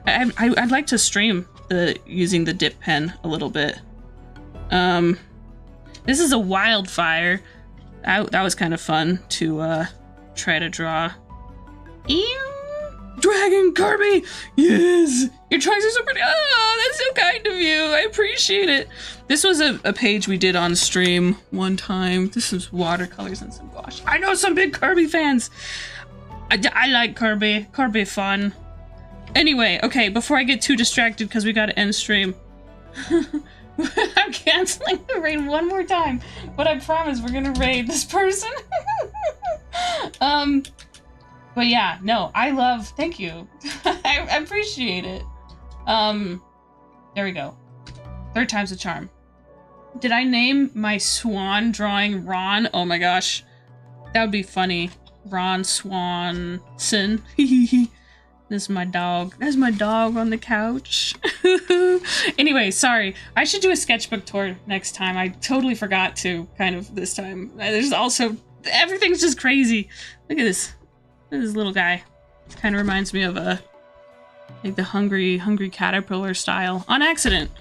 I'd like to stream using the dip pen a little bit. This is a wildfire. That was kind of fun to try to draw. Ew! Dragon Kirby! Yes! Your drawings are so pretty! Oh, that's so kind of you! I appreciate it! This was a page we did on stream one time. This is watercolors and some gouache. I know some big Kirby fans! I like Kirby. Kirby fun. Anyway, okay, before I get too distracted because we gotta end stream. I'm canceling the raid one more time, but I promise we're gonna raid this person. But yeah, no, thank you. I appreciate it. There we go. 3rd time's a charm. Did I name my swan drawing Ron? Oh my gosh. That would be funny. Ron Swanson. This is my dog. There's my dog on the couch. Anyway, sorry. I should do a sketchbook tour next time. I totally forgot to, kind of, this time. There's also... Everything's just crazy. Look at this. Look at this little guy. Kind of reminds me of like the hungry caterpillar style. On accident.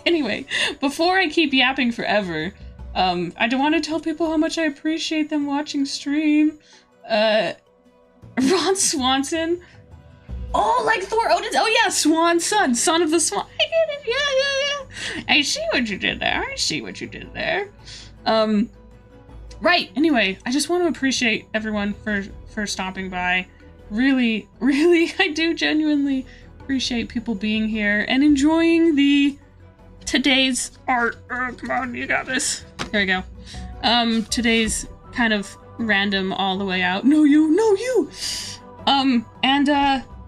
Anyway, before I keep yapping forever, I don't want to tell people how much I appreciate them watching stream. Ron Swanson. Oh, like Thor Odin's. Oh yeah, Swan son of the swan. I get it. Yeah. I see what you did there. Right. Anyway, I just want to appreciate everyone for stopping by. Really, I do genuinely appreciate people being here and enjoying today's art. Oh, come on, you got this. There we go. Today's kind of random all the way out. No, you!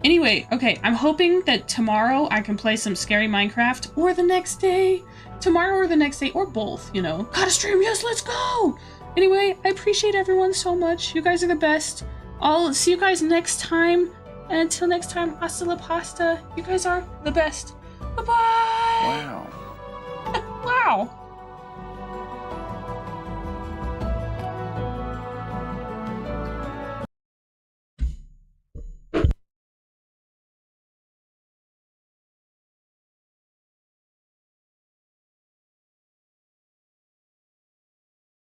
Anyway, okay, I'm hoping that tomorrow I can play some scary Minecraft, or the next day. Tomorrow or the next day, or both, you know. Gotta stream, yes, let's go! Anyway, I appreciate everyone so much. You guys are the best. I'll see you guys next time. And until next time, hasta la pasta. You guys are the best. Bye-bye! Wow. Wow.